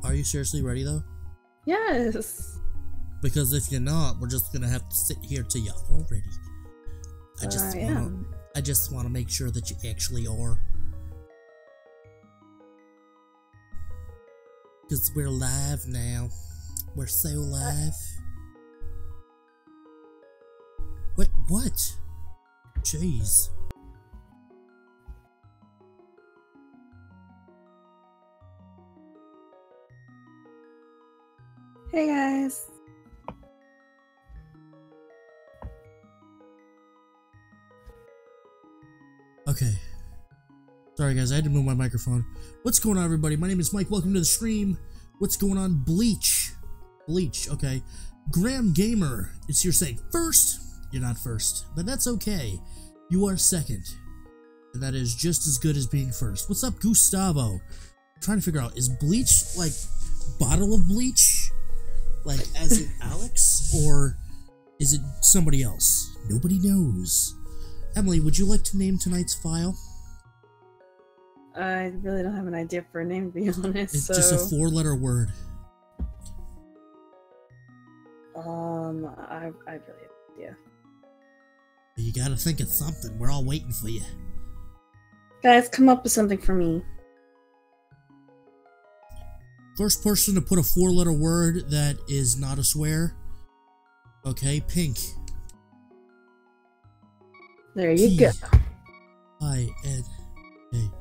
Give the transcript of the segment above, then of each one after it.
Are you seriously ready though? Yes. Because if you're not, we're just gonna have to sit here till you're all ready. I just wanna make sure that you actually are. Because we're live now. We're so live. Wait, what? Jeez. Hey guys. Okay. Sorry guys, I had to move my microphone. What's going on, everybody? My name is Mike. Welcome to the stream. What's going on? Bleach, okay. Graham Gamer is here saying first. You're not first, but that's okay. You are second. And that is just as good as being first. What's up, Gustavo? I'm trying to figure out, is bleach like bottle of bleach? Like as in Alex? Or is it somebody else? Nobody knows. Emily, would you like to name tonight's file? I really don't have an idea for a name, to be honest. It's just a 4-letter word. I really have no idea. You gotta think of something. We're all waiting for you. Guys, come up with something for me. First person to put a 4-letter word that is not a swear. Okay, pink. There you go. I-N-A.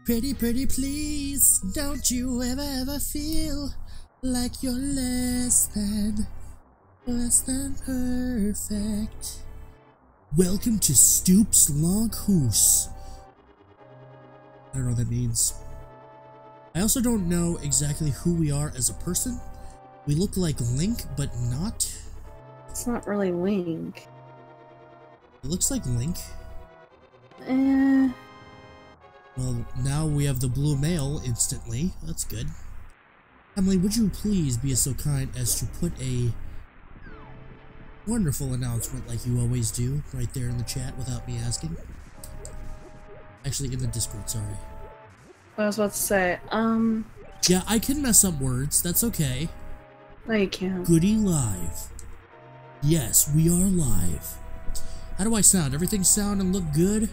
Pretty, pretty please, don't you ever feel like you're less than perfect. Welcome to Stoops Long Hoose. I don't know what that means. I also don't know exactly who we are as a person. We look like Link, but not. It's not really Link. It looks like Link. Well, now we have the blue mail instantly. That's good. Emily, would you please be so kind as to put a wonderful announcement like you always do right there in the chat without me asking? Actually, in the Discord, sorry. I was about to say, Yeah, I can mess up words. That's okay. No, you can't. Goody live. Yes, we are live. How do I sound? Everything sound and look good?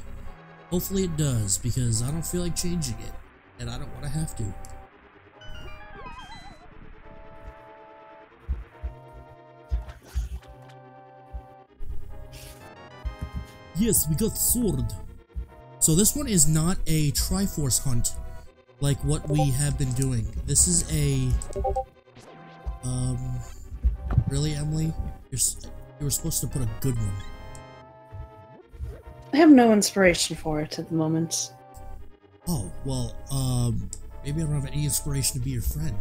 Hopefully it does, because I don't feel like changing it, and I don't want to have to. Yes, we got sword. So this one is not a Triforce hunt like what we have been doing. This is a... Really, Emily? You were supposed to put a good one. I have no inspiration for it at the moment. Oh, well, maybe I don't have any inspiration to be your friend.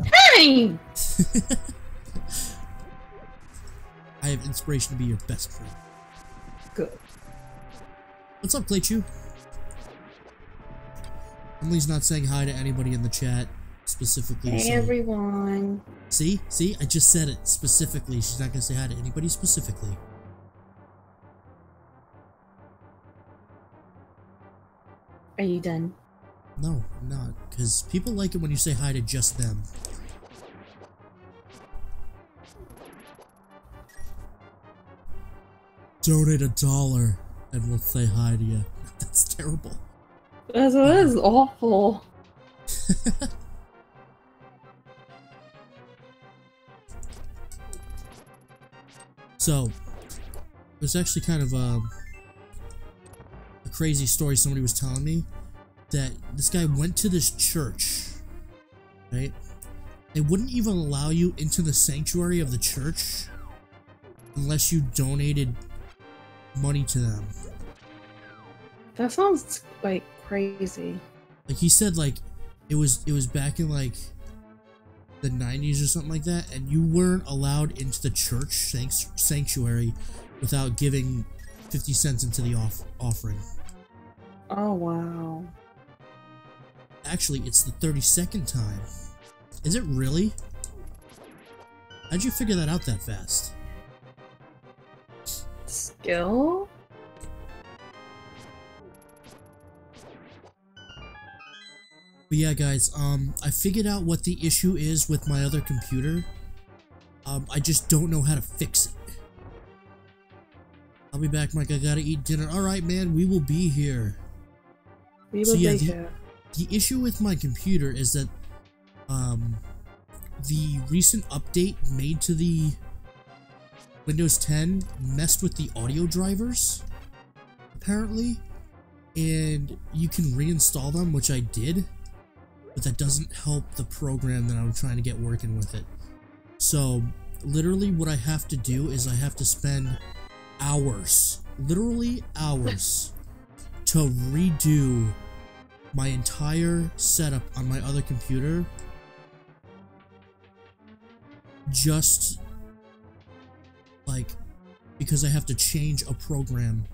Hey! I have inspiration to be your best friend. Good. What's up, Claychu? Emily's not saying hi to anybody in the chat specifically. Hey, so... everyone. See? See? I just said it specifically. She's not gonna say hi to anybody specifically. Are you done? No, I'm not. Because people like it when you say hi to just them. Donate $1 and we'll say hi to you. That's terrible. That is awful. So, there's actually kind of a crazy story somebody was telling me, that this guy went to this church, right? They wouldn't even allow you into the sanctuary of the church unless you donated money to them. That sounds like crazy. Like he said, like it was back in like the 90s or something like that, and you weren't allowed into the church sanctuary without giving 50 cents into the offering. Oh wow. Actually, it's the 32nd time. Is it really? How'd you figure that out that fast? Skill? But yeah, guys, I figured out what the issue is with my other computer. I just don't know how to fix it. I'll be back, Mike. I gotta eat dinner. Alright, man, we will be here. We will be here. The issue with my computer is that, the recent update made to the Windows 10 messed with the audio drivers, apparently, and you can reinstall them, which I did, but that doesn't help the program that I'm trying to get working with it. So, literally what I have to do is I have to spend hours, literally hours, to redo my entire setup on my other computer, just like because I have to change a program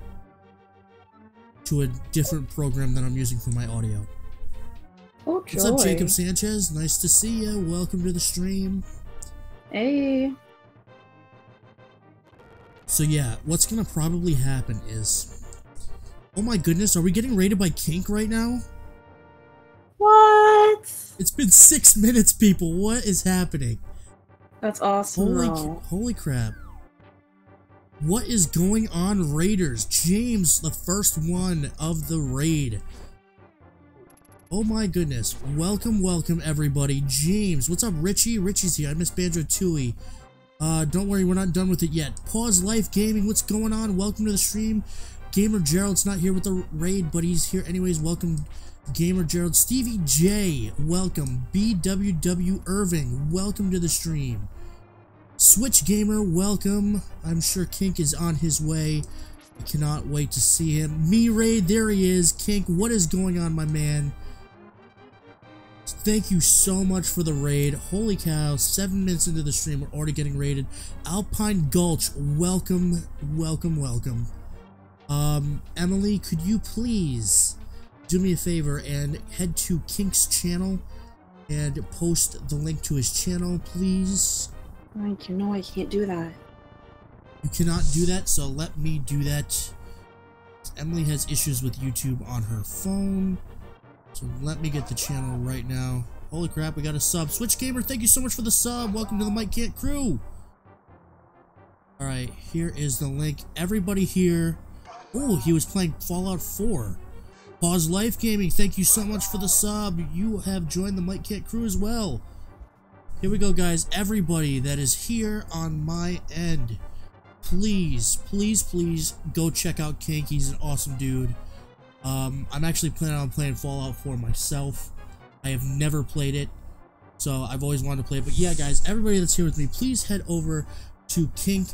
to a different program that I'm using for my audio. Oh, joy. What's up, Jacob Sanchez? Nice to see you. Welcome to the stream. Hey. So yeah, what's gonna probably happen is, oh my goodness, are we getting raided by Kink right now? What? It's been 6 minutes, people. What is happening? That's awesome. Holy crap. What is going on, Raiders? James, the first one of the raid. Oh my goodness. Welcome, welcome, everybody. James, what's up, Richie? Richie's here. I miss Banjo Tooie. Don't worry, we're not done with it yet. Pause Life Gaming, what's going on? Welcome to the stream. Gamer Gerald's not here with the raid, but he's here anyways. Welcome, Gamer Gerald. Stevie J, welcome. BWW Irving, welcome to the stream. Switch Gamer, welcome. I'm sure Kink is on his way. I cannot wait to see him. Me Raid, there he is. Kink, what is going on, my man? Thank you so much for the raid. Holy cow, 7 minutes into the stream, we're already getting raided. Alpine Gulch, welcome, welcome, welcome. Emily, could you please do me a favor and head to Kink's channel and post the link to his channel, please? Like, you know I can't do that. You cannot do that, so let me do that. Emily has issues with YouTube on her phone, so let me get the channel right now. Holy crap, we got a sub. Switch Gamer, thank you so much for the sub. Welcome to the Mike Can't crew. Alright, here is the link. Everybody here. Oh, he was playing Fallout 4. Pause Life Gaming, thank you so much for the sub. You have joined the Mike Can't crew as well. Here we go, guys. Everybody that is here on my end, please, please, please go check out Kink. He's an awesome dude. I'm actually planning on playing Fallout 4 myself. I have never played it, so I've always wanted to play it. But yeah, guys, everybody that's here with me, please head over to Kink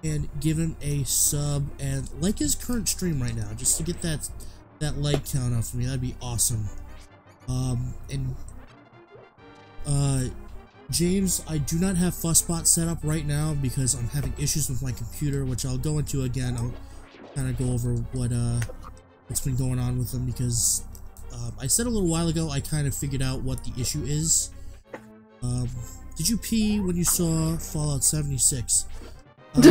and give him a sub and like his current stream right now, just to get that like count up for me. That'd be awesome. James, I do not have Fussbot set up right now because I'm having issues with my computer, which I'll go into again. I'll kind of go over what's been going on with them because I said a little while ago I kind of figured out what the issue is. Did you pee when you saw Fallout 76? I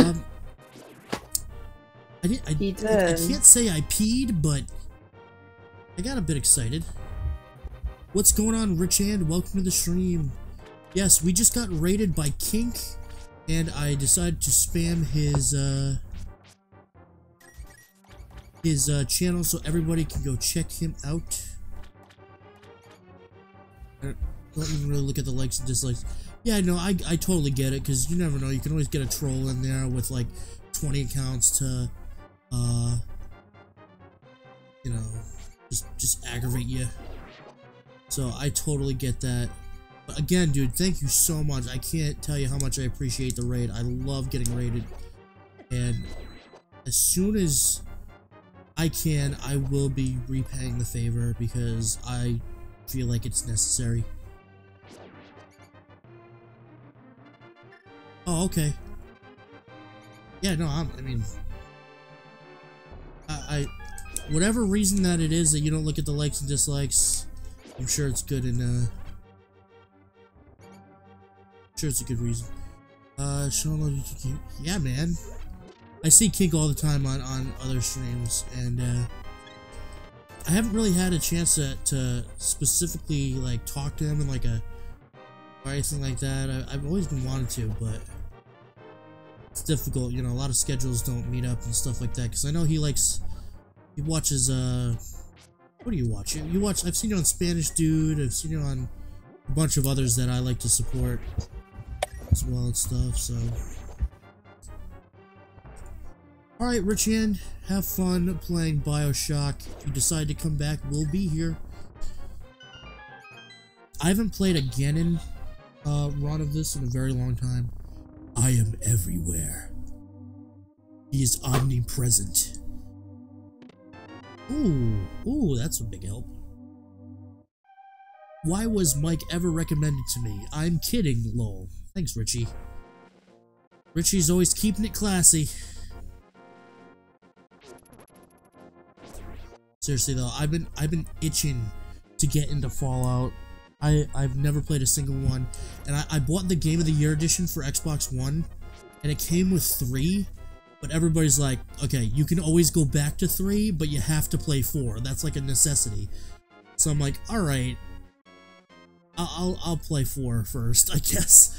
can't say I peed, but I got a bit excited. What's going on, Rich And? Welcome to the stream. Yes, we just got raided by Kink, and I decided to spam his channel so everybody can go check him out. I don't even really look at the likes and dislikes. Yeah, no, I totally get it, because you never know. You can always get a troll in there with, like, 20 accounts to, you know, just aggravate you. So I totally get that. But again, dude, thank you so much. I can't tell you how much I appreciate the raid. I love getting raided. And as soon as I can, I will be repaying the favor because I feel like it's necessary. Oh, okay. Yeah, no, I mean, whatever reason that it is that you don't look at the likes and dislikes, I'm sure it's good and, sure it's a good reason. Yeah, man. I see Kink all the time on other streams, and, I haven't really had a chance to specifically like talk to him in like a or anything like that. I've always been wanting to, but it's difficult. You know, a lot of schedules don't meet up and stuff like that. Because I know he watches. What do you watch? You watch. I've seen you on Spanish Dude. I've seen you on a bunch of others that I like to support as well and stuff. So. Alright, Richan, have fun playing Bioshock. If you decide to come back, we'll be here. I haven't played a Ganon run of this in a very long time. I am everywhere. He is omnipresent. Ooh, that's a big help. Why was Mike ever recommended to me? I'm kidding, lol. Thanks, Richie. Richie's always keeping it classy. Seriously though, I've been itching to get into Fallout. I've never played a single one, and I bought the Game of the Year edition for Xbox One, and it came with 3, but everybody's like, okay, you can always go back to 3, but you have to play 4. That's like a necessity. So I'm like, all right, I'll play 4 first, I guess.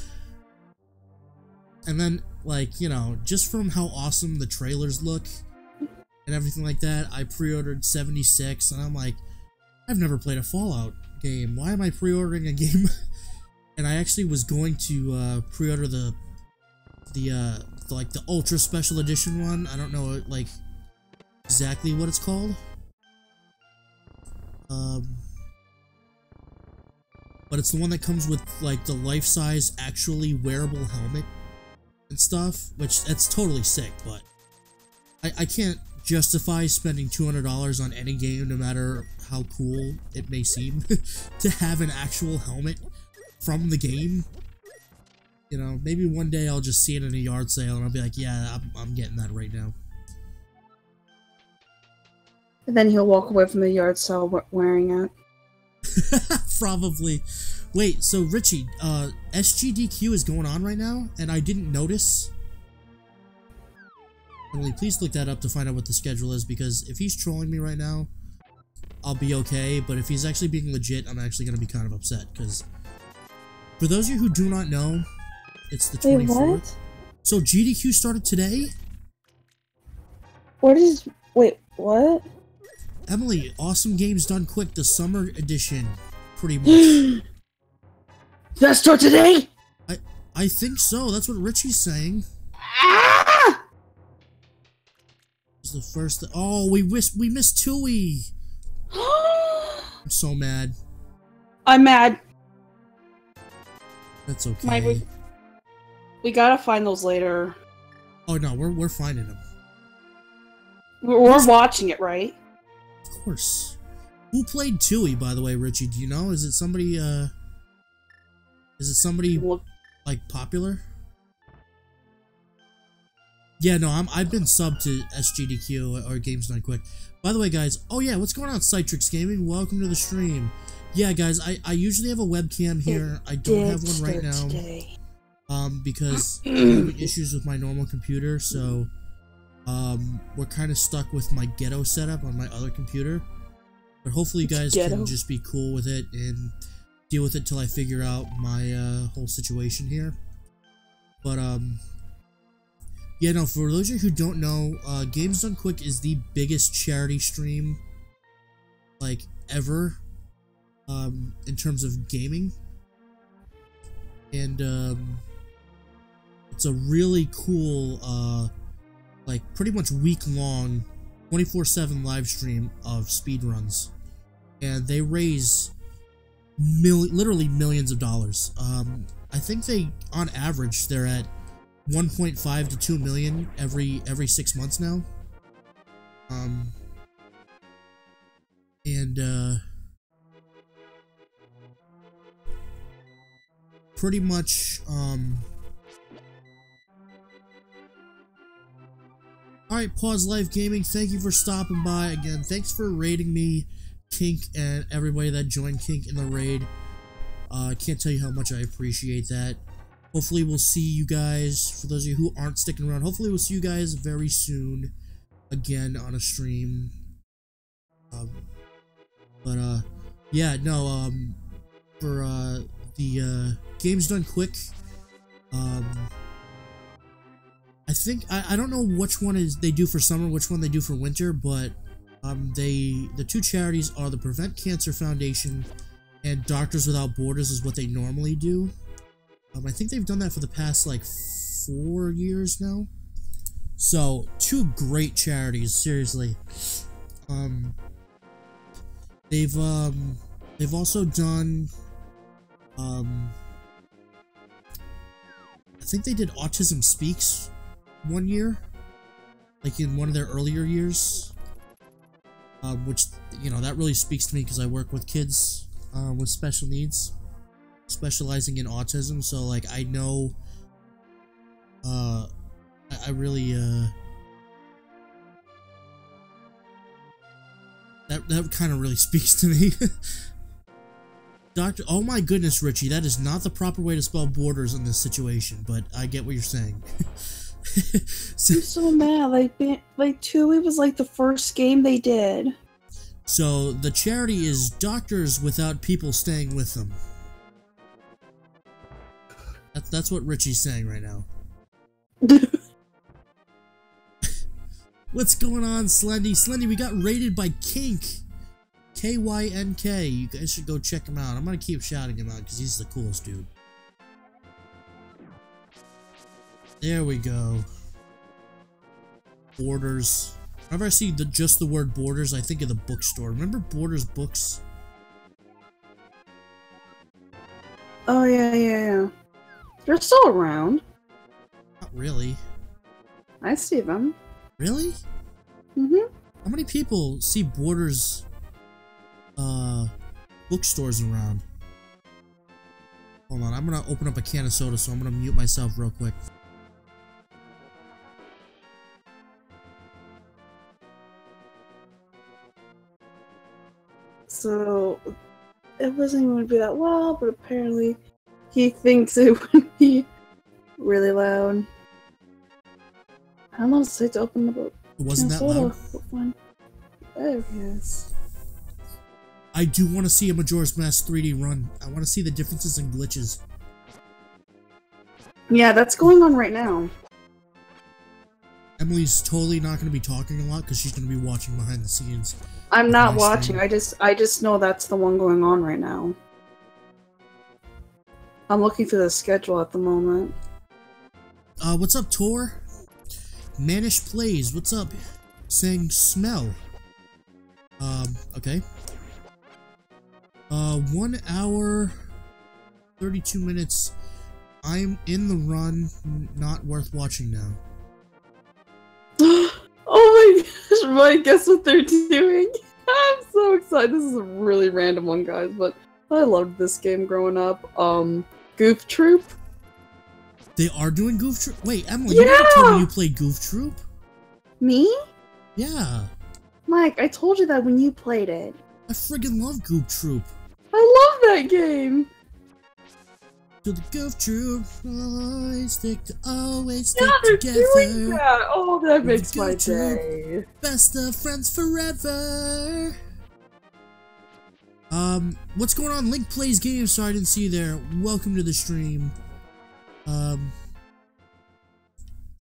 And then, like, you know, just from how awesome the trailers look and everything like that, I pre-ordered 76, and I'm like, I've never played a Fallout game. Why am I pre-ordering a game? And I actually was going to pre-order the Ultra Special Edition one. I don't know, like, exactly what it's called. But it's the one that comes with, like, the life-size, actually wearable helmet and stuff, which, that's totally sick, but I can't justify spending $200 on any game, no matter how cool it may seem, to have an actual helmet from the game. You know, maybe one day I'll just see it in a yard sale and I'll be like, yeah, I'm getting that right now. And then he'll walk away from the yard sale wearing it. Probably. Wait, so Richie, SGDQ is going on right now, and I didn't notice. Emily, please look that up to find out what the schedule is, because if he's trolling me right now, I'll be okay, but if he's actually being legit, I'm actually going to be kind of upset, because for those of you who do not know, it's the 24th. Wait, what? So GDQ started today? Wait, what? Emily, Awesome Games Done Quick, the summer edition, pretty much. Did that start today? I think so, that's what Richie's saying. Ah! The first oh, we missed Tui. I'm so mad. I'm mad. That's okay. Mike, we gotta find those later. Oh no, we're finding them. We're watching it, right? Of course. Who played Tui, by the way, Richie? Do you know? Is it somebody like popular? Yeah, no, I've been subbed to SGDQ or Games Done Quick. By the way, guys, oh yeah, what's going on, Citrix Gaming? Welcome to the stream. Yeah, guys, I usually have a webcam here. I don't have one right now. Today. Because I'm having issues with my normal computer, so we're kind of stuck with my ghetto setup on my other computer. But hopefully you guys can just be cool with it and deal with it till I figure out my whole situation here. But yeah, no, for those of you who don't know, Games Done Quick is the biggest charity stream, like, ever, in terms of gaming. And, it's a really cool, like, pretty much week-long, 24/7 live stream of speedruns. And they raise literally millions of dollars. I think on average, they're at 1.5 to 2 million every 6 months now. Pretty much, alright, Pause Life Gaming, thank you for stopping by again. Thanks for raiding me, Kink, and everybody that joined Kink in the raid. I can't tell you how much I appreciate that. Hopefully we'll see you guys, for those of you who aren't sticking around, hopefully we'll see you guys very soon again on a stream. But yeah, no, for the game's done quick. I think I don't know which one is they do for summer, which one they do for winter, but the two charities are the Prevent Cancer Foundation and Doctors Without Borders is what they normally do. I think they've done that for the past like 4 years now. So two great charities, seriously. They've also done I think they did Autism Speaks one year, like in one of their earlier years, which, you know, that really speaks to me because I work with kids with special needs, specializing in autism, so like I know I really that kind of really speaks to me. Doctor, oh my goodness, Richie, that is not the proper way to spell borders in this situation, but I get what you're saying. I'm so mad. Like Tui was like the first game they did. So the charity is Doctors Without People Staying With Them. That's what Richie's saying right now. What's going on, Slendy? Slendy, we got raided by Kink. K-Y-N-K. You guys should go check him out. I'm gonna keep shouting him out because he's the coolest dude. There we go. Borders. Whenever I see just the word Borders, I think of the bookstore. Remember Borders Books? Oh, yeah. They're still around. Not really. I see them. Really? Mm-hmm. How many people see Borders bookstores around? Hold on, I'm gonna open up a can of soda, so I'm gonna mute myself real quick. So it wasn't going to be that well, but apparently he thinks it would be really loud. How long does it take to open the book? It wasn't that loud? There he is. I do want to see a Majora's Mask 3D run. I want to see the differences and glitches. Yeah, that's going on right now. Emily's totally not going to be talking a lot because she's going to be watching behind the scenes. I'm not watching. I just know that's the one going on right now. I'm looking through the schedule at the moment. What's up, Tor? Manish Plays, what's up? Saying smell. Okay. 1 hour, 32 minutes. I'm in the run, not worth watching now. Oh my gosh, Mike, guess what they're doing? I'm so excited. This is a really random one, guys, but I loved this game growing up. Goof Troop. They are doing Goof Troop? Wait, Emily, you never told me you played Goof Troop? Me? Yeah. Mike, I told you that when you played it. I friggin' love Goof Troop. I love that game. To the Goof Troop, always stick Yeah, they're together. doing that. Oh, that makes my day. Best of friends forever. What's going on? Link plays games, so I didn't see you there. Welcome to the stream.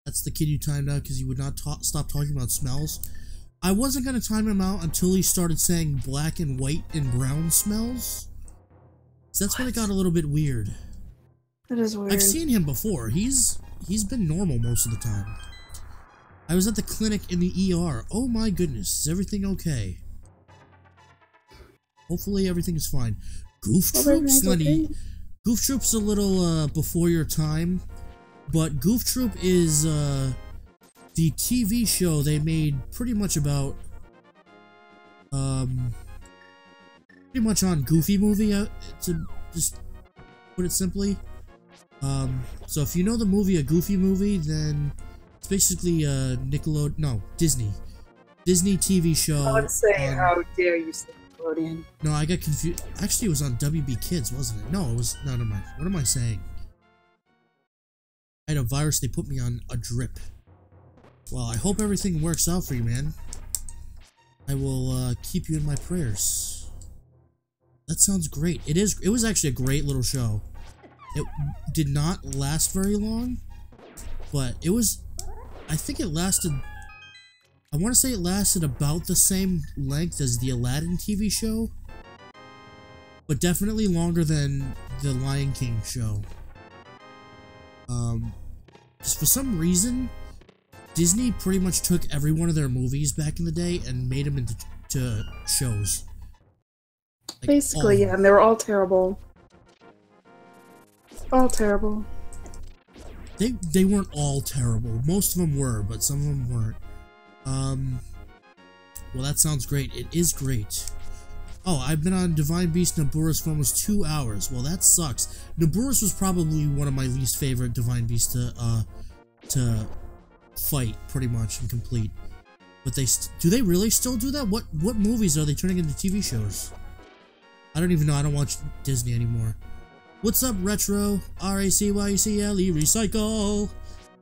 That's the kid you timed out because he would not stop talking about smells. I wasn't gonna time him out until he started saying black and white and brown smells. So that's when it got a little bit weird. That is weird. I've seen him before. He's been normal most of the time. I was at the clinic in the ER. Oh my goodness, is everything okay? Hopefully everything is fine. Goof Troop, Slendy. Okay. Goof Troop's a little before your time, but Goof Troop is the TV show they made pretty much about pretty much on Goofy Movie, to just put it simply. So if you know the movie A Goofy Movie, then it's basically Disney TV show. I would say, how dare you say Nickelodeon? No, I got confused. Actually, it was on WB Kids, wasn't it? No, it was. No, never mind. What am I saying? I had a virus. They put me on a drip. Well, I hope everything works out for you, man. I will keep you in my prayers. That sounds great. It was actually a great little show. It did not last very long, but it was, I think it lasted, I want to say it lasted about the same length as the Aladdin TV show, but definitely longer than the Lion King show. Just for some reason, Disney pretty much took every one of their movies back in the day and made them into shows. Like, basically, yeah, and they were all terrible. All terrible. They weren't all terrible. Most of them were, but some of them weren't. Well, that sounds great. It is great. Oh, I've been on Divine Beast Naburus for almost 2 hours. Well, that sucks. Naburus was probably one of my least favorite Divine Beasts to fight, pretty much, and complete. But do they really still do that? What movies are they turning into TV shows? I don't even know. I don't watch Disney anymore. What's up, Retro? RACYCLE, recycle.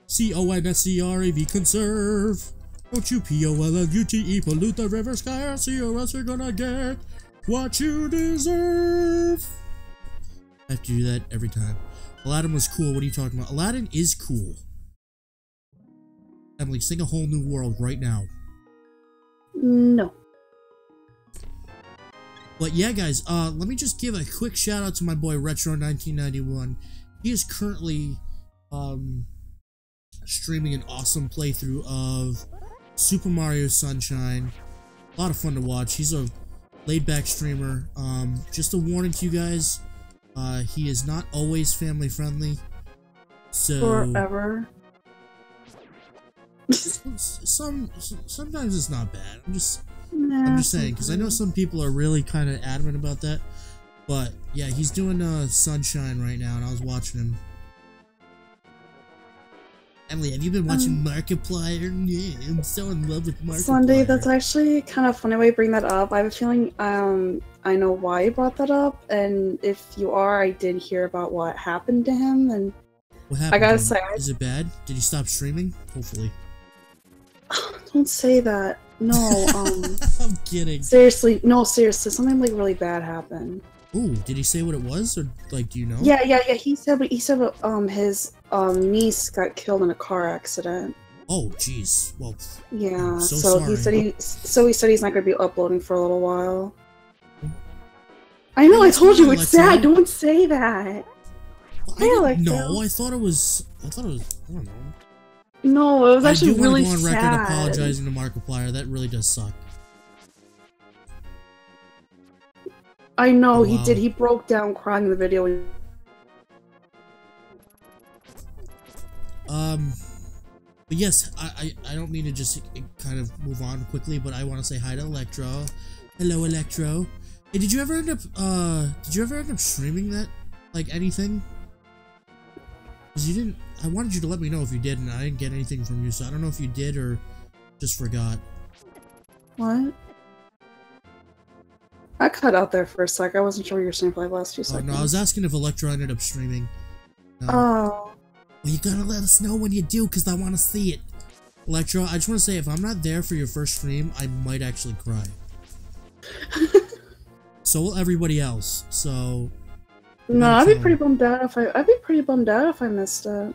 CONSCRAV, conserve. Don't you POLLUTE, pollute the river, sky, or sea, or else you're gonna get what you deserve. I have to do that every time. Aladdin was cool. What are you talking about? Aladdin is cool. Emily, sing A Whole New World right now. No. But yeah, guys, let me just give a quick shout out to my boy Retro1991. He is currently streaming an awesome playthrough of Super Mario Sunshine. A lot of fun to watch. He's a laid-back streamer. Just a warning to you guys, he is not always family friendly. So Forever. sometimes it's not bad. I'm just saying, because I know some people are really kind of adamant about that. But yeah, he's doing Sunshine right now, and I was watching him. Emily, have you been watching Markiplier? Yeah, I'm so in love with Markiplier. Sunday, that's actually kind of funny way you bring that up. I have a feeling I know why you brought that up, and if you are, I did hear about what happened to him, and what happened? I gotta say, is it bad? Did he stop streaming? Hopefully. Don't say that. No, I'm kidding. Seriously, no, seriously, something like really bad happened. Ooh, did he say what it was, or like, do you know? Yeah. He said his niece got killed in a car accident. Oh, jeez. Well, yeah. I'm so sorry. he said he's not gonna be uploading for a little while. I know. I told you it's sad. Don't say that. Well, I thought it was. I don't know. No, it was actually really sad. I do want to go on record apologizing to Markiplier. That really does suck. I know, he did. He broke down crying in the video. But yes, I don't mean to just kind of move on quickly, but I want to say hi to Electro. Hello, Electro. Hey, did you ever end up streaming that, like, anything? Because you didn't. I wanted you to let me know if you did, and I didn't get anything from you, so I don't know if you did or just forgot. What? I cut out there for a sec. I wasn't sure what you were saying for the last few seconds. No, I was asking if Electro ended up streaming. No. Oh. Well, you gotta let us know when you do, because I want to see it. Electro, I just want to say, if I'm not there for your first stream, I might actually cry. So will everybody else, so... No, I'd be pretty bummed out if I missed it.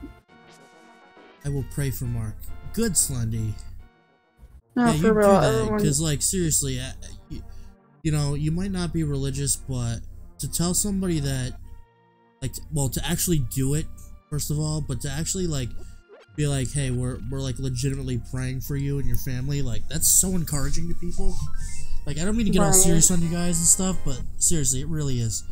I will pray for Mark. Good, Slendy. No, yeah, for real. Because, like, seriously, you know, you might not be religious, but to tell somebody that, like, well, to actually do it, first of all, but to actually, like, be like, hey, we're like, legitimately praying for you and your family, like, that's so encouraging to people. Like, I don't mean to get all serious on you guys and stuff, but seriously, it really is.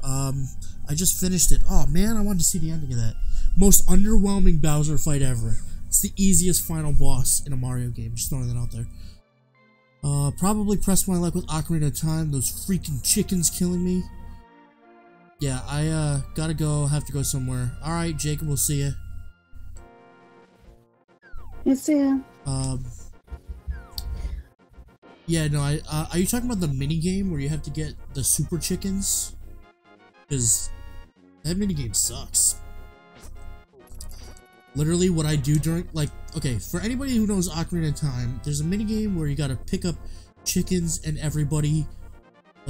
I just finished it. Oh, man, I wanted to see the ending of that. Most underwhelming Bowser fight ever. It's the easiest final boss in a Mario game. Just throwing that out there. Probably press my luck with Ocarina of Time. Those freaking chickens killing me. Yeah, I, gotta go. Have to go somewhere. Alright, Jacob, we'll see ya. See ya. Yeah, no, are you talking about the minigame where you have to get the super chickens? Because that minigame sucks. Literally what I do during, like, okay, for anybody who knows Ocarina of Time, there's a minigame where you gotta pick up chickens and everybody,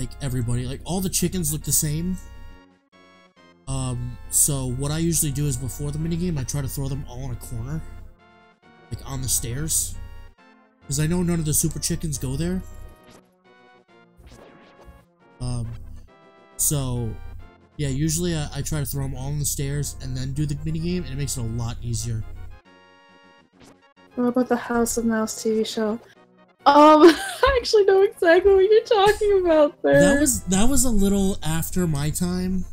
like everybody. Like all the chickens look the same. So what I usually do is before the minigame, I try to throw them all in a corner, like on the stairs, because I know none of the super chickens go there. So yeah, usually I try to throw them all on the stairs and then do the minigame, and it makes it a lot easier. What about the House of Mouse TV show? I actually know exactly what you're talking about there. That was a little after my time.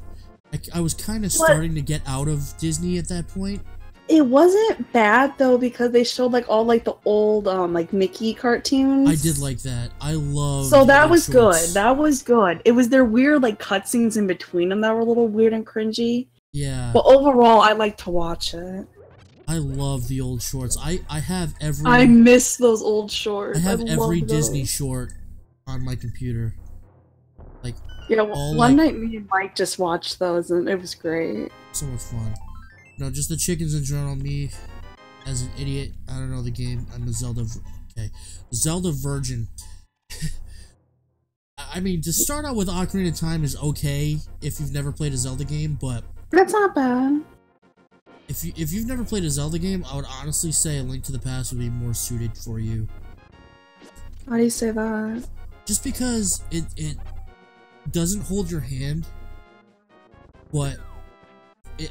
I was kind of starting to get out of Disney at that point. It wasn't bad though, because they showed like all like the old like Mickey cartoons. I did like that. I love. So that was good. That was good. It was their weird like cutscenes in between them that were a little weird and cringy. Yeah. But overall, I like to watch it. I love the old shorts. I have every. I miss those old shorts. I have every Disney short on my computer. Like. Yeah, one night me and Mike just watched those, and it was great. So much fun. No, just the chickens in general. Me, as an idiot, I don't know the game. I'm a Zelda. Okay, Zelda virgin. I mean, to start out with Ocarina of Time is okay if you've never played a Zelda game, but that's not bad. If you've never played a Zelda game, I would honestly say A Link to the Past would be more suited for you. Why do you say that? Just because it doesn't hold your hand, but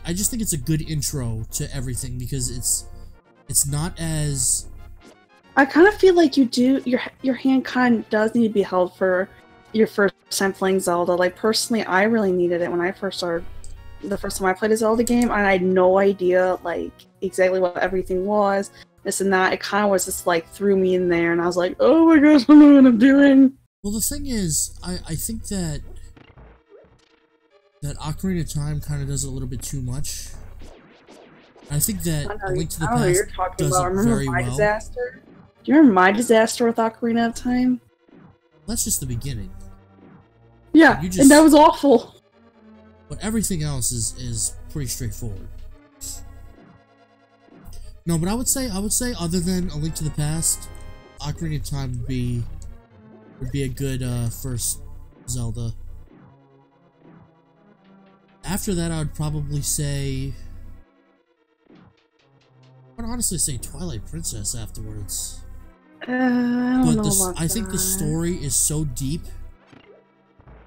I just think it's a good intro to everything because it's not as. I kind of feel like you do your hand kind of does need to be held for your first time playing Zelda. Like personally, I really needed it when I first started. The first time I played a Zelda game, and I had no idea like exactly what everything was, this and that. It kind of was just like threw me in there, and I was like, oh my gosh, I don't know what I'm doing. Well, the thing is, I think that Ocarina of Time kind of does it a little bit too much. I think that A Link to the Past does it very well. Disaster? Do you remember my disaster with Ocarina of Time? That's just the beginning. Yeah, and that was awful. But everything else is pretty straightforward. No, but I would say other than A Link to the Past, Ocarina of Time would be a good first Zelda. After that, I would probably say, I would honestly say Twilight Princess afterwards. I don't know about I think the story is so deep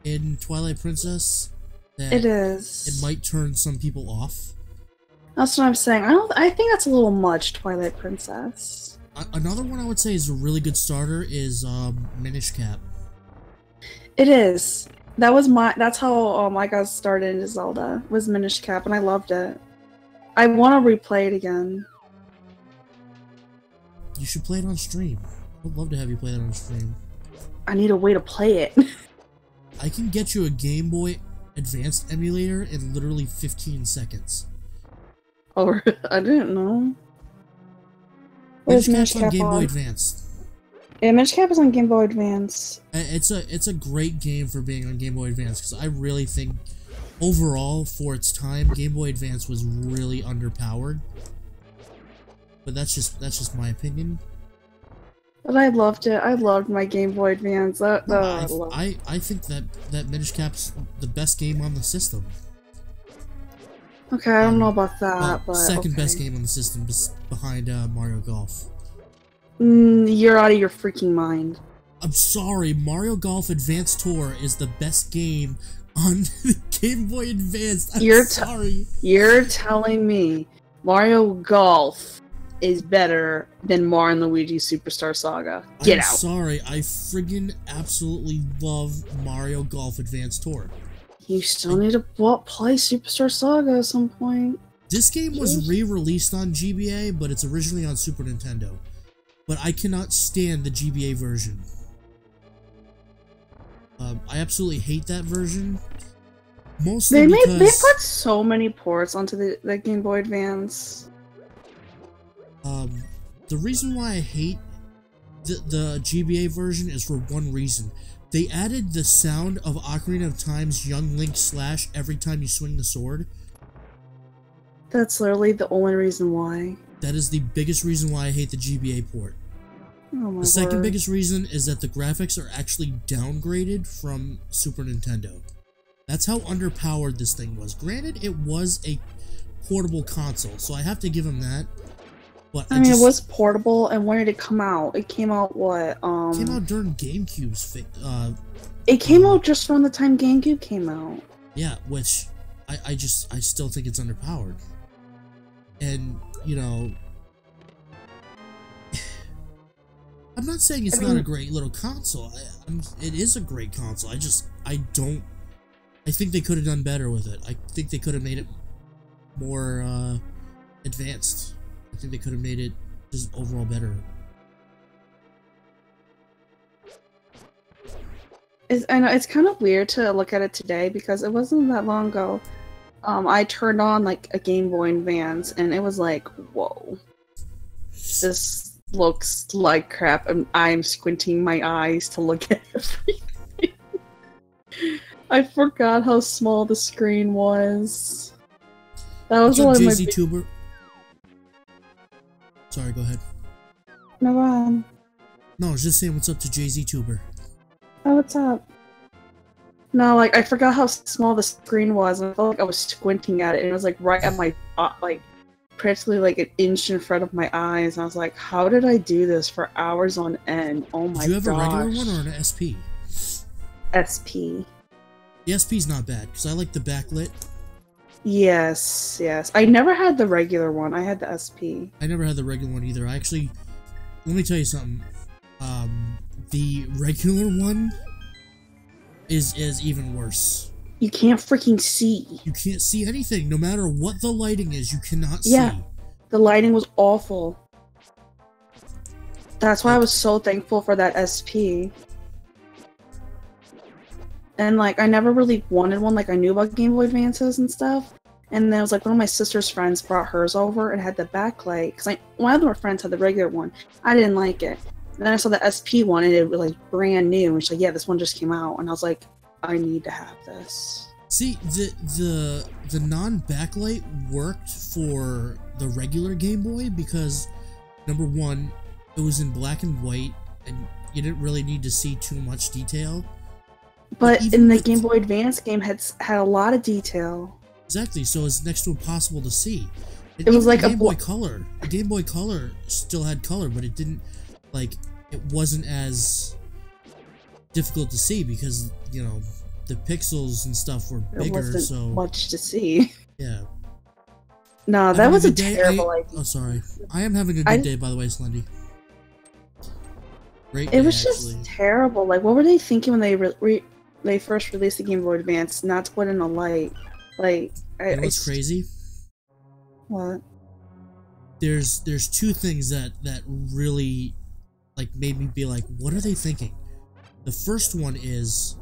in Twilight Princess that it might turn some people off. That's what I'm saying. I think that's a little much, Twilight Princess. Another one I would say is a really good starter is Minish Cap. It is. That's how I got started into Zelda, was Minish Cap, and I loved it. I want to replay it again. You should play it on stream. I'd love to have you play that on stream. I need a way to play it. I can get you a Game Boy Advanced emulator in literally 15 seconds. Oh, I didn't know. Minish Cap's on Game Boy Advance. Yeah, Minish Cap is on Game Boy Advance. It's a great game for being on Game Boy Advance because I really think overall for its time Game Boy Advance was really underpowered. But that's just my opinion. But I loved it. I loved my Game Boy Advance. I think that Minish Cap's the best game on the system. Okay, I don't know about that, but second best game on the system behind Mario Golf. You're out of your freaking mind. I'm sorry, Mario Golf Advance Tour is the best game on the Game Boy Advance. I'm sorry. You're telling me Mario Golf is better than Mario and Luigi Superstar Saga. Get out. I'm sorry, I friggin' absolutely love Mario Golf Advance Tour. You still need to play Superstar Saga at some point. This game was re-released on GBA, but it's originally on Super Nintendo. But I cannot stand the GBA version. I absolutely hate that version. Mostly because they put so many ports onto the Game Boy Advance. The reason why I hate the GBA version is for one reason. They added the sound of Ocarina of Time's Young Link slash every time you swing the sword. That's literally the only reason why. That is the biggest reason why I hate the GBA port. Oh my The second word. biggest reason is that the graphics are actually downgraded from Super Nintendo. That's how underpowered this thing was. Granted, it was a portable console, so I have to give them that. But I mean, it was portable, and when did it come out? It came out what? It came out during GameCube's. It came out just around the time GameCube came out. Yeah, which I still think it's underpowered. And you know, I'm not saying it's not a great little console. It is a great console. I think they could have done better with it. I think they could have made it more advanced. I think they could have made it just overall better. I know it's kind of weird to look at it today because it wasn't that long ago. I turned on like a Game Boy Advance and it was like, whoa, this looks like crap, and I'm squinting my eyes to look at everything. I forgot how small the screen was. That was one of my Tuber. Sorry, go ahead. No, go on. No, I was just saying what's up to Jay-Z Tuber. Oh, what's up? No, like, I forgot how small the screen was, and I felt like I was squinting at it, and it was, like, right at my, like, practically, like, an inch in front of my eyes, and I was like, how did I do this for hours on end? Oh my gosh. Do you have a regular one or an SP? SP. The SP's not bad, because I like the backlit. Yes, yes. I never had the regular one, I had the SP. I never had the regular one either. I actually, let me tell you something. The regular one is even worse. You can't freaking see. You can't see anything. No matter what the lighting is, you cannot see. Yeah, the lighting was awful. That's why I was so thankful for that SP. And, like, I never really wanted one. Like, I knew about Game Boy Advances and stuff. And then it was, like, one of my sister's friends brought hers over and had the backlight. Because my other friends had the regular one. I didn't like it. And then I saw the SP one, and it was, like, brand new. And she's like, yeah, this one just came out. And I was like, I need to have this. See, the non-backlight worked for the regular Game Boy because, number one, it was in black and white, and you didn't really need to see too much detail. But in the Game Boy Advance game had a lot of detail. Exactly, so it's next to impossible to see. And it was like a Game Boy Color. The Game Boy Color still had color, but it didn't, like, it wasn't as difficult to see because, you know, the pixels and stuff were bigger, it wasn't so much to see. Yeah. No, that was a terrible idea. Oh, sorry. I am having a good day, by the way, Slendy. Great. It was just terrible. Like, what were they thinking when they first released the Game Boy Advance? Not to put in a light. Like, you know what's crazy? What? There's two things that really, like, made me be like, what are they thinking? The first one is,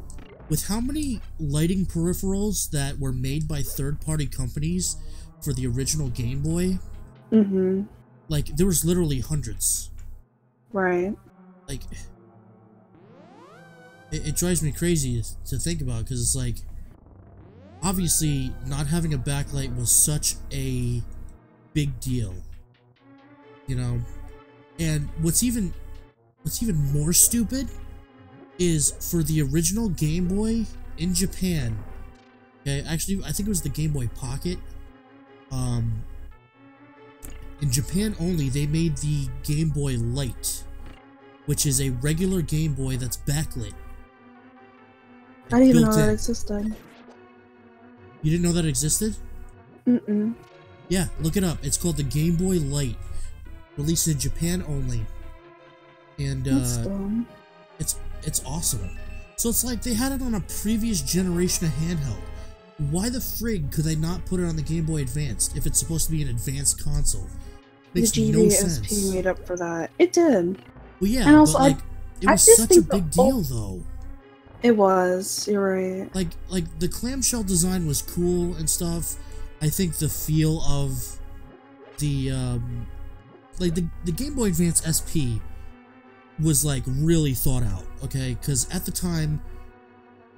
with how many lighting peripherals that were made by third-party companies for the original Game Boy, like, there was literally hundreds. Right. Like, it drives me crazy to think about, because it's like, obviously, not having a backlight was such a big deal, you know? And what's even more stupid is for the original Game Boy in Japan, okay, actually, I think it was the Game Boy Pocket, in Japan only, they made the Game Boy Light, which is a regular Game Boy that's backlit. I didn't even know that existed. You didn't know that existed? Mm-mm. Yeah, look it up. It's called the Game Boy Light, released in Japan only. And That's dumb. It's awesome. So it's like they had it on a previous generation of handheld. Why the frig could they not put it on the Game Boy Advance if it's supposed to be an advanced console? Makes no sense. The GBSP made up for that. It did. Well, yeah, and also, but like, it was such a big deal, though. It was. You're right. Like the clamshell design was cool and stuff. I think the feel of the like the Game Boy Advance SP was like really thought out, okay? Because at the time,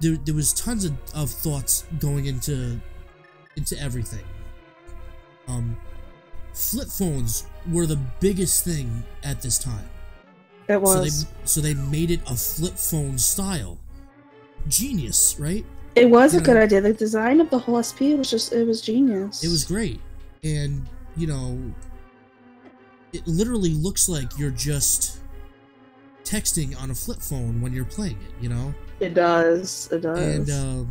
there was tons of thoughts going into everything. Flip phones were the biggest thing at this time. It was. So they made it a flip phone style. Genius, right? It was a good idea. The design of the whole SP was genius. It was great. And, you know, it literally looks like you're just texting on a flip phone when you're playing it, you know? It does. It does. And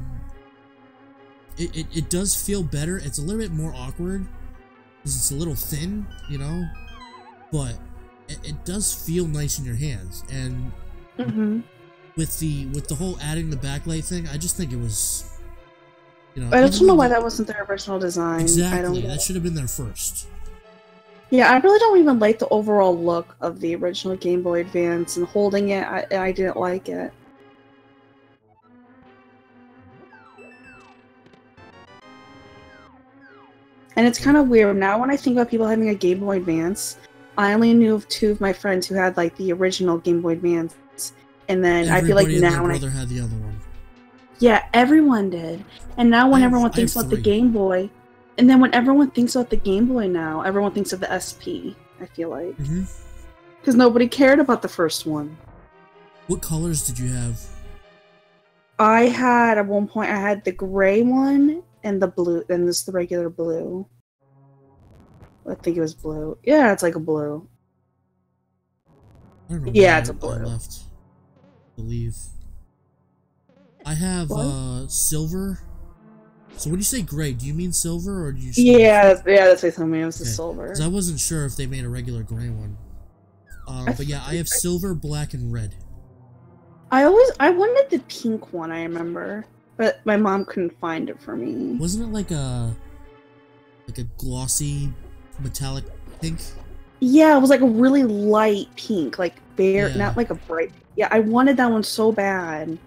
it does feel better. It's a little bit more awkward because it's a little thin, you know? But it does feel nice in your hands. And with the whole adding the backlight thing, I just think it was, you know, I don't know why that wasn't their original design. Exactly, that should have been there first. Yeah, I really don't even like the overall look of the original Game Boy Advance, and holding it, I didn't like it. And it's kind of weird now when I think about people having a Game Boy Advance. I only knew of 2 of my friends who had like the original Game Boy Advance. And then I feel like now my brother had the other one. Yeah, everyone did. And now when everyone thinks about the Game Boy, and then when everyone thinks about the Game Boy now, everyone thinks of the SP, I feel like. Because nobody cared about the first one. What colors did you have? I had, at one point, I had the gray one and the blue, and this is the regular blue. I think it was blue. Yeah, it's like a blue. I don't know. Yeah, it's a blue. Left. Believe I have silver. So when you say gray, do you mean silver or do you? Yeah, that's what I mean. It was the silver. Because I wasn't sure if they made a regular gray one. But yeah, I have silver, black, and red. I wanted the pink one. I remember, but my mom couldn't find it for me. Wasn't it like a glossy metallic pink? Yeah, it was like a really light pink, like bare, not like a bright. Yeah, I wanted that one so bad,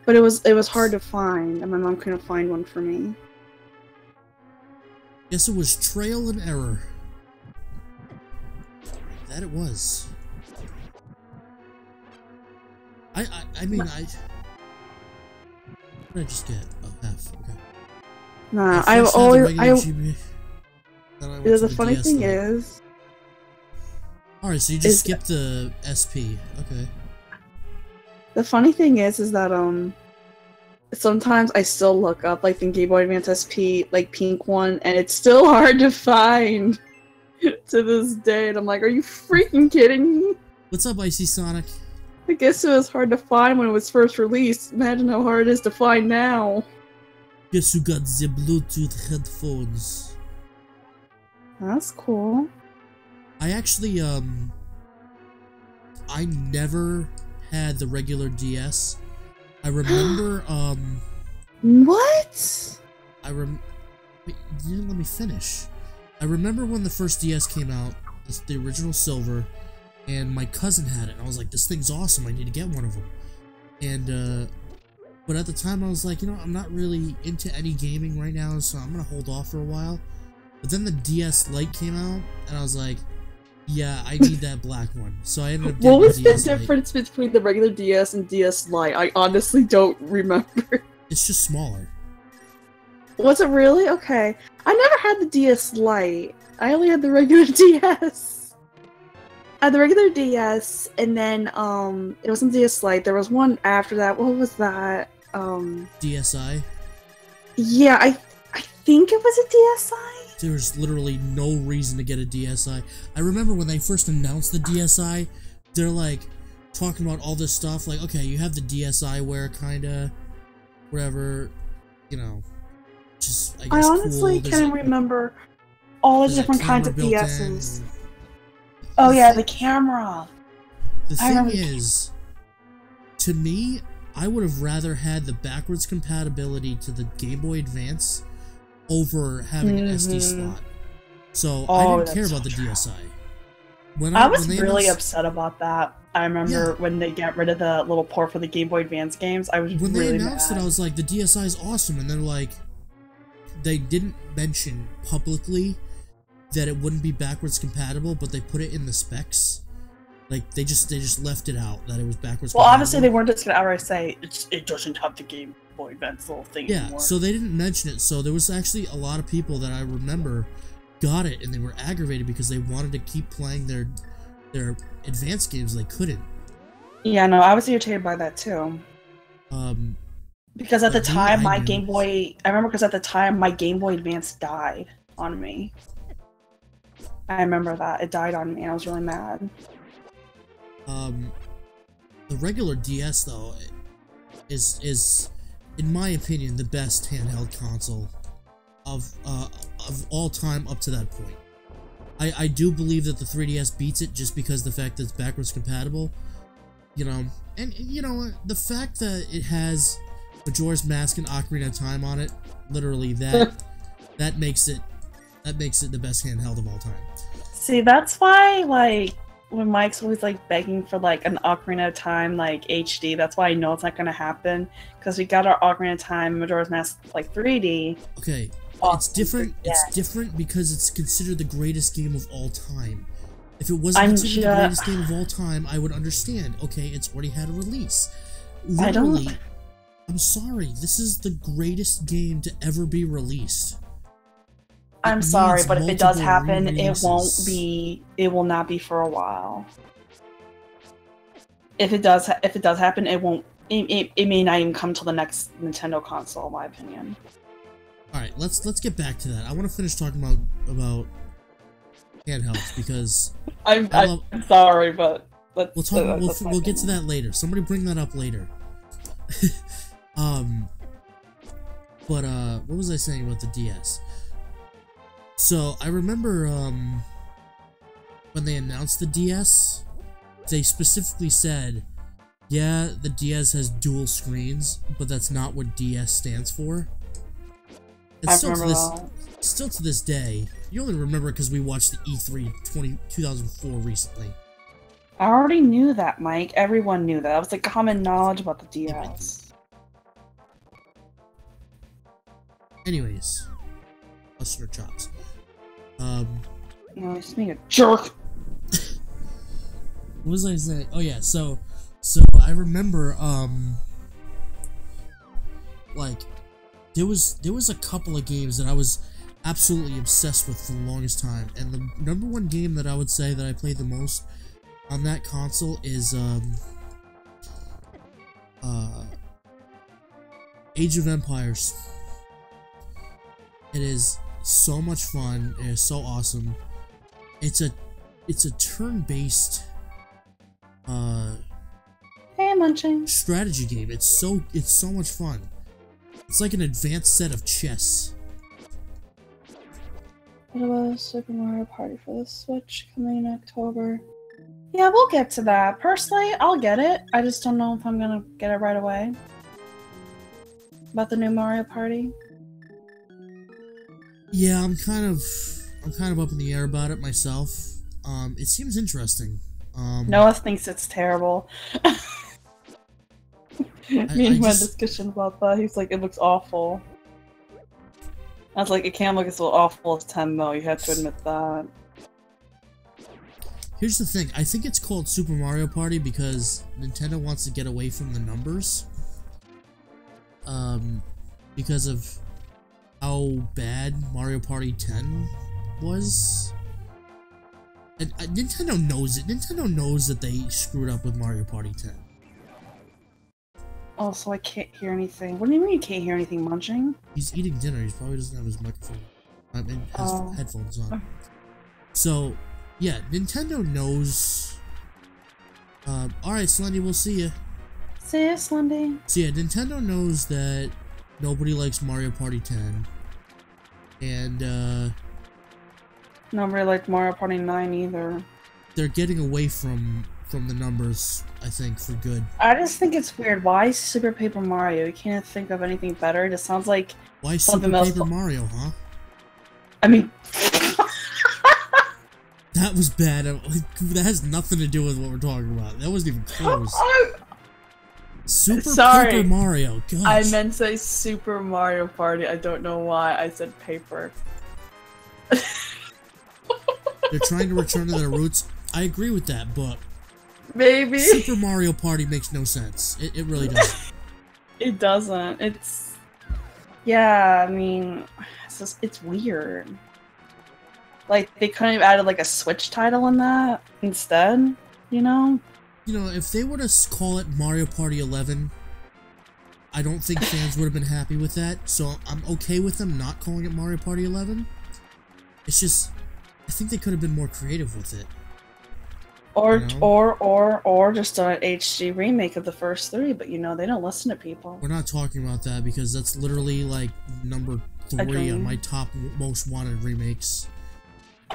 but it was hard to find, and my mom couldn't find one for me. Guess it was trial and error. That it was. I mean, what did I just get? Oh, half. Okay. Nah, I've always. The funny thing is. Alright, so you just skipped the SP. Okay. The funny thing is that sometimes I still look up like the Game Boy Advance SP, like pink one, and it's still hard to find to this day. And I'm like, are you freaking kidding me? What's up, Icy Sonic? I guess it was hard to find when it was first released. Imagine how hard it is to find now. Guess who got the Bluetooth headphones? That's cool. I actually, I never had the regular DS. I remember, What? Wait, you didn't let me finish. I remember when the first DS came out, the original silver, and my cousin had it, and I was like, this thing's awesome, I need to get one of them. And, but at the time I was like, you know, I'm not really into any gaming right now, so I'm gonna hold off for a while. But then the DS Lite came out, and I was like, yeah, I need that black one. So I ended up getting What was the DS difference between the regular DS and DS Lite? I honestly don't remember. It's just smaller. Was it really? Okay. I never had the DS Lite. I only had the regular DS. I had the regular DS, and then, it wasn't DS Lite. There was one after that. What was that? DSi? Yeah, I think it was a DSi. There's literally no reason to get a DSi. I remember when they first announced the DSi, they're like talking about all this stuff, like, okay, you have the DSiWare kinda, whatever, you know, just, I guess, I honestly can't remember all the different kinds of DSs. Oh yeah, the camera. The thing is, to me, I would have rather had the backwards compatibility to the Game Boy Advance over having an SD slot. So I didn't care about the DSi. I was really upset about that. I remember when they got rid of the little port for the Game Boy Advance games, I was really mad. When they announced it, I was like, the DSi is awesome, and they're like, they didn't mention publicly that it wouldn't be backwards compatible, but they put it in the specs. Like, they just left it out, that it was backwards compatible. Well, obviously they weren't just gonna outright say, it doesn't have the Game Boy Advance little thing anymore. Yeah, so they didn't mention it, so there was actually a lot of people that I remember got it, and they were aggravated because they wanted to keep playing their their advanced games they couldn't. Yeah, no, I was irritated by that too. Because at the time, my I remember because at the time, my Game Boy Advance died on me. I remember that. It died on me, and I was really mad. The regular DS, though, is in my opinion, the best handheld console of all time up to that point. I do believe that the 3DS beats it just because the fact that it's backwards compatible, you know, and you know, the fact that it has Majora's Mask and Ocarina of Time on it, literally that makes it the best handheld of all time. See, that's why, like, when Mike's always, like, begging for, like, an Ocarina of Time, like, HD, that's why I know it's not gonna happen, because we got our Ocarina of Time, Majora's Mask, like, 3D. Okay, it's different. It's different because it's considered the greatest game of all time. If it wasn't considered the greatest game of all time, I would understand. Okay, it's already had a release. Literally, I'm sorry, this is the greatest game to ever be released. I'm sorry, but if it does happen, it will not be for a while. If it does happen, it won't. It may not even come till the next Nintendo console, in my opinion. All right, let's get back to that. I want to finish talking about handhelds because I'm sorry, but we'll get to that later. Somebody bring that up later. But what was I saying about the DS? So I remember when they announced the DS, they specifically said, yeah, the DS has dual screens, but that's not what DS stands for. And still to this day, you only remember because we watched the E3 2004 recently. I already knew that, Mike. Everyone knew that. That was like common knowledge about the DS. Anyways, Buster Chops. No, he's being a jerk. What was I saying? Oh yeah, so I remember like there was a couple of games that I was absolutely obsessed with for the longest time, and the number one game that I would say that I played the most on that console is Age of Empires. It is so much fun. It is so awesome. It's a turn-based hey, munching. Strategy game. It's so much fun. It's like an advanced set of chess. What about Super Mario Party for the Switch coming in October? Yeah, we'll get to that. Personally, I'll get it. I just don't know if I'm gonna get it right away. About the new Mario Party. Yeah, I'm kind of up in the air about it myself. It seems interesting. Noah thinks it's terrible. Me and him had a discussion about that. He's like, it looks awful. I was like, it can't look as awful as 10 though, you have to admit that. Here's the thing, I think it's called Super Mario Party because Nintendo wants to get away from the numbers. Because of how bad Mario Party 10 was. And Nintendo knows it. Nintendo knows that they screwed up with Mario Party 10. Oh, so I can't hear anything. What do you mean you can't hear anything, munching? He's eating dinner. He probably doesn't have his microphone. I mean, has headphones on. So, yeah, Nintendo knows. Alright, Slendy, we'll see ya. See ya, Slendy. So yeah, Nintendo knows that nobody likes Mario Party 10. And, nobody liked Mario Party 9 either. They're getting away from the numbers, I think, for good. I just think it's weird. Why Super Paper Mario? You can't think of anything better. It just sounds like why Super Paper Mario, huh? I mean, that was bad. That has nothing to do with what we're talking about. That wasn't even close. Super Paper Mario. Gosh. I meant to say Super Mario Party. I don't know why I said paper. They're trying to return to their roots. I agree with that, but maybe Super Mario Party makes no sense. It really doesn't. It doesn't. It's yeah. I mean, it's weird. Like, they couldn't have added, like, a Switch title in that instead, you know? You know, if they were to call it Mario Party 11, I don't think fans would have been happy with that, so I'm okay with them not calling it Mario Party 11. It's just, I think they could have been more creative with it. Or, you know? or just an HD remake of the first 3, but you know, they don't listen to people. We're not talking about that because that's literally, like, number 3 on my top most wanted remakes.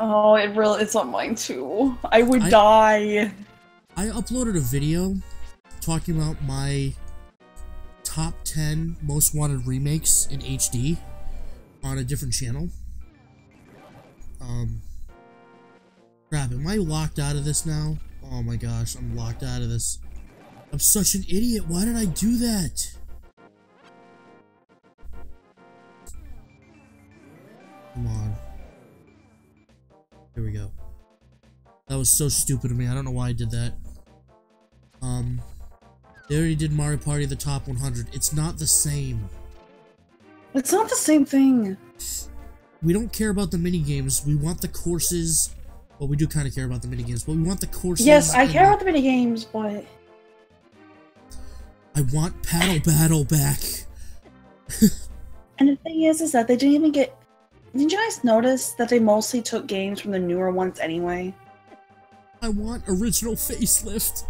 Oh, it's on mine too. I would die. I uploaded a video talking about my top 10 most wanted remakes in HD on a different channel. Crap, am I locked out of this now? Oh my gosh, I'm locked out of this. I'm such an idiot. Why did I do that? Come on. Here we go. That was so stupid of me. I don't know why I did that. They already did Mario Party the top 100. It's not the same. It's not the same thing. We don't care about the minigames. We want the courses. Well, we do kind of care about the minigames, but we want the courses. Yes, I care about the minigames, but... I want Paddle Battle back. And the thing is that they didn't even get... Didn't you guys notice that they mostly took games from the newer ones anyway? I want original facelift.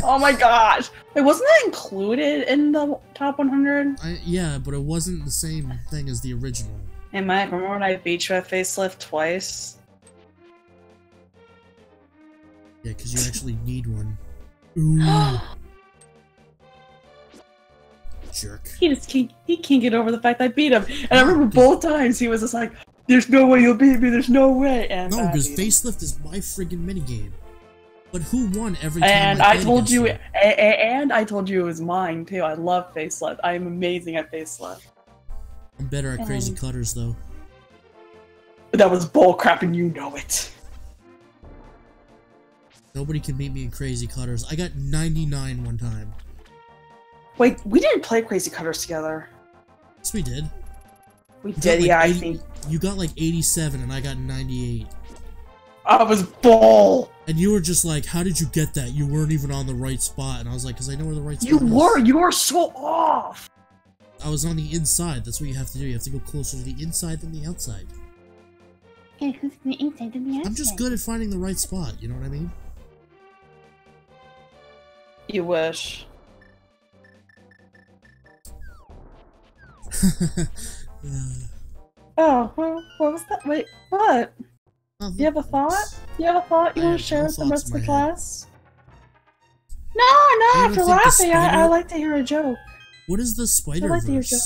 Oh my gosh! Wait, wasn't that included in the top 100? Yeah, but it wasn't the same thing as the original. Hey Mike, remember when I beat you at facelift twice? Yeah, because you actually need one. Ooh. Jerk. He can't get over the fact I beat him. And I remember both times he was just like, "There's no way you'll beat me, there's no way." And no, because facelift is my friggin' minigame. But who won every time? And I told you, and I told you it was mine too. I love facelift. I am amazing at facelift. I'm better at crazy cutters though. That was bullcrap, and you know it. Nobody can beat me in crazy cutters. I got 99 one time. Wait, we didn't play crazy cutters together. Yes, we did. We did, like yeah. 80, I think you got like 87, and I got 98. I was bull. And you were just like, "How did you get that? You weren't even on the right spot." And I was like, "Cause I know where the right spot is." You were so off. I was on the inside. That's what you have to do. You have to go closer to the inside than the outside. Okay, who's the inside and the outside? I'm just good at finding the right spot. You know what I mean? You wish. Oh, well, what was that? Wait, what? Nothing. You have a thought? You have a thought you want to share with the rest of the class? No, after laughing, I like to hear a joke. What is the Spider-Verse? I like to hear a joke.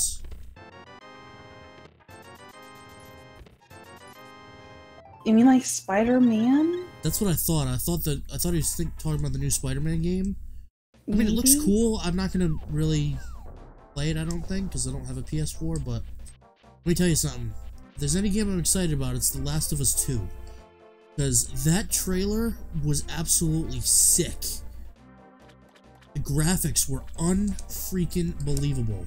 You mean like Spider-Man? That's what I thought. I thought he was talking about the new Spider-Man game. I mean, it looks cool. I'm not gonna really play it, I don't think, because I don't have a PS4, but let me tell you something. If there's any game I'm excited about, it's The Last of Us 2. Because that trailer was absolutely sick. The graphics were unfreaking believable.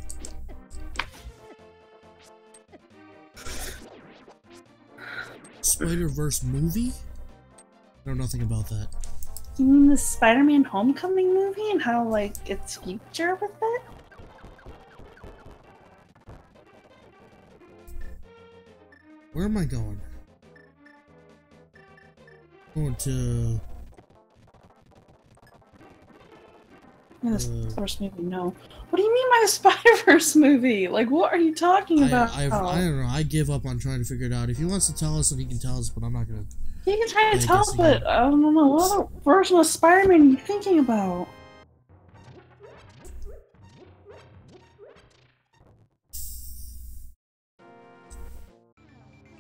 Spider-Verse movie? I know nothing about that. You mean the Spider-Man Homecoming movie and how, like, its future with it? Where am I going? Going to... Yeah, the Spider-Verse movie, no. What do you mean by the Spider-Verse movie? Like, what are you talking about? I don't know. I give up on trying to figure it out. If he wants to tell us, then he can tell us, but I'm not gonna... He can try to tell us, but I don't know. What other version of Spider-Man are you thinking about?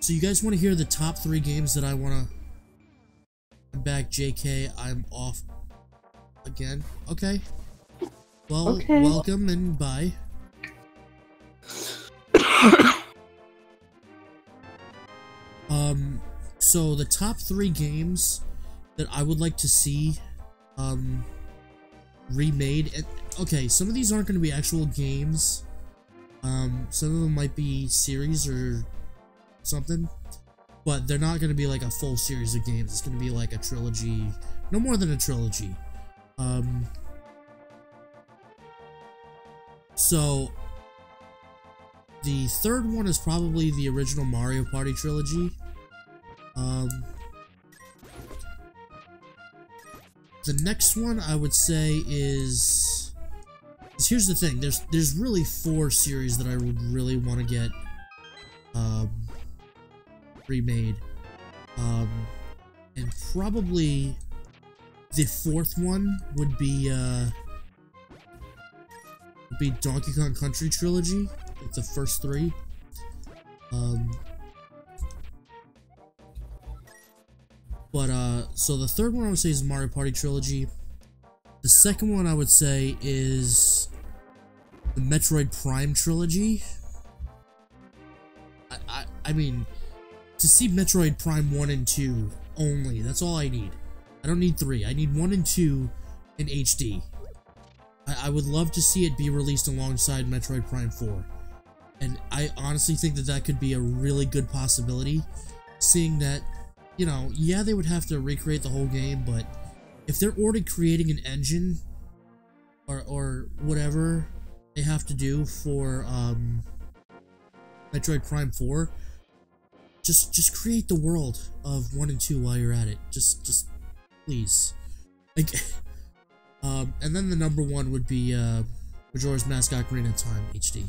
So you guys want to hear the top 3 games that I want to... I'm back, JK. I'm off again. Okay. Well, okay. Welcome and bye. So the top 3 games that I would like to see, remade, and okay, some of these aren't going to be actual games, some of them might be series or something, but they're not going to be like a full series of games. It's going to be like a trilogy, no more than a trilogy. So the third one is probably the original Mario Party trilogy. The next one I would say is here's the thing. There's really 4 series that I would really want to get remade. And probably the 4th one would be Donkey Kong Country trilogy, like the first 3. So the third one I would say is Mario Party trilogy. The second one I would say is the Metroid Prime trilogy. I mean, to see Metroid Prime 1 and 2 only, that's all I need. I don't need 3. I need 1 and 2 in HD. I would love to see it be released alongside Metroid Prime 4. And I honestly think that that could be a really good possibility, seeing that, you know, yeah, they would have to recreate the whole game, but if they're already creating an engine or whatever they have to do for Metroid Prime 4, just create the world of 1 and 2 while you're at it. Just please. Like, and then the number 1 would be Majora's Mask Ocarina of Time HD.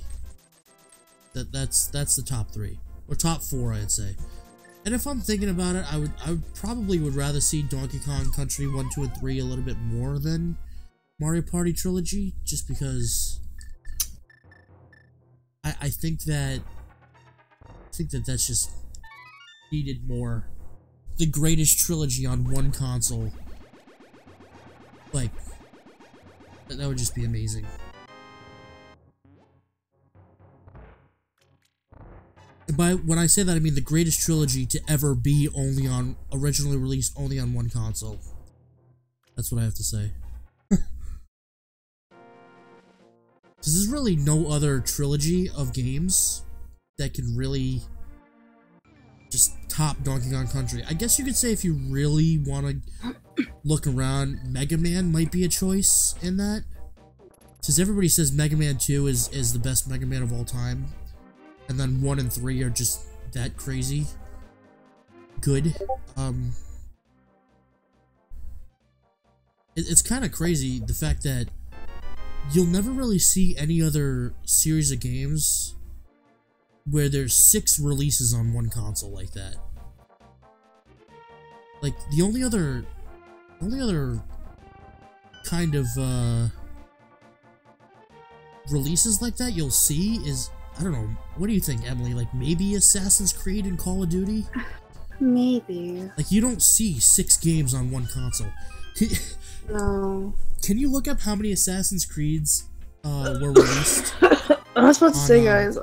That's the top 3 or top 4, I'd say. And if I'm thinking about it, I would probably rather see Donkey Kong Country 1, 2, and 3 a little bit more than Mario Party trilogy, just because I think that that's just needed more. The greatest trilogy on one console, like, that would just be amazing. When I say that, I mean the greatest trilogy to ever be originally released only on one console. That's what I have to say. Because there's really no other trilogy of games that can really just top Donkey Kong Country. I guess you could say if you really want to look around, Mega Man might be a choice in that. Since everybody says Mega Man 2 is the best Mega Man of all time. And then 1 and 3 are just that crazy good. It's kind of crazy, the fact that you'll never really see any other series of games where there's 6 releases on one console like that. Like, the only other kind of releases like that you'll see is, I don't know, what do you think, Emily? Like, maybe Assassin's Creed and Call of Duty? Maybe. Like, you don't see 6 games on one console. No. Can you look up how many Assassin's Creeds were released? I was about to say, guys,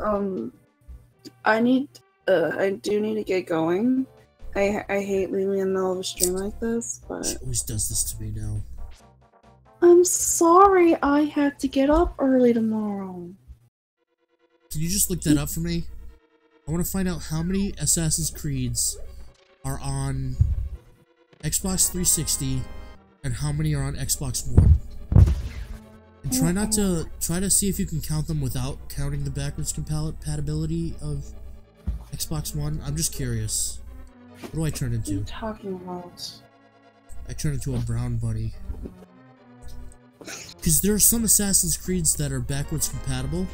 I do need to get going. I hate leaving in the middle of a stream like this, but... She always does this to me now. I'm sorry, I have to get up early tomorrow. Can you just look that up for me? I want to find out how many Assassin's Creeds are on Xbox 360 and how many are on Xbox One. And try to see if you can count them without counting the backwards compatibility of Xbox One. I'm just curious. What do I turn into? What are you talking about? I turn into a brown bunny. Because there are some Assassin's Creeds that are backwards compatible.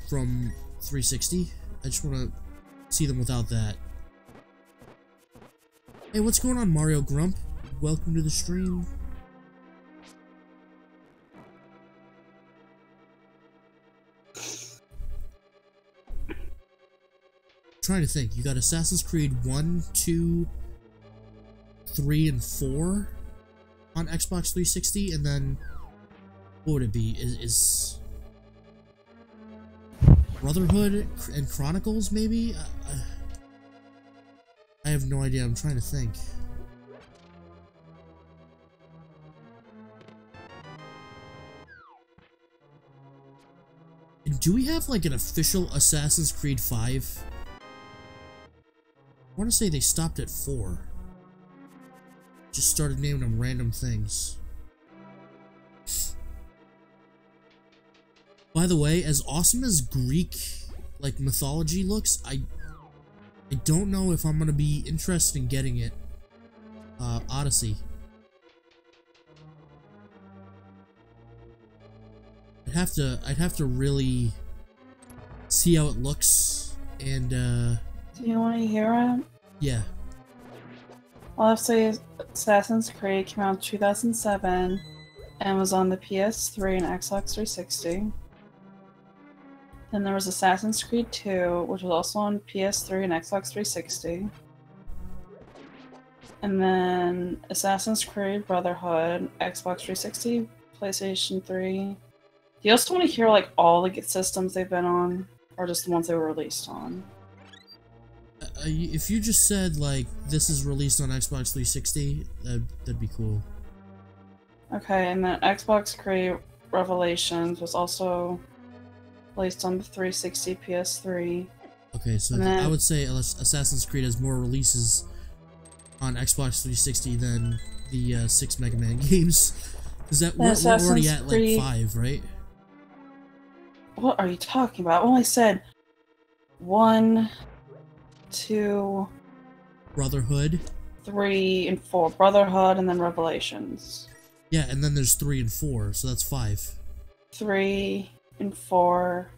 From 360. I just want to see them without that. Hey, what's going on, Mario Grump? Welcome to the stream. Trying to think. You got Assassin's Creed 1, 2, 3, and 4 on Xbox 360, and then what would it be? Is Brotherhood and Chronicles, maybe? I have no idea. I'm trying to think. Do we have like an official Assassin's Creed 5? want to say they stopped at 4. Just started naming them random things. By the way, as awesome as Greek like mythology looks, I don't know if I'm gonna be interested in getting it. Odyssey. I'd have to really see how it looks and Do you want to hear it? yeah. I'll have to say Assassin's Creed came out in 2007 and was on the PS3 and Xbox 360. Then there was Assassin's Creed 2, which was also on PS3 and Xbox 360. And then Assassin's Creed Brotherhood, Xbox 360, PlayStation 3. Do you also want to hear like all the systems they've been on, or just the ones they were released on? If you just said like this is released on Xbox 360, that'd be cool. Okay, and then Xbox Creed Revelations was also released on the 360, PS3. Okay, so then, I would say Assassin's Creed has more releases on Xbox 360 than the 6 Mega Man games. Because we're already at like 5, right? What are you talking about? I only said 1, 2, Brotherhood, 3, and 4. Brotherhood, and then Revelations. Yeah, and then there's 3 and 4, so that's 5. 3 and 4,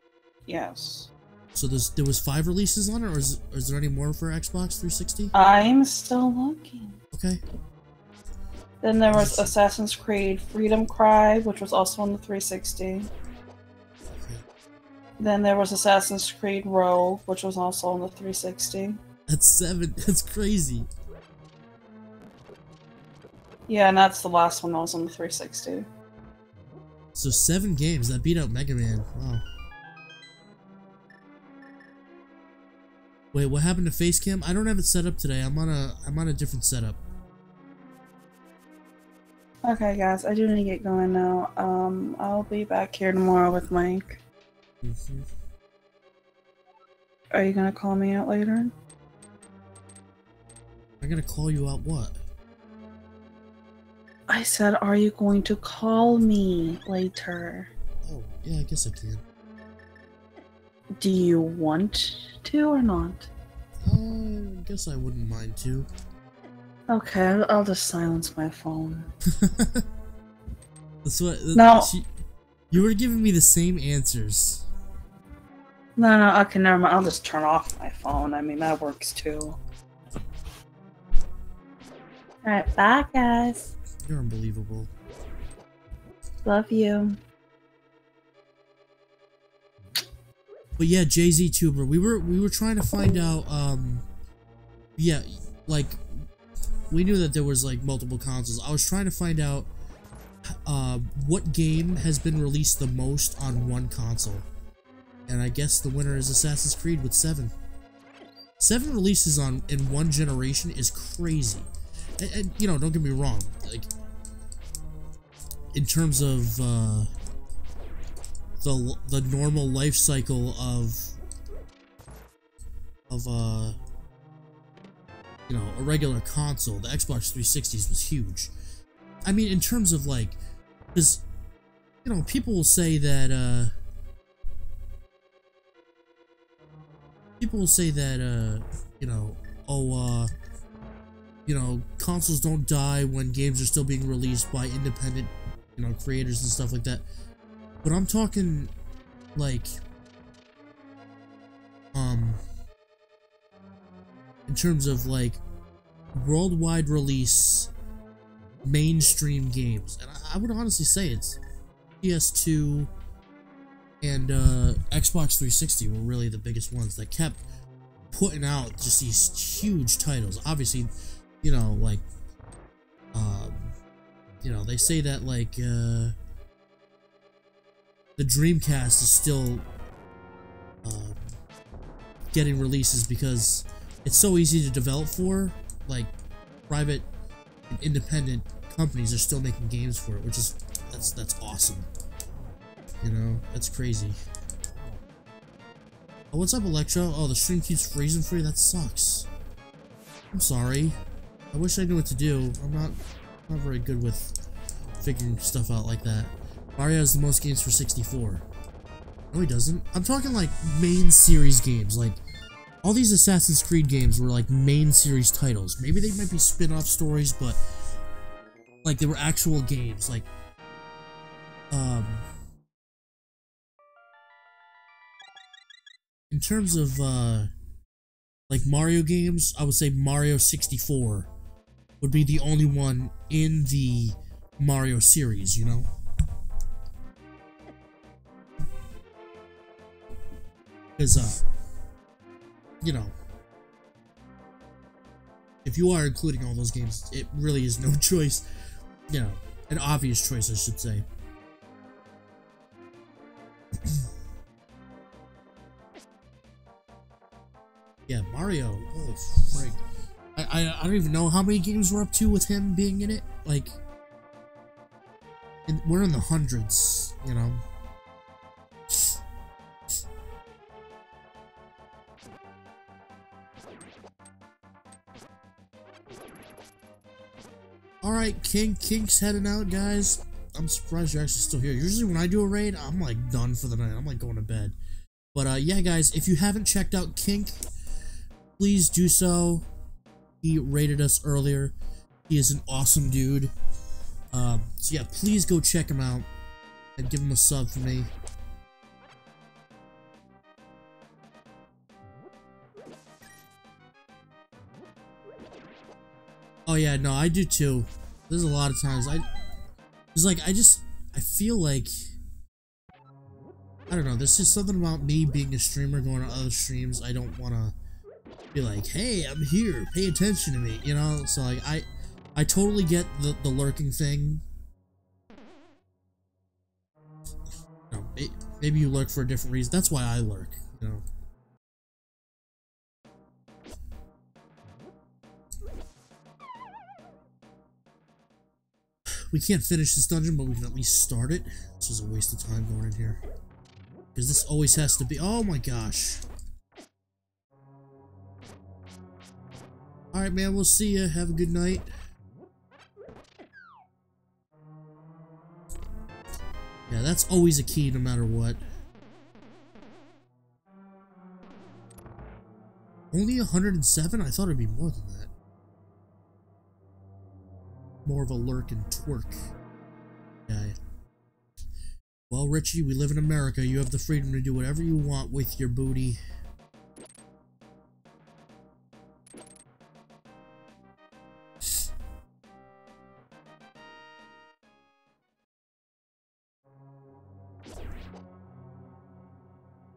yes. So there was 5 releases on it, or is there any more for Xbox 360? I'm still looking. Okay. Then there was Assassin's Creed Freedom Cry, which was also on the 360. Then there was Assassin's Creed Rogue, which was also on the 360. That's 7. That's crazy. Yeah, and that's the last one that was on the 360. So 7 games that beat out Mega Man. Wow. Wait, what happened to Facecam? I don't have it set up today. I'm on a different setup. Okay, guys, I do need to get going now. I'll be back here tomorrow with Mike. Mm-hmm. Are you gonna call me out later? I'm gonna call you out what? I said, are you going to call me later? Oh, yeah, I guess I can. Do you want to or not? I guess I wouldn't mind too. Okay, I'll just silence my phone. That's what. No. You were giving me the same answers. No, okay, never mind. I'll just turn off my phone. I mean, that works too. Alright, bye, guys. You're unbelievable. Love you. But yeah, Jay-Z Tuber, we were trying to find out, yeah, like, we knew that there was, like, multiple consoles. I was trying to find out, what game has been released the most on one console. And I guess the winner is Assassin's Creed with 7. 7 releases in one generation is crazy. And you know, don't get me wrong, like, in terms of, the normal life cycle of you know, a regular console, the Xbox 360s was huge. I mean, in terms of like, because, you know, people will say that you know, oh, you know, consoles don't die when games are still being released by independent, you know, creators and stuff like that. But I'm talking, like, in terms of, like, worldwide release mainstream games. And I would honestly say it's PS2 and Xbox 360 were really the biggest ones that kept putting out just these huge titles. Obviously, you know, like, you know, they say that, like, the Dreamcast is still getting releases because it's so easy to develop for. Like, private and independent companies are still making games for it, which is that's awesome. You know, that's crazy. Oh, what's up, Electro? Oh, the stream keeps freezing for you? That sucks. I'm sorry. I wish I knew what to do. I'm not very good with figuring stuff out like that. Mario has the most games for 64. No, he doesn't. I'm talking like main series games. Like, all these Assassin's Creed games were like main series titles. Maybe they might be spin-off stories, but like they were actual games. Like, in terms of like Mario games, I would say Mario 64 would be the only one in the Mario series, you know? Because, you know, if you are including all those games, it really is no choice, you know, an obvious choice, I should say. Yeah, Mario, holy frick. I don't even know how many games we're up to with him being in it. Like, we're in the hundreds, you know. Alright, Kink's heading out, guys. I'm surprised you're actually still here. Usually when I do a raid, I'm like done for the night. I'm like going to bed. But yeah, guys, if you haven't checked out Kink, please do so. He raided us earlier. He is an awesome dude. So yeah, please go check him out and give him a sub for me. Oh yeah, no, I do too. There's a lot of times I feel like, I don't know, there's just something about me being a streamer going to other streams. I don't want to be like, hey, I'm here, pay attention to me, you know? So like, I totally get the lurking thing. You know, maybe you lurk for a different reason. That's why I lurk, you know? We can't finish this dungeon, but we can at least start it. This is a waste of time going in here. Because this always has to be... Oh my gosh. Alright, man, we'll see ya. Have a good night. Yeah, that's always a key no matter what. Only 107? I thought it'd be more than that. More of a lurk and twerk guy. Well, Richie, we live in America. You have the freedom to do whatever you want with your booty.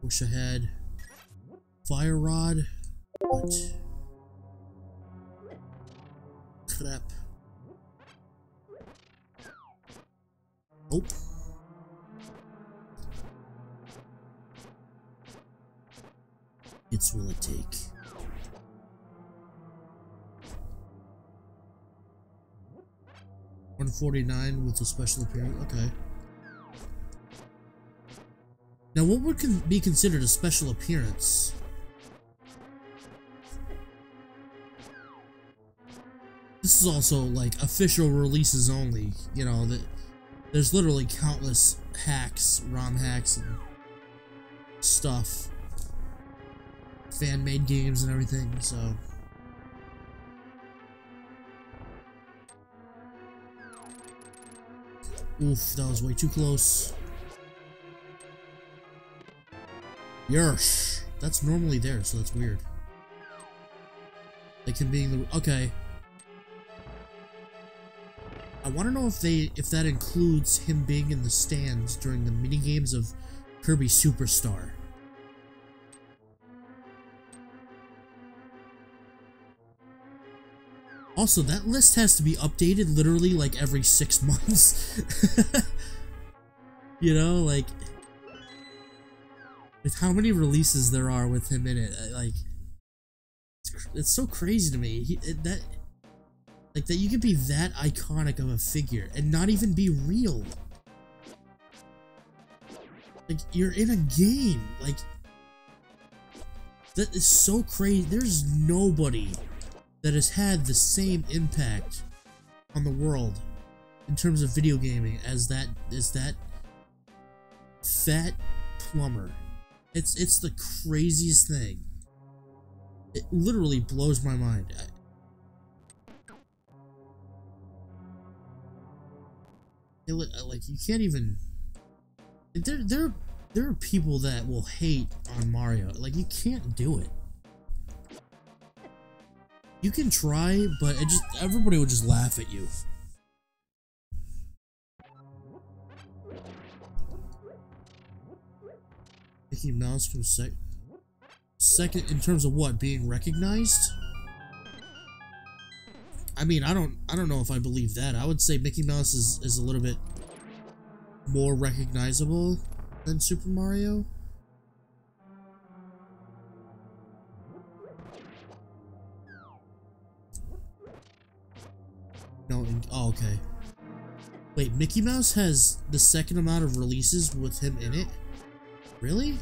Wish I had fire rod. What? Crap. Nope. It's will it take? 149 with a special appearance. Okay. Now, what would be considered a special appearance? This is also like official releases only. You know that. There's literally countless hacks, ROM hacks, and stuff. Fan-made games and everything, so... Oof, that was way too close. Yersh! That's normally there, so that's weird. Like him being the... Okay. I want to know if that includes him being in the stands during the minigames of Kirby Superstar. Also, that list has to be updated literally like every 6 months. You know, like with how many releases there are with him in it, like it's so crazy to me. Like that you could be that iconic of a figure and not even be real. Like you're in a game. Like that is so crazy. There's nobody that has had the same impact on the world in terms of video gaming as that fat plumber. It's the craziest thing. It literally blows my mind. Like, you can't even. There are people that will hate on Mario. Like, you can't do it. You can try, but everybody will just laugh at you. Mickey Mouse comes second in terms of what? Being recognized? I mean, I don't know if I believe that. I would say Mickey Mouse is a little bit more recognizable than Super Mario. No, oh, okay. Wait, Mickey Mouse has the second amount of releases with him in it? Really?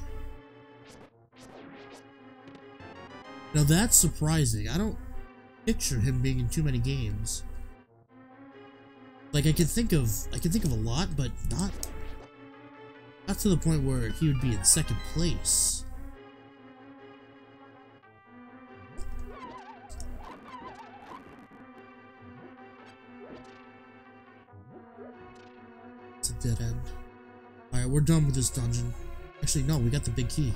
Now that's surprising. I don't picture him being in too many games. Like, I can think of a lot, but not to the point where he would be in second place. It's a dead end. Alright, we're done with this dungeon. Actually, no, we got the big key.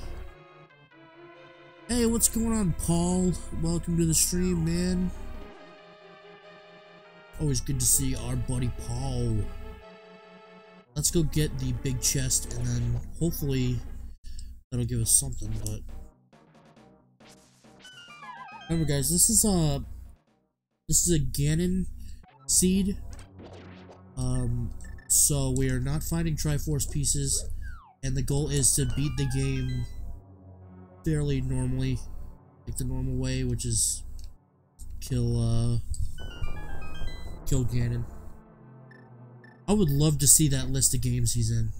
Hey, what's going on, Paul? Welcome to the stream, man. Always good to see our buddy Paul. Let's go get the big chest, and then hopefully that'll give us something, but... Remember, guys, this is a Ganon seed. So we are not finding Triforce pieces, and the goal is to beat the game fairly normally, like the normal way, which is kill Ganon. I would love to see that list of games he's in.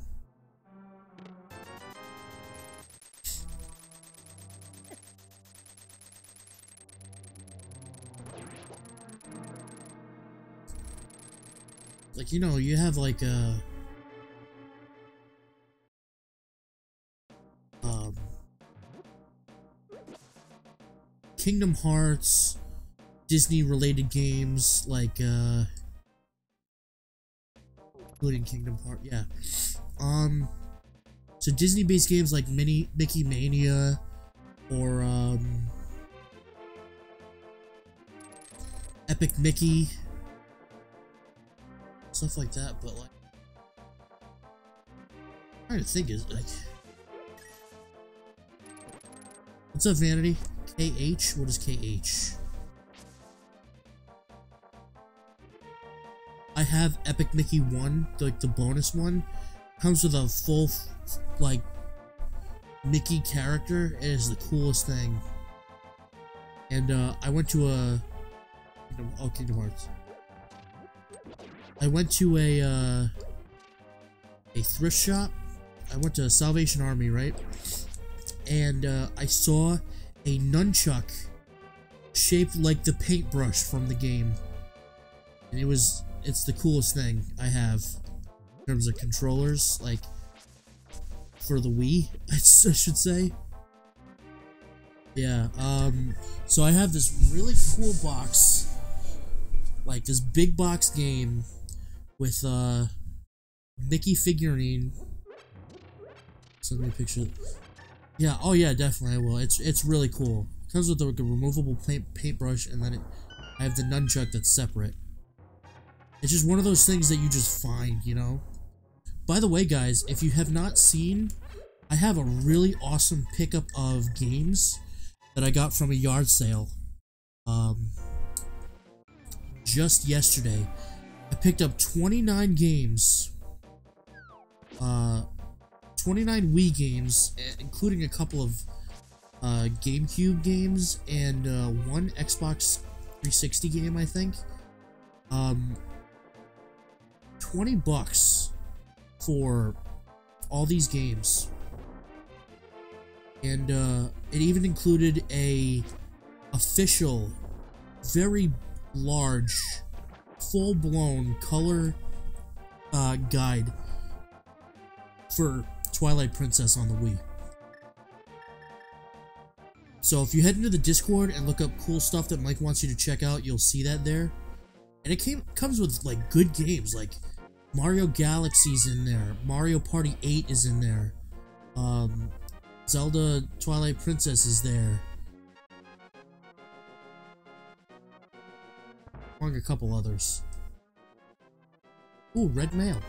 Like, you know, you have like Kingdom Hearts, Disney related games like including Kingdom Hearts, yeah. So Disney based games like Mickey Mania or Epic Mickey, stuff like that, but like I'm trying to think, is like, what's up, Vanity? KH? What is KH? I have Epic Mickey 1, like the bonus one. Comes with a full, like, Mickey character. It is the coolest thing. And, I went to Kingdom Hearts. I went to a thrift shop. I went to Salvation Army, right? And, I saw a nunchuck shaped like the paintbrush from the game. And it's the coolest thing I have in terms of controllers, like, for the Wii, I should say. Yeah, so I have this really cool box, like this big box game with, Mickey figurine. Send me a picture. Yeah, oh yeah, definitely I will. It's really cool. It comes with a removable paintbrush, and then I have the nunchuck that's separate. It's just one of those things that you just find, you know? By the way, guys, if you have not seen, I have a really awesome pickup of games that I got from a yard sale. Just yesterday. I picked up 29 games. 29 Wii games, including a couple of GameCube games and one Xbox 360 game, I think. $20 for all these games, and it even included a official very large, full-blown color guide for Twilight Princess on the Wii. So if you head into the Discord and look up cool stuff that Mike wants you to check out, you'll see that there. And it comes with like good games, like Mario Galaxy's in there, Mario Party 8 is in there, Zelda Twilight Princess is there, among a couple others. Ooh, red mail.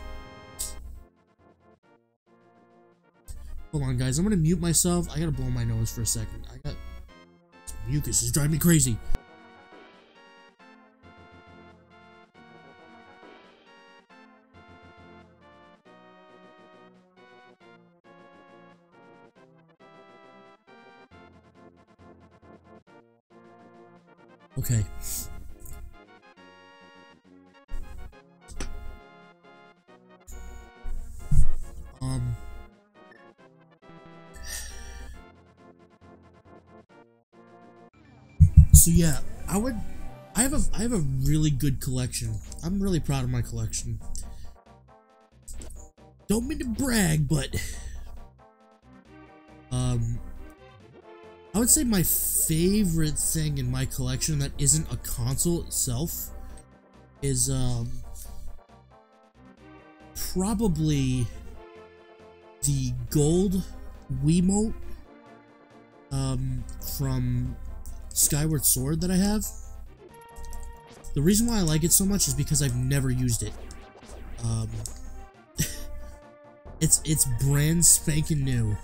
Hold on, guys. I'm gonna mute myself. I gotta blow my nose for a second. Mucus is driving me crazy. Okay. So yeah, I have a really good collection. I'm really proud of my collection. Don't mean to brag, but I would say my favorite thing in my collection that isn't a console itself is probably the gold Wiimote from Skyward Sword that I have. The reason why I like it so much is because I've never used it. It's brand spanking new.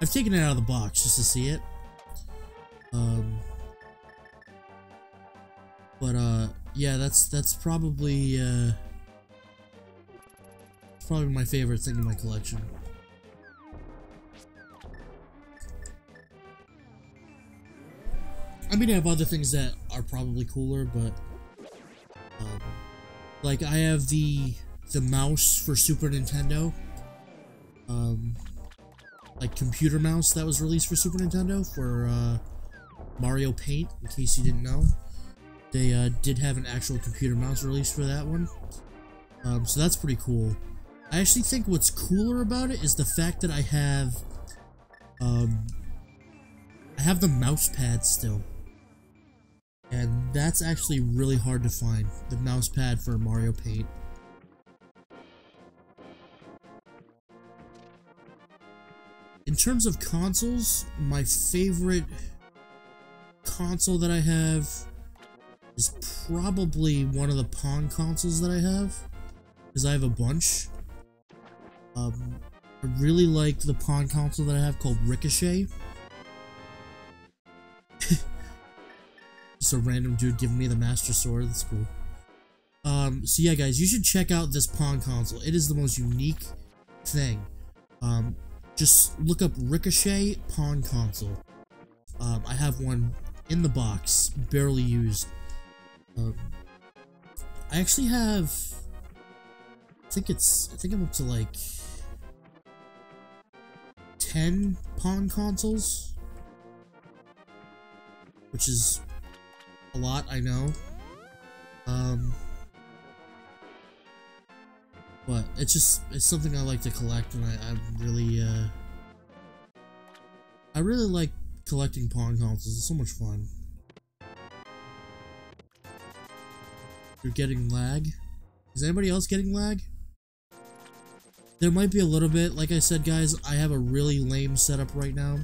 I've taken it out of the box just to see it. Yeah, that's probably my favorite thing in my collection. I mean, I have other things that are probably cooler, but like I have the mouse for Super Nintendo, like computer mouse that was released for Super Nintendo for Mario Paint. In case you didn't know, they did have an actual computer mouse released for that one, so that's pretty cool. I actually think what's cooler about it is the fact that I have the mouse pad still. And that's actually really hard to find, the mouse pad for Mario Paint. In terms of consoles, my favorite console that I have is probably one of the Pong consoles that I have, because I have a bunch. I really like the Pong console that I have called Ricochet. Just a random dude giving me the Master Sword. That's cool. So yeah, guys, you should check out this Pong console. It is the most unique thing. Just look up Ricochet Pong console. I have one in the box, barely used. I actually have. I think I'm up to like 10 Pong consoles, which is a lot, I know. But it's something I like to collect, and I really like collecting Pong consoles. It's so much fun. You're getting lag? Is anybody else getting lag? There might be a little bit. Like I said, guys, I have a really lame setup right now.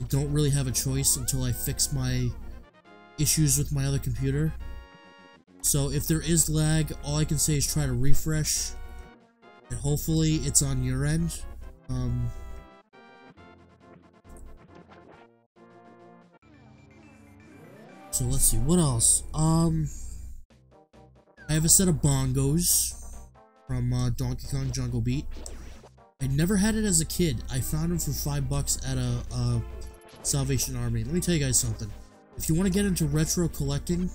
I don't really have a choice until I fix my issues with my other computer. So if there is lag, all I can say is try to refresh, and hopefully it's on your end. So let's see, what else? I have a set of bongos from Donkey Kong Jungle Beat. I never had it as a kid. I found them for $5 at a Salvation Army. Let me tell you guys something. If you want to get into retro collecting,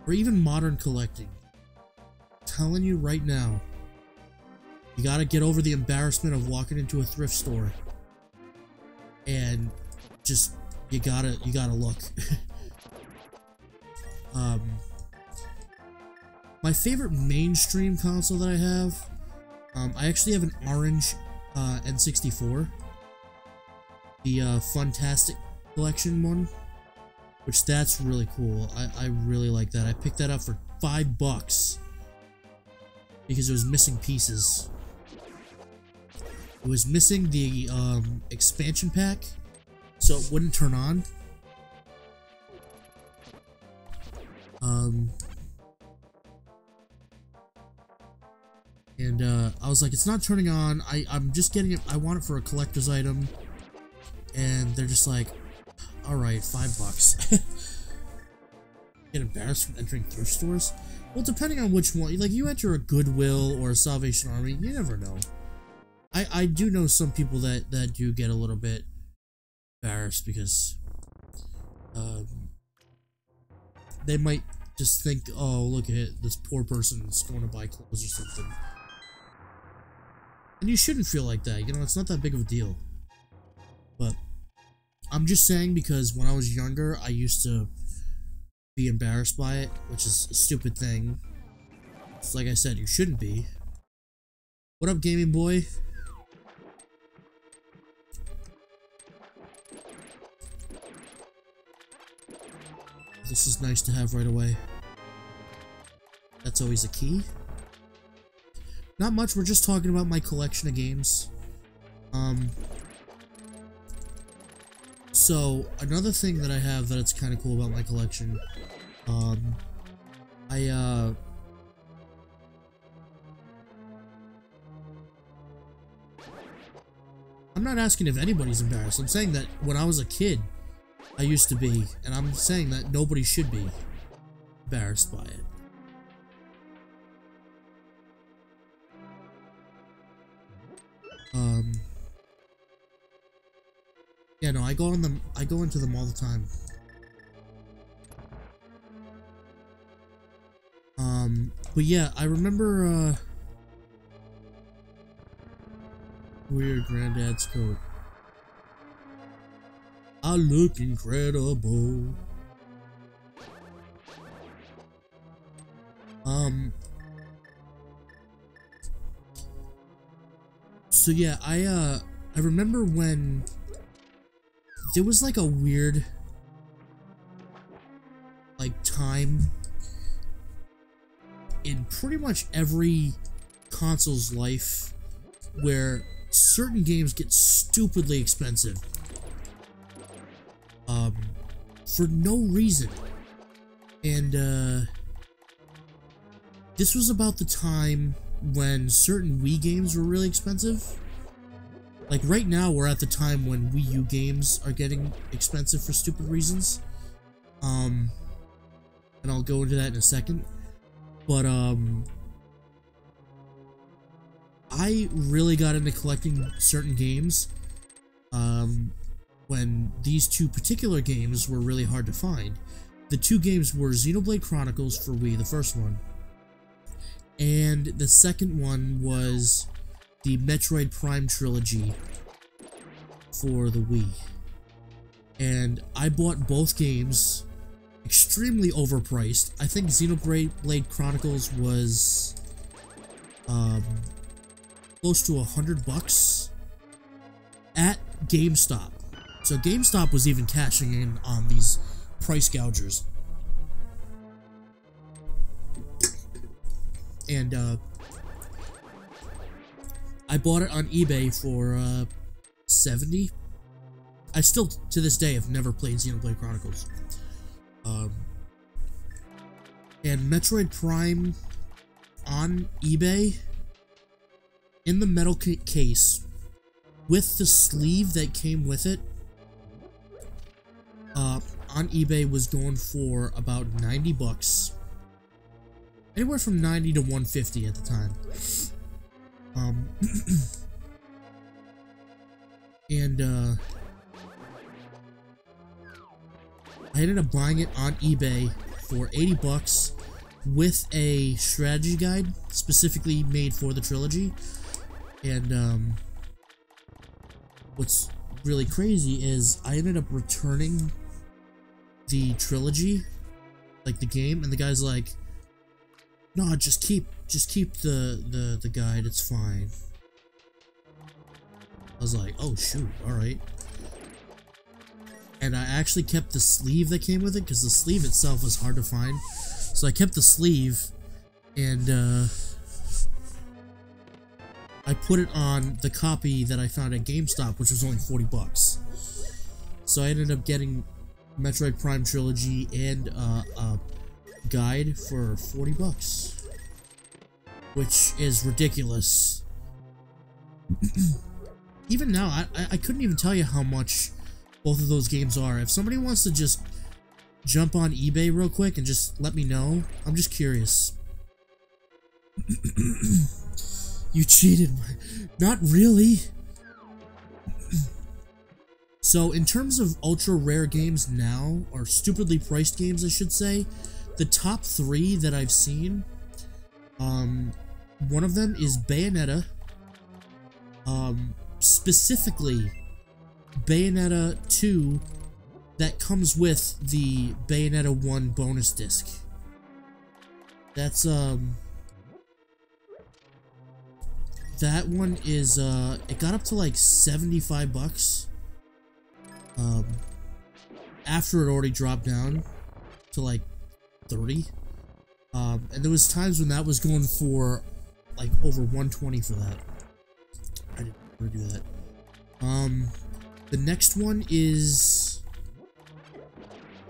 or even modern collecting, I'm telling you right now, you gotta get over the embarrassment of walking into a thrift store, and just you gotta look. My favorite mainstream console that I have, I actually have an orange N64, the Fantastic Collection one, which that's really cool. I really like that. I picked that up for $5 because it was missing pieces. It was missing the expansion pack, so it wouldn't turn on. And I was like, it's not turning on. I'm just getting it. I want it for a collector's item. And they're just like, all right, $5. Get embarrassed from entering thrift stores? Well, depending on which one. Like, you enter a Goodwill or a Salvation Army, you never know. I do know some people that do get a little bit embarrassed because they might just think, oh, look at this poor person that's going to buy clothes or something. And you shouldn't feel like that, you know, it's not that big of a deal. But I'm just saying because when I was younger, I used to be embarrassed by it, which is a stupid thing. It's like I said, you shouldn't be. What up, gaming boy? This is nice to have right away. That's always a key. Not much, we're just talking about my collection of games. So, another thing that I have that's kind of cool about my collection, I'm not asking if anybody's embarrassed. I'm saying that when I was a kid, I used to be, and I'm saying that nobody should be embarrassed by it. Yeah, no, I go into them all the time. But yeah, I remember, wear your granddad's coat. I look incredible. So yeah, I remember when there was like a weird like time in pretty much every console's life where certain games get stupidly expensive for no reason. And this was about the time when certain Wii games were really expensive. Like right now we're at the time when Wii U games are getting expensive for stupid reasons. And I'll go into that in a second. But I really got into collecting certain games when these two particular games were really hard to find. The two games were Xenoblade Chronicles for Wii, the first one, and the second one was the Metroid Prime trilogy for the Wii. And I bought both games extremely overpriced. I think Xenoblade Chronicles was close to $100 at GameStop. So GameStop was even cashing in on these price gougers. And I bought it on eBay for $70. I still, to this day, have never played Xenoblade Chronicles. And Metroid Prime on eBay, in the metal case, with the sleeve that came with it, on eBay was going for about $90. Anywhere from $90 to $150 at the time. And I ended up buying it on eBay for $80 with a strategy guide specifically made for the trilogy. And what's really crazy is I ended up returning the trilogy like the game, and the guy's like, no, just keep the guide, it's fine. I was like, oh shoot, alright. And I actually kept the sleeve that came with it, because the sleeve itself was hard to find. So I kept the sleeve, and I put it on the copy that I found at GameStop, which was only 40 bucks. So I ended up getting Metroid Prime Trilogy and a guide for 40 bucks. Which is ridiculous. Even now, I couldn't even tell you how much both of those games are. If somebody wants to just jump on eBay real quick and just let me know, I'm just curious. You cheated. Not really. So, in terms of ultra rare games now, or stupidly priced games, I should say, the top 3 that I've seen, one of them is Bayonetta. Specifically, Bayonetta 2 that comes with the Bayonetta 1 bonus disc. That's, that one is, it got up to like 75 bucks. After it already dropped down to like 30. And there was times when that was going for like over 120 for that. I didn't want to do that. The next one is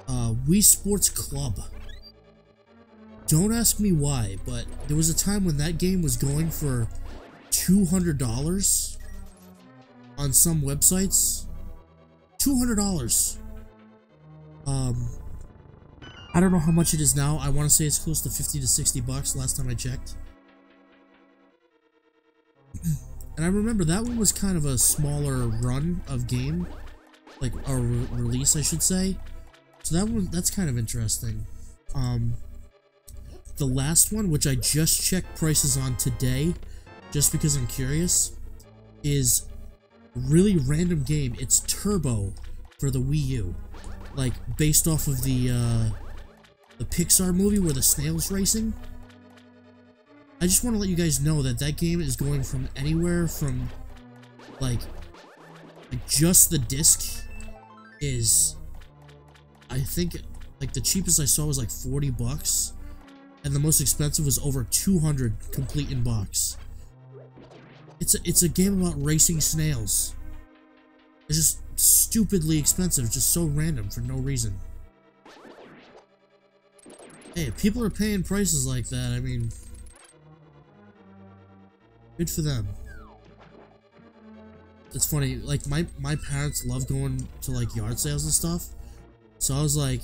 Wii Sports Club. Don't ask me why, but there was a time when that game was going for $200 on some websites. $200. I don't know how much it is now. I want to say it's close to 50 to 60 bucks last time I checked. And I remember that one was kind of a smaller run of game, like a release, I should say. So that's kind of interesting. The last one, which I just checked prices on today, just because I'm curious, is a really random game. It's Turbo for the Wii U, like based off of the Pixar movie where the snail's racing. I just want to let you guys know that that game is going from anywhere from like just the disc is, I think, like the cheapest I saw was like 40 bucks, and the most expensive was over 200 complete in box. It's a game about racing snails. It's just stupidly expensive, just so random for no reason. Hey, if people are paying prices like that, I mean, good for them. It's funny, like my parents love going to like yard sales and stuff. So I was like,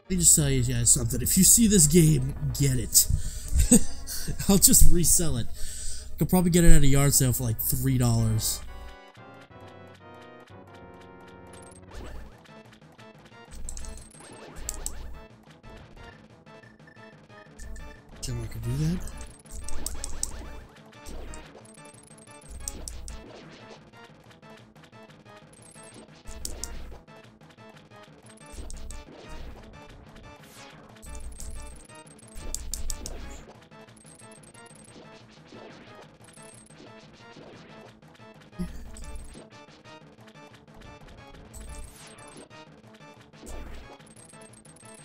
let me just tell you guys something. If you see this game, get it. I'll just resell it. Could probably get it at a yard sale for like $3. Jim, I could do that.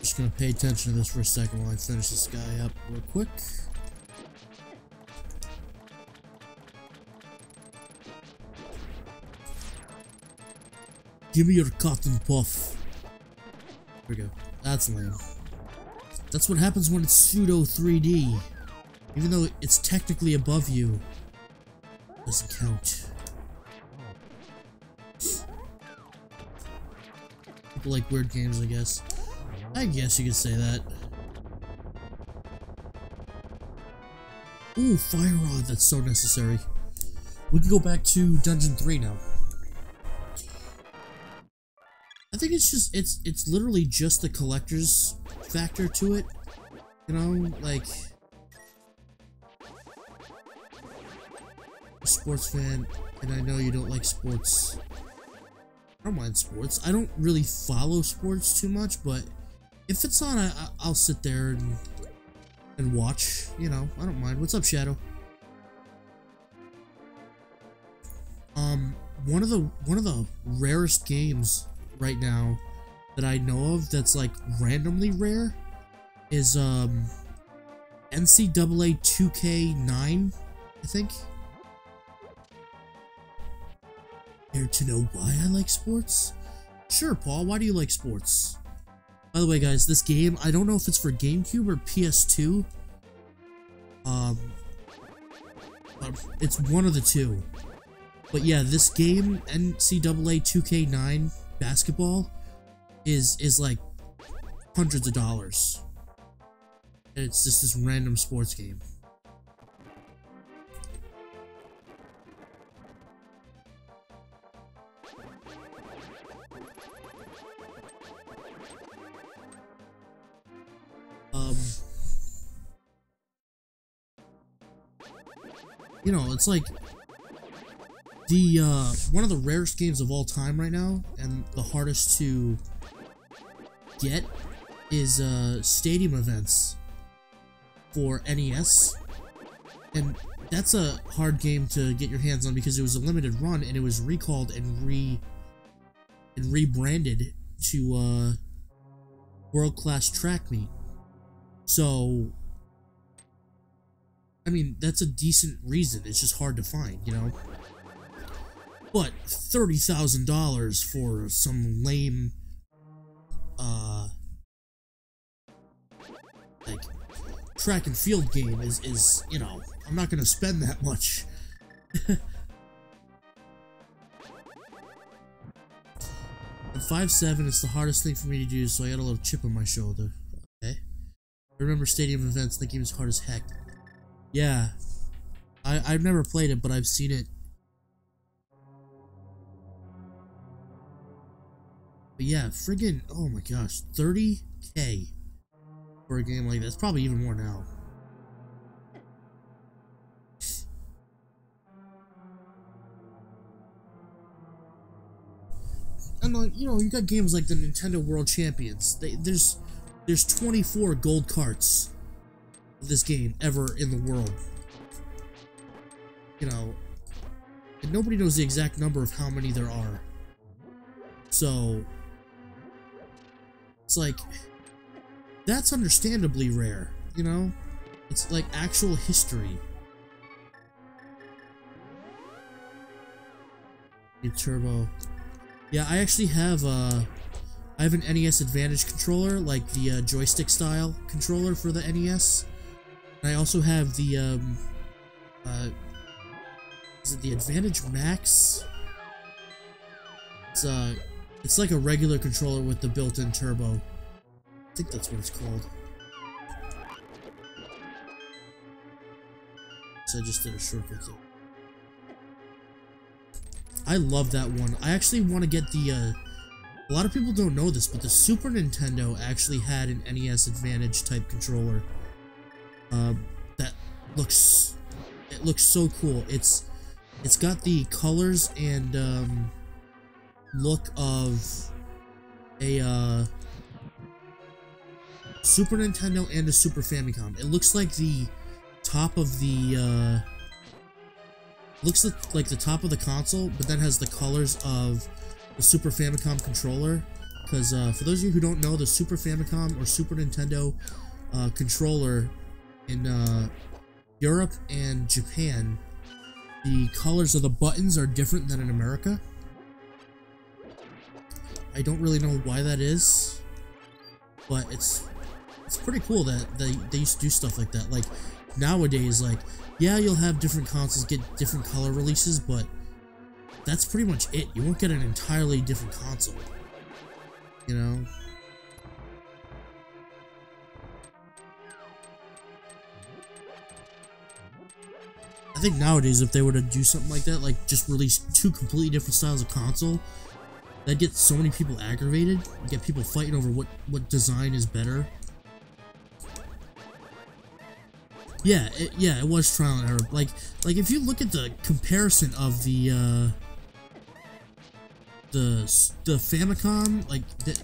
Just gonna pay attention to this for a second while I finish this guy up real quick. Give me your cotton puff. There we go. That's lame. That's what happens when it's pseudo 3D. Even though it's technically above you, it doesn't count. People like weird games, I guess. I guess you could say that. Ooh, fire rod, that's so necessary. We can go back to Dungeon 3 now. I think it's just, it's literally just the collector's factor to it. You know, like, a sports fan, and I know you don't like sports. I don't mind sports. I don't really follow sports too much, but if it's on, I'll sit there and watch. You know, I don't mind. What's up, Shadow? One of the rarest games right now that I know of that's like randomly rare is NCAA 2K9, I think. Care to know why I like sports? Sure, Paul, why do you like sports? By the way, guys, this game, I don't know if it's for GameCube or PS2. It's one of the two. But yeah, this game, NCAA 2K9 basketball, is like hundreds of dollars. And it's just this random sports game. You know, it's like the one of the rarest games of all time right now, and the hardest to get is stadium events for NES, and that's a hard game to get your hands on because it was a limited run and it was recalled and rebranded to world-class track meet. So I mean, that's a decent reason. It's just hard to find, you know? But $30,000 for some lame, like, track and field game is, you know, I'm not gonna spend that much. At 5'7", it's the hardest thing for me to do, so I got a little chip on my shoulder. Okay. I remember stadium events, that game is hard as heck. Yeah, I've never played it, but I've seen it. But yeah, friggin', oh my gosh, 30K for a game like that. It's probably even more now. And like, you know, you got games like the Nintendo World Champions. There's 24 gold carts of this game ever in the world. You know, and nobody knows the exact number of how many there are. So it's like, that's understandably rare, you know? It's like actual history. Turbo. Yeah, I actually have I have an NES Advantage controller, like the joystick style controller for the NES. And I also have the is it the Advantage Max? It's like a regular controller with the built-in turbo. I think that's what it's called. So I just did a shortcut there. I love that one. I actually want to get the, a lot of people don't know this, but the Super Nintendo actually had an NES Advantage type controller. That looks, it looks so cool. It's got the colors and, look of a, Super Nintendo and a Super Famicom. It looks like the top of the, looks like the top of the console, but then has the colors of the Super Famicom controller. Because for those of you who don't know, the Super Famicom or Super Nintendo controller in Europe and Japan, the colors of the buttons are different than in America. I don't really know why that is, but it's pretty cool that they used to do stuff like that. Like nowadays, like, yeah, you'll have different consoles get different color releases, but that's pretty much it. You won't get an entirely different console, you know? I think nowadays, if they were to do something like that, like just release two completely different styles of console, that'd get so many people aggravated. You get people fighting over what design is better. Yeah, it was trial and error. Like if you look at the comparison of the Famicom, like the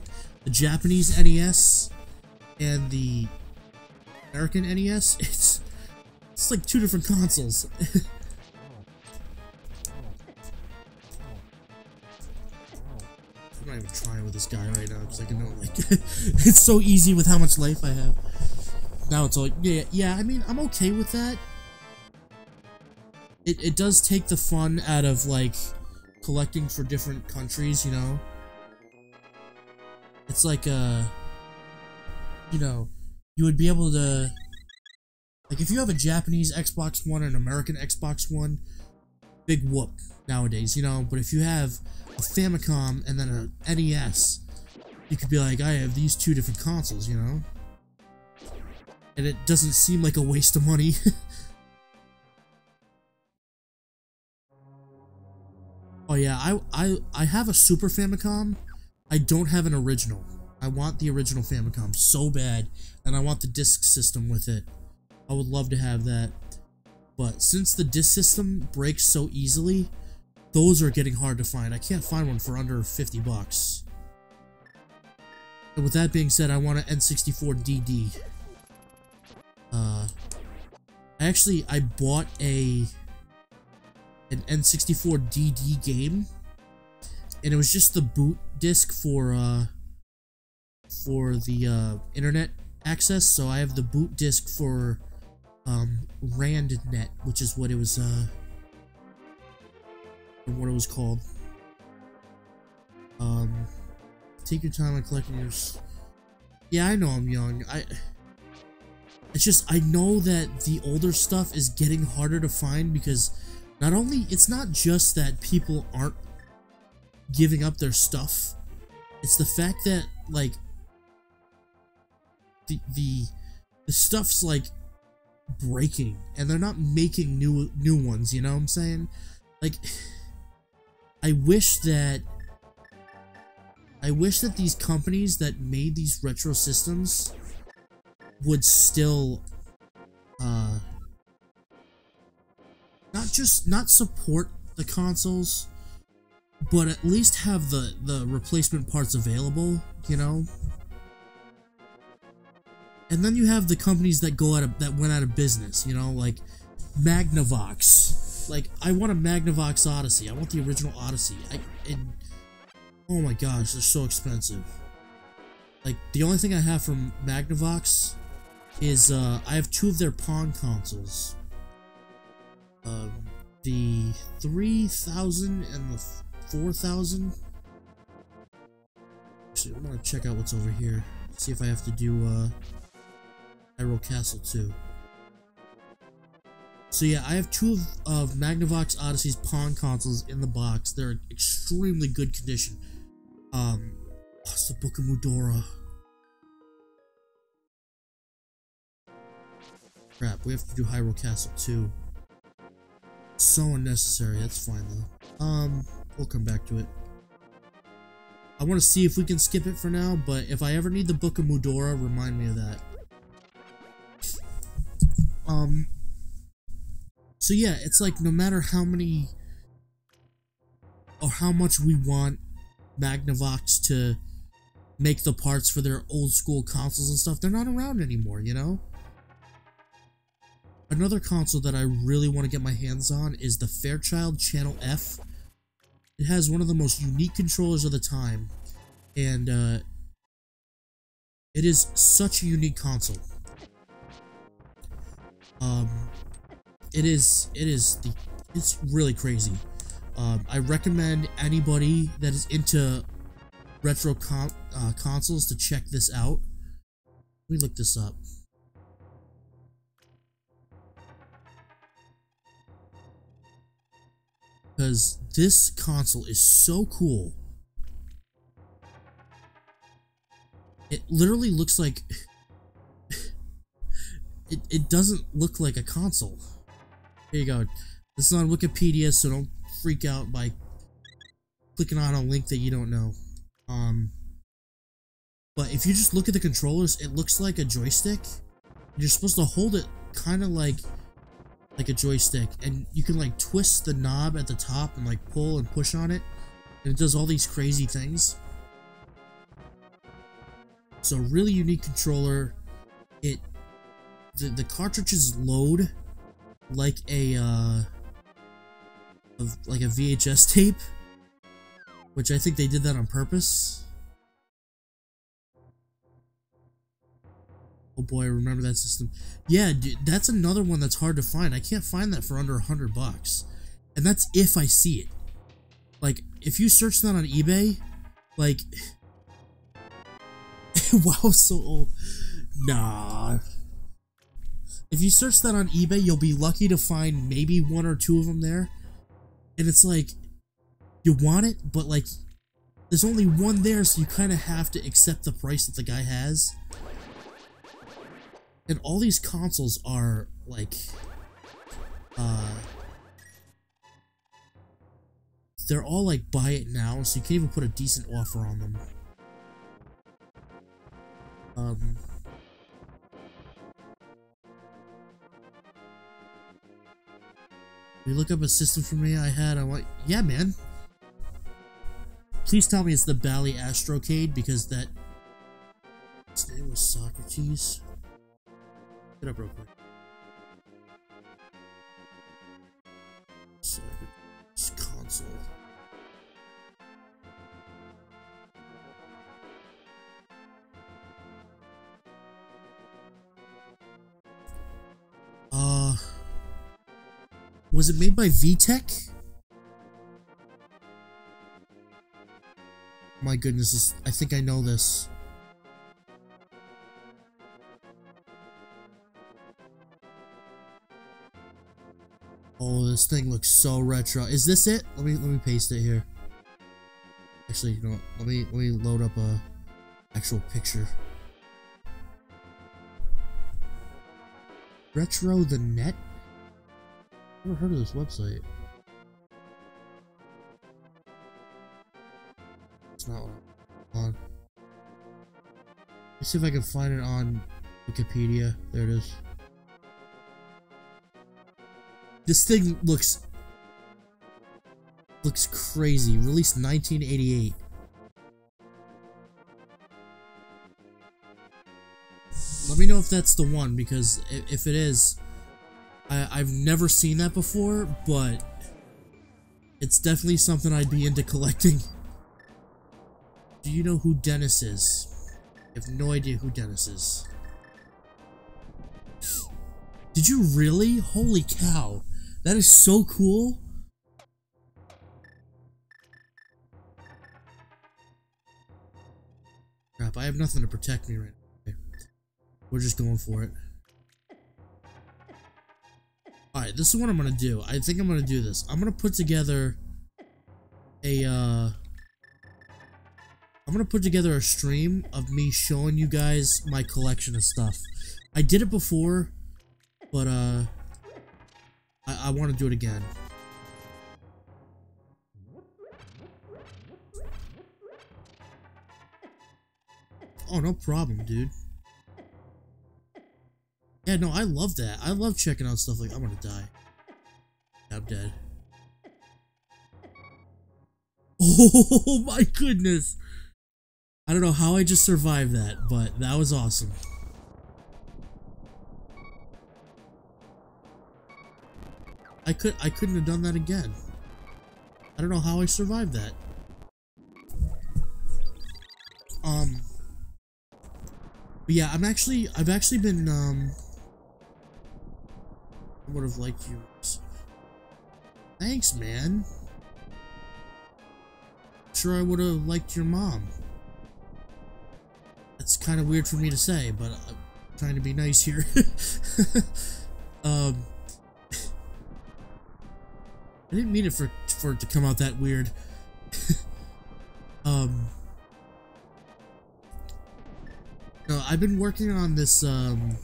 Japanese NES, and the American NES, it's like two different consoles. I'm not even trying with this guy right now because I can know, like, it's so easy with how much life I have. Now it's all, yeah, I mean, I'm okay with that. It does take the fun out of, like, collecting for different countries, you know? It's like, you know, you would be able to, like, if you have a Japanese Xbox One and an American Xbox One, big whoop nowadays, you know? But if you have a Famicom and then a NES, you could be like, I have these two different consoles, you know? And it doesn't seem like a waste of money. Oh yeah, I have a Super Famicom. I don't have an original. I want the original Famicom so bad, and I want the disc system with it. I would love to have that. But since the disc system breaks so easily, those are getting hard to find. I can't find one for under 50 bucks. And with that being said, I want an N64 DD. I bought an N64 DD game, and it was just the boot disc for the internet access. So I have the boot disc for RandNet, which is what it was called. Take your time on collecting yours. Yeah, I know I'm young. It's just, I know that the older stuff is getting harder to find because not only, it's not just that people aren't giving up their stuff, it's the fact that, like, the stuff's, like, breaking, and they're not making new ones, you know what I'm saying? Like, I wish that these companies that made these retro systems would still, not support the consoles, but at least have the replacement parts available, you know? And then you have the companies that went out of business, you know, like Magnavox. Like, I want a Magnavox Odyssey. I want the original Odyssey. Oh my gosh, they're so expensive. Like, the only thing I have from Magnavox is, I have two of their Pong consoles. The 3000 and the 4000. Actually, I'm gonna check out what's over here. See if I have to do, Hyrule Castle 2. So yeah, I have two of Magnavox Odyssey's Pong consoles in the box. They're in extremely good condition. It's the Book of Mudora. Crap, we have to do Hyrule Castle 2. So unnecessary, that's fine though. We'll come back to it. I want to see if we can skip it for now, but if I ever need the Book of Mudora, remind me of that. So yeah, it's like no matter how many or how much we want Magnavox to make the parts for their old school consoles and stuff, they're not around anymore, you know? Another console that I really want to get my hands on is the Fairchild Channel F. It has one of the most unique controllers of the time, and it is such a unique console. It's really crazy. I recommend anybody that is into retro consoles to check this out. Let me look this up. Because this console is so cool. It literally looks like... it doesn't look like a console. Here you go. This is on Wikipedia, so don't freak out by clicking on a link that you don't know. But if you just look at the controllers, it looks like a joystick. You're supposed to hold it kind of like a joystick, and you can like twist the knob at the top and like pull and push on it, and it does all these crazy things. So really unique controller. The cartridges load like a VHS tape, which I think they did that on purpose. Oh boy, I remember that system. Yeah, dude, that's another one that's hard to find. I can't find that for under $100, and that's if I see it. Like, if you search that on eBay, like, wow, so old. Nah. If you search that on eBay, you'll be lucky to find maybe 1 or 2 of them there. And it's like, you want it, but like, there's only one there, so you kind of have to accept the price that the guy has. And all these consoles are like, they're all like buy it now, so you can't even put a decent offer on them. You look up a system for me I want, yeah, man. Please tell me it's the Bally Astrocade, because that, his name was Socrates. Get up real quick. Socrates console. Was it made by VTech? My goodness, I think I know this. Oh, this thing looks so retro. Is this it? Let me paste it here. Actually, you know what? Let me load up a actual picture. Retro the Net? Never heard of this website. It's not what I'm on. Let's see if I can find it on Wikipedia. There it is. This thing looks crazy. Released 1988. Let me know if that's the one, because if it is, I've never seen that before, but it's definitely something I'd be into collecting. Do you know who Dennis is? I have no idea who Dennis is. Did you really? Holy cow. That is so cool. Crap, I have nothing to protect me right now. We're just going for it. Alright, this is what I'm gonna do. I think I'm gonna do this. I'm gonna put together a, I'm gonna put together a stream of me showing you guys my collection of stuff. I did it before, but, I want to do it again. Oh, no problem, dude. Yeah, no, I love that. I love checking out stuff like, I'm gonna die. Yeah, I'm dead. Oh my goodness! I don't know how I just survived that, but that was awesome. I couldn't have done that again. I don't know how I survived that. But yeah, I've actually been, I would have liked you. Thanks, man. Sure, I would have liked your mom. That's kind of weird for me to say, but I'm trying to be nice here. I didn't mean it for it to come out that weird. No, I've been working on this, I'm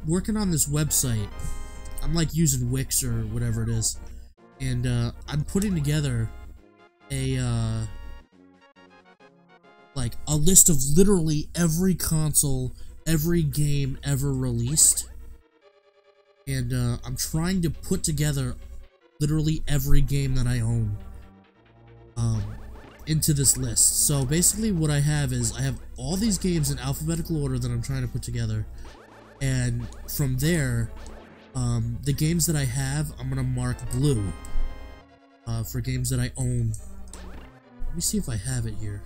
working on this website. I'm like using Wix or whatever it is. And, I'm putting together a, like, a list of literally every console, every game ever released. And, I'm trying to put together literally every game that I own. into this list. So basically what I have is I have all these games in alphabetical order that I'm trying to put together, and from there the games that I have I'm gonna mark blue for games that I own. Let me see if I have it here.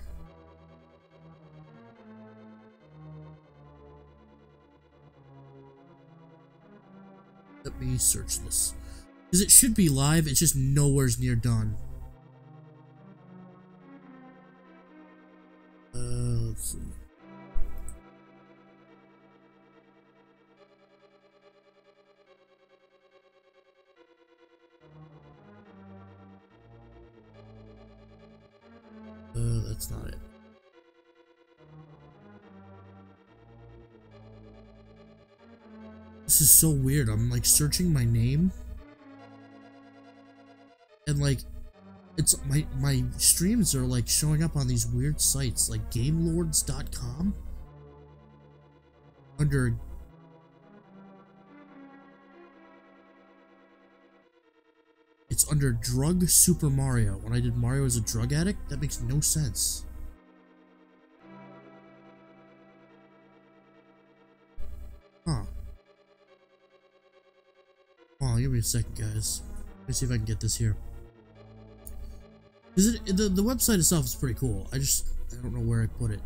Let me search this, because it should be live, it's just nowhere's near done. Let's see. That's not it. This is so weird. I'm like searching my name, and like it's my streams are like showing up on these weird sites like gamelords.com under it's under Drug Super Mario. When I did Mario as a drug addict, that makes no sense. Huh. Hold on, give me a second, guys. Let me see if I can get this here. Because the website itself is pretty cool. I don't know where I put it.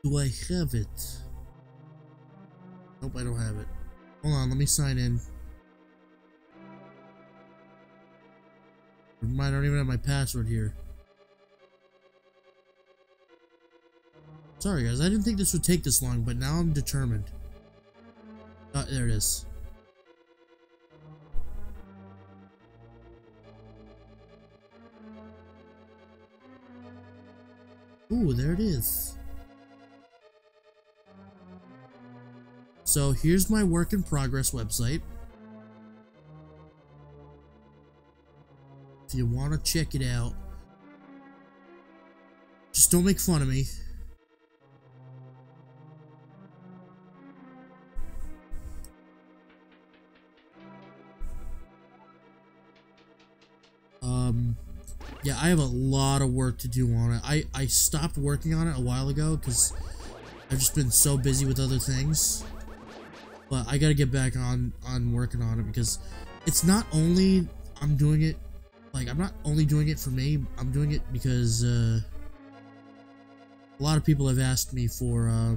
Do I have it? Nope, I don't have it. Hold on, let me sign in. I don't even have my password here. Sorry guys, I didn't think this would take this long, but now I'm determined. There it is. Ooh, there it is. So here's my work in progress website. If you want to check it out, just don't make fun of me. Yeah, I have a lot of work to do on it. I stopped working on it a while ago because I've just been so busy with other things. But I gotta get back on working on it, because it's not only I'm doing it, like I'm not only doing it for me, I'm doing it because a lot of people have asked me for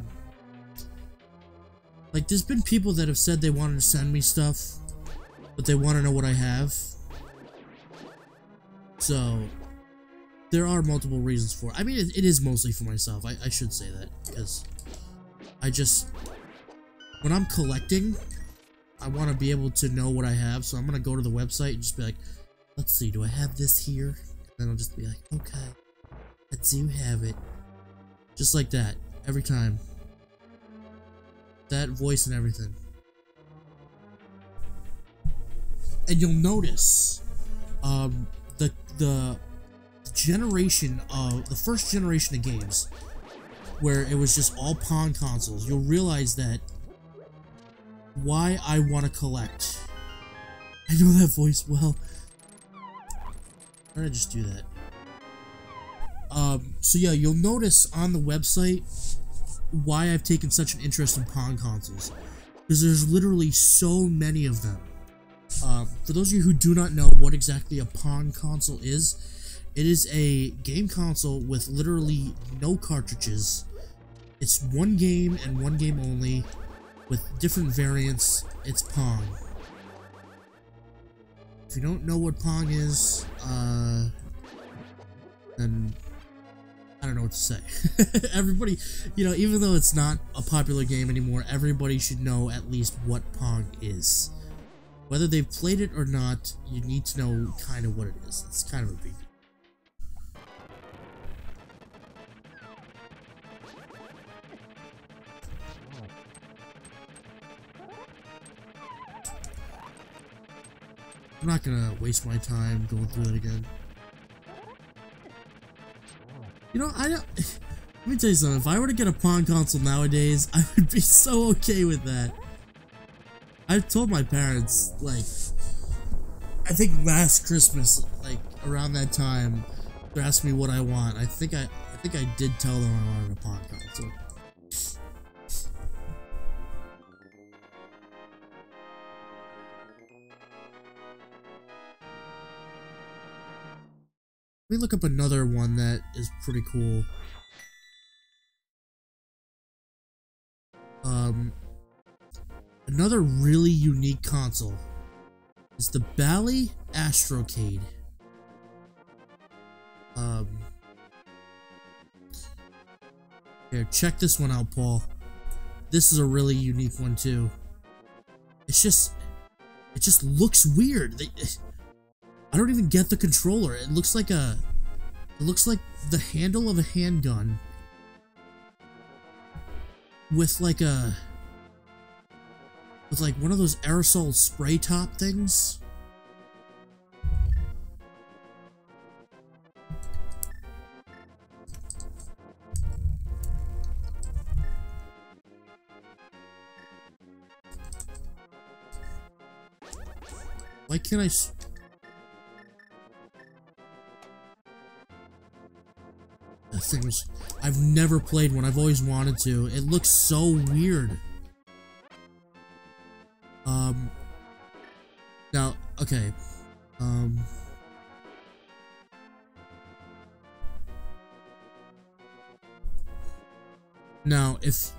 like there's been people that have said they wanted to send me stuff, but they want to know what I have. So there are multiple reasons for it. I mean, it is mostly for myself. I should say that, because I just, when I'm collecting, I want to be able to know what I have. So I'm going to go to the website and just be like, let's see, do I have this here? And then I'll just be like, okay, I do have it. Just like that, every time. That voice and everything. And you'll notice, the generation of, the first generation of games, where it was just all Pong consoles, you'll realize that why I want to collect. I know that voice well. Why did I just do that? So yeah, you'll notice on the website why I've taken such an interest in Pong consoles, because there's literally so many of them. For those of you who do not know what exactly a Pong console is, it is a game console with literally no cartridges. It's one game and one game only, with different variants. It's Pong. If you don't know what Pong is, then I don't know what to say. Everybody, you know, even though it's not a popular game anymore, everybody should know at least what Pong is. Whether they've played it or not, you need to know kind of what it is. It's kind of a big deal. I'm not gonna waste my time going through it again. You know, I don't... Let me tell you something. If I were to get a Pawn console nowadays, I would be so okay with that. I've told my parents, like... I think last Christmas, like, around that time, they asked me what I want. I think I did tell them I wanted a Pawn console. Let me look up another one that is pretty cool. Another really unique console is the Bally Astrocade. Here, check this one out, Paul. This is a really unique one too. It just looks weird. I don't even get the controller. It looks like the handle of a handgun with like one of those aerosol spray top things. Why can't I? That thing was... I've never played one. I've always wanted to. It looks so weird. Now, okay. Now, if...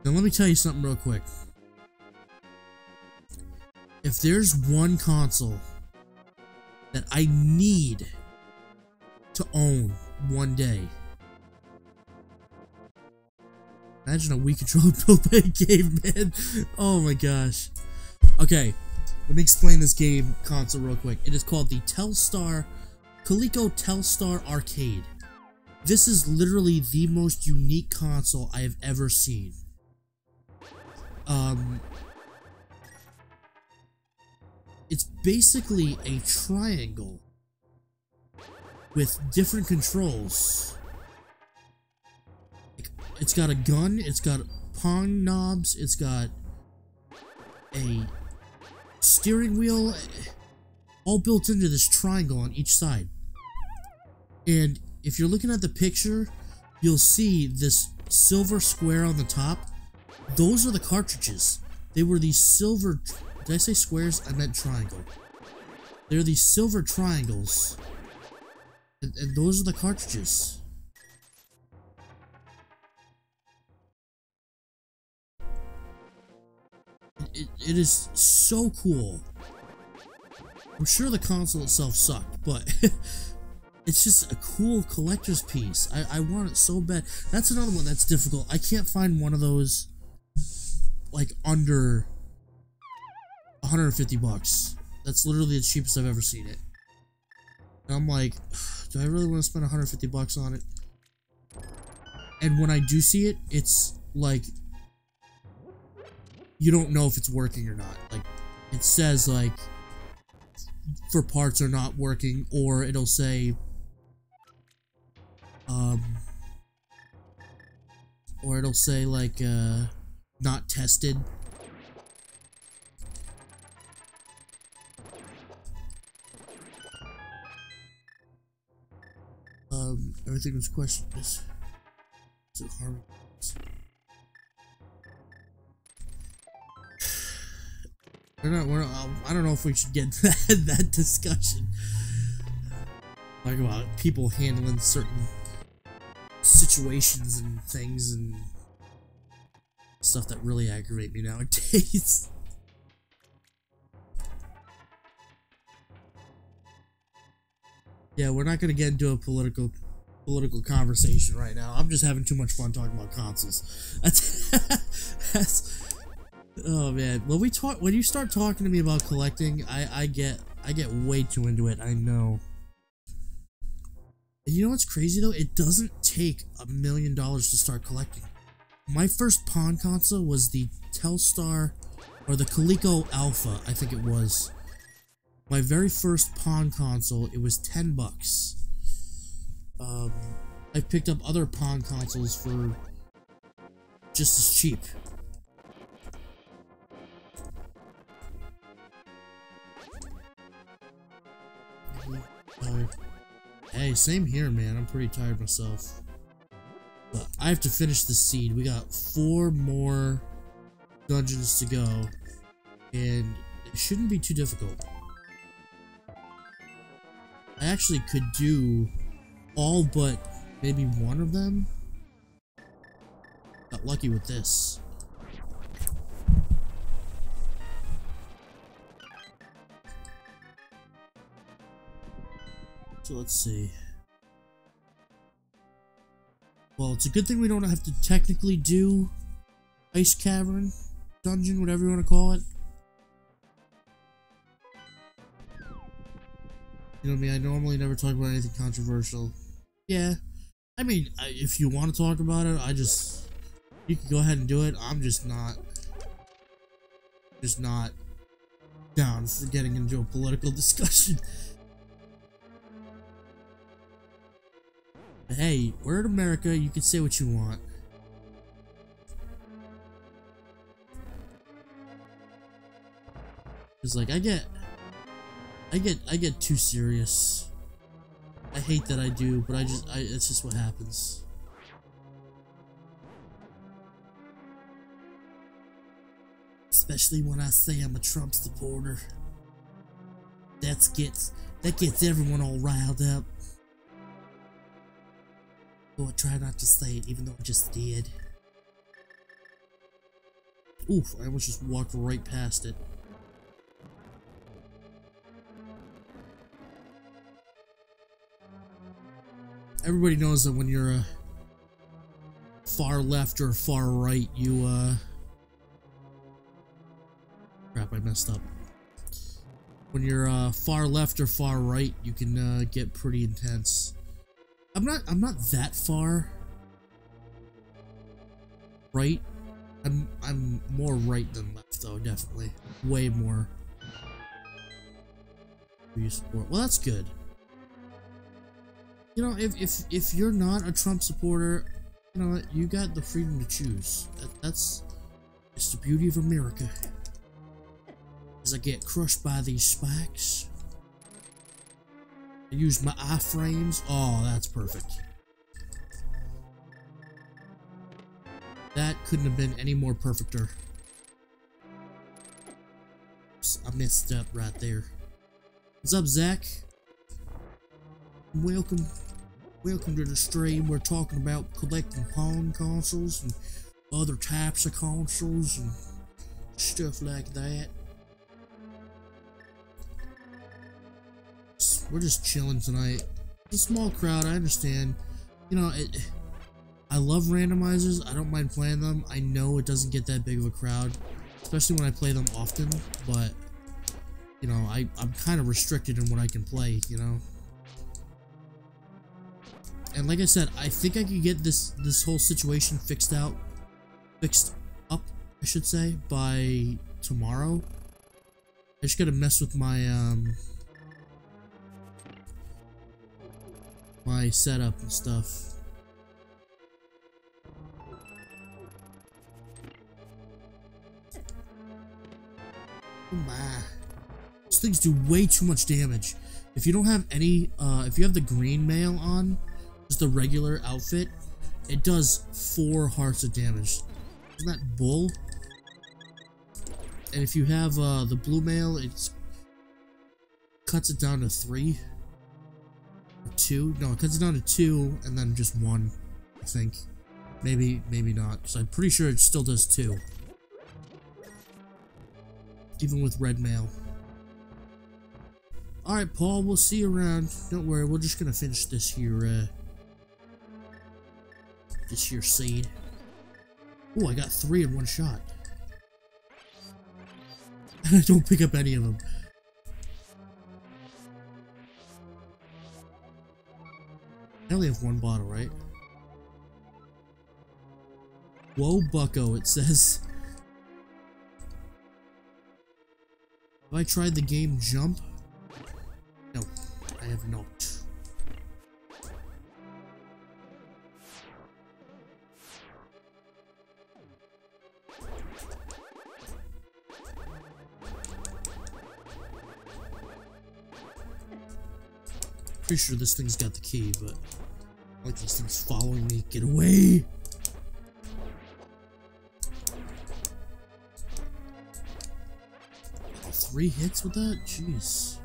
Now, let me tell you something real quick. If there's one console that I need to own one day, imagine a Wii controller built by a caveman. Oh my gosh. Okay, let me explain this game console real quick. It is called the Coleco Telstar Arcade. This is literally the most unique console I have ever seen. It's basically a triangle with different controls. It's got a gun, it's got pong knobs, it's got a steering wheel, all built into this triangle on each side. And if you're looking at the picture, you'll see this silver square on the top. Those are the cartridges. They were these silver... Did I say squares? I meant triangle. They're these silver triangles. And those are the cartridges. It is so cool. I'm sure the console itself sucked, but it's just a cool collector's piece. I want it so bad. That's another one that's difficult. I can't find one of those like under 150 bucks. That's literally the cheapest I've ever seen it. And I'm like, do I really want to spend 150 bucks on it? And when I do see it, it's like, you don't know if it's working or not. Like, it says like, for parts are not working, or it'll say, like, not tested. Everything was questioned. Is it harming? I don't know if we should get into that discussion. Like about people handling certain situations and things and stuff that really aggravate me nowadays. Yeah, we're not gonna get into a political conversation right now. I'm just having too much fun talking about consoles. That's oh man. When you start talking to me about collecting, I get way too into it. I know. And you know what's crazy though? It doesn't take $1 million to start collecting. My first Pawn console was the Telstar or the Coleco Alpha, I think it was. My very first Pong console, it was 10 bucks. I picked up other Pong consoles for just as cheap. Hey, same here, man. I'm pretty tired myself. But I have to finish the seed. We got 4 more dungeons to go, and it shouldn't be too difficult. I actually could do all but maybe one of them. Got lucky with this. So let's see. Well, it's a good thing we don't have to technically do Ice Cavern, Dungeon, whatever you want to call it. You know what I mean? I normally never talk about anything controversial. Yeah. I mean, if you want to talk about it, you can go ahead and do it. I'm just not down for getting into a political discussion. But hey, we're in America, you can say what you want. Cause like I get too serious. I hate that I do, but it's just what happens. Especially when I say I'm a Trump supporter. That gets everyone all riled up. So I try not to say it, even though I just did. Oof, I almost just walked right past it. Everybody knows that when you're a far left or far right, you crap, I messed up. When you're far left or far right, you can get pretty intense. I'm not that far right. I'm more right than left though, definitely. Way more. Who you support? Well, that's good. You know, if you're not a Trump supporter, you know, you got the freedom to choose. That's the beauty of America. As I get crushed by these spikes, I use my iframes. Oh, that's perfect. That couldn't have been any more perfecter. Oops, I messed up right there. What's up, Zach? Welcome to the stream. We're talking about collecting Pong consoles and other types of consoles and stuff like that. We're just chilling tonight. It's a small crowd, I understand. You know, I love randomizers. I don't mind playing them. I know it doesn't get that big of a crowd, especially when I play them often, but you know, I'm kind of restricted in what I can play, you know. And like I said, I think I could get this whole situation fixed up, I should say, by tomorrow. I just gotta mess with my my setup and stuff. Oh my. Those things do way too much damage. If you don't have any, if you have the green mail on, just the regular outfit, it does 4 hearts of damage. Isn't that bull? And if you have the blue mail, it cuts it down to 3 or 2. No, it cuts it down to 2 and then just 1, I think. Maybe not, because I'm pretty sure it still does 2. Even with red mail. Alright, Paul, we'll see you around. Don't worry, we're just gonna finish this here seed. Oh, I got 3 in one shot. I don't pick up any of them. I only have 1 bottle, right? Whoa, bucko, it says. Have I tried the game Jump? No, I have not. Pretty sure this thing's got the key, but I like these things following me. Get away! Oh, 3 hits with that? Jeez.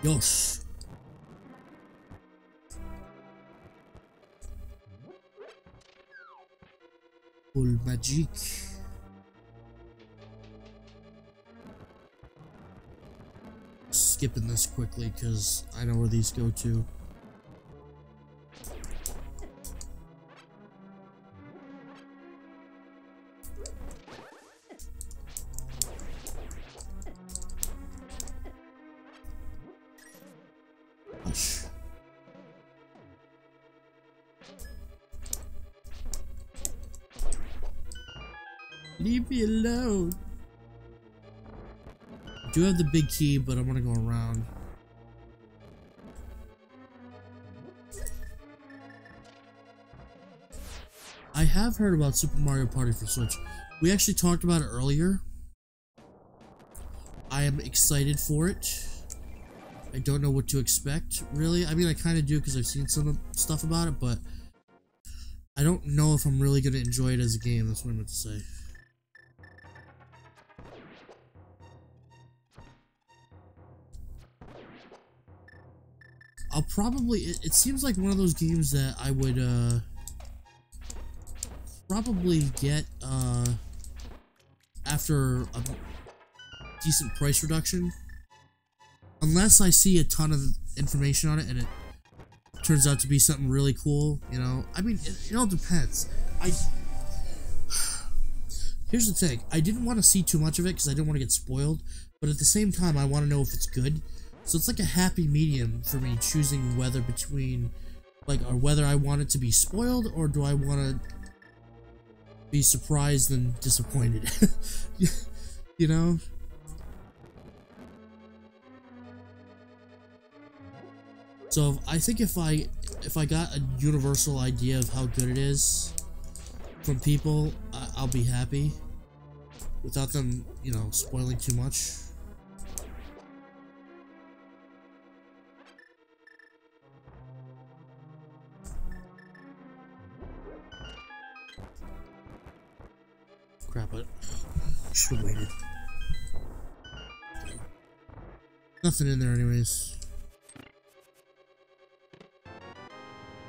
Yosh. Full magic. Skipping this quickly because I know where these go to. Hush. Leave me alone. I do have the big key, but I'm gonna go around. I have heard about Super Mario Party for Switch. We actually talked about it earlier. I am excited for it. I don't know what to expect, really. I mean, I kind of do because I've seen some stuff about it, but I don't know if I'm really gonna enjoy it as a game. That's what I meant to say. I'll probably, it seems like one of those games that I would, probably get, after a decent price reduction. Unless I see a ton of information on it and it turns out to be something really cool, you know? I mean, it all depends. Here's the thing. I didn't want to see too much of it because I didn't want to get spoiled, but at the same time, I want to know if it's good. So it's like a happy medium for me choosing whether between, like, or whether I want it to be spoiled or do I want to be surprised and disappointed. You know? So I think if I got a universal idea of how good it is from people, I'll be happy without them, you know, spoiling too much. Crap, I should have waited. Nothing in there anyways.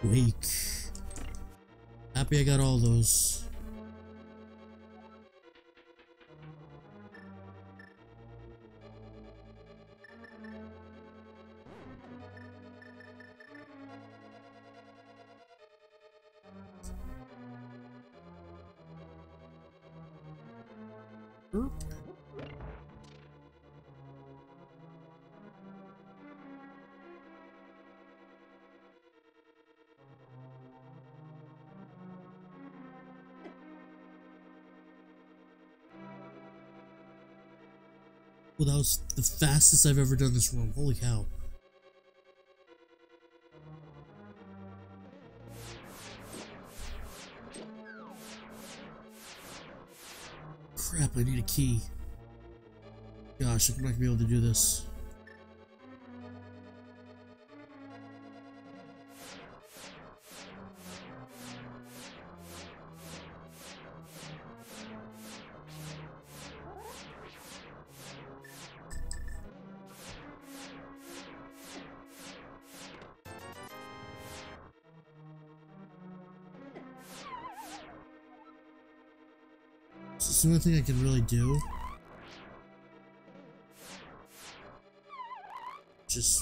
Wake. Happy I got all those. Well, that was the fastest I've ever done this room. Holy cow. Crap, I need a key. Gosh, I'm not gonna be able to do this. It's the only thing I can really do. Just...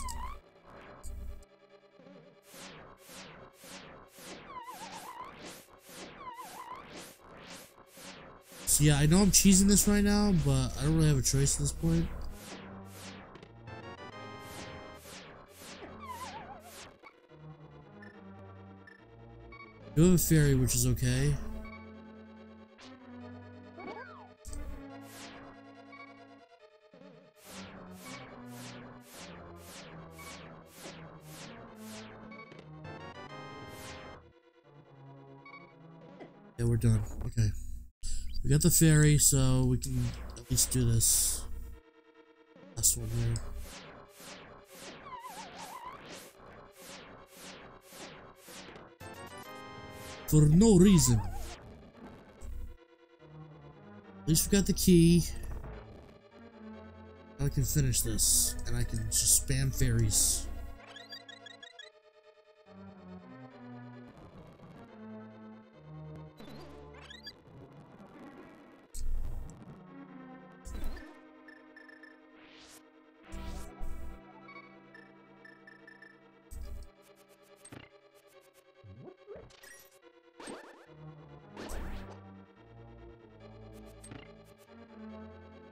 So yeah, I know I'm cheesing this right now, but I don't really have a choice at this point. You have a fairy, which is okay. Yeah, we're done. Okay. We got the fairy, so we can at least do this. Last one here. For no reason. At least we got the key. Now I can finish this, and I can just spam fairies.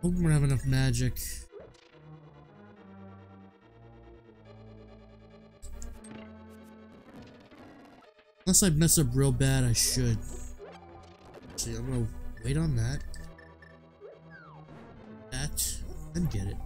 Hope we're gonna have enough magic. Unless I mess up real bad, I should. Actually, I'm gonna wait on that. And get it.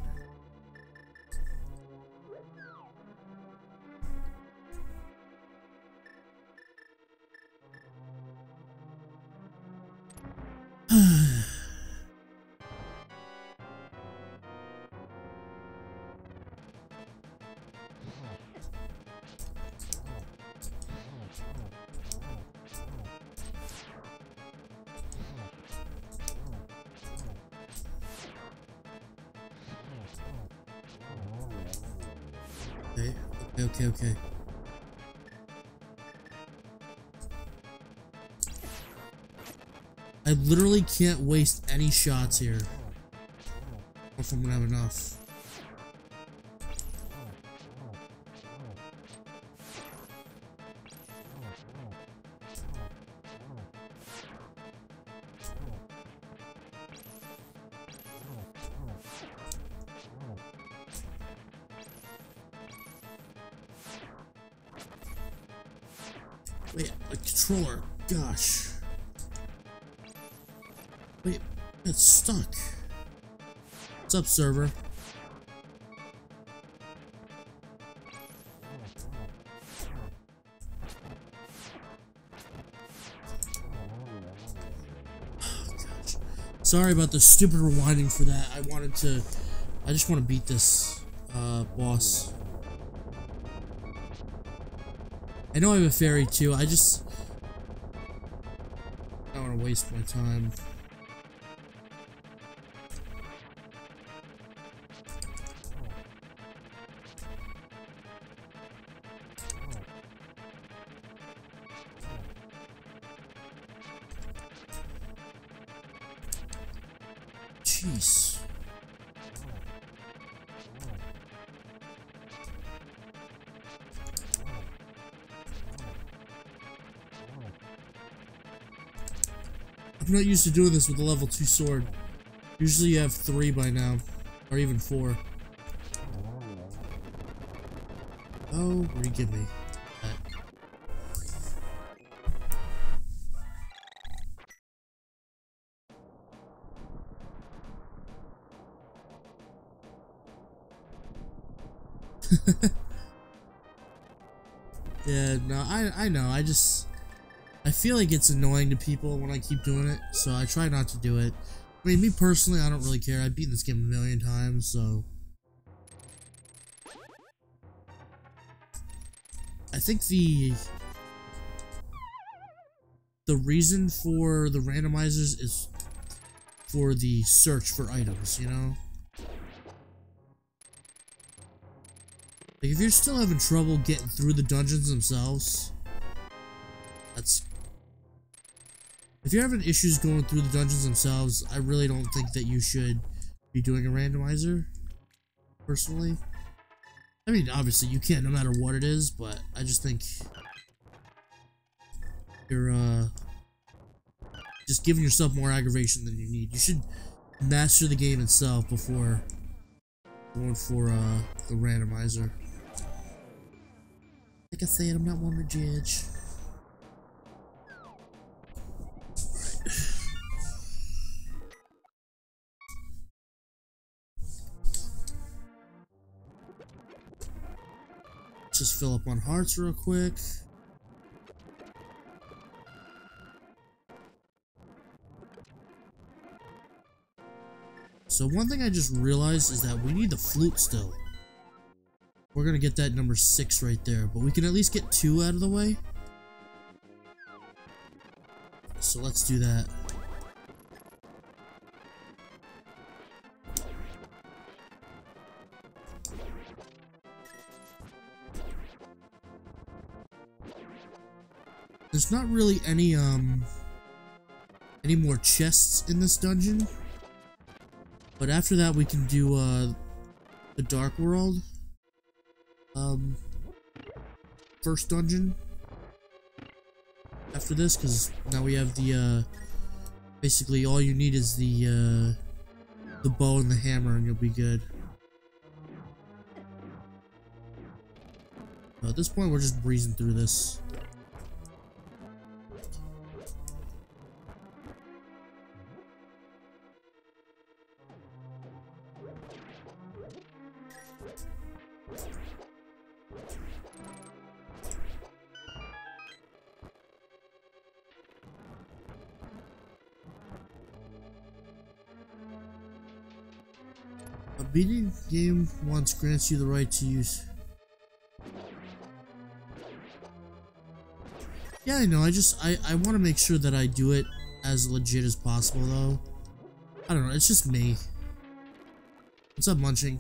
Okay. I literally can't waste any shots here. If I'm gonna have enough. Wait, a controller. Gosh. Wait, it's stuck. What's up, server? Oh, gosh. Sorry about the stupid rewinding for that. I just want to beat this boss. I know I have a fairy too, I don't want to waste my time. Jeez. I'm not used to doing this with a level 2 sword. Usually you have 3 by now. Or even 4. Oh, where you give me that? Yeah, no, I know, I feel like it's annoying to people when I keep doing it, so I try not to do it. I mean, me personally, I don't really care. I've beaten this game a million times, so... I think the reason for the randomizers is for the search for items, you know? Like, if you're still having trouble getting through the dungeons themselves, if you're having issues going through the dungeons themselves, I really don't think that you should be doing a randomizer, personally. I mean, obviously, you can't no matter what it is, but I just think you're, just giving yourself more aggravation than you need. You should master the game itself before going for, the randomizer. Like I said, I'm not one to judge. fill up on hearts real quick. So one thing I just realized is that we need the flute still. We're gonna get that number 6 right there, but we can at least get 2 out of the way. So let's do that. There's not really any more chests in this dungeon. But after that we can do the Dark World first dungeon after this, because now we have the basically all you need is the bow and the hammer and you'll be good. At this point we're just breezing through this. Beating game once grants you the right to use. Yeah, I know. I want to make sure that I do it as legit as possible, though. I don't know. It's just me. What's up, Munching?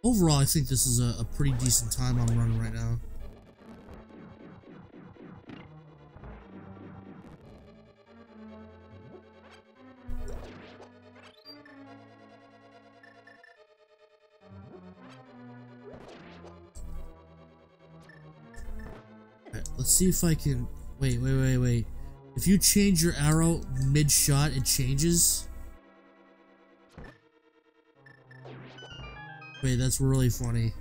Overall, I think this is a pretty decent time I'm running right now. Let's see if I can... Wait. If you change your arrow mid-shot, it changes? Wait, that's really funny.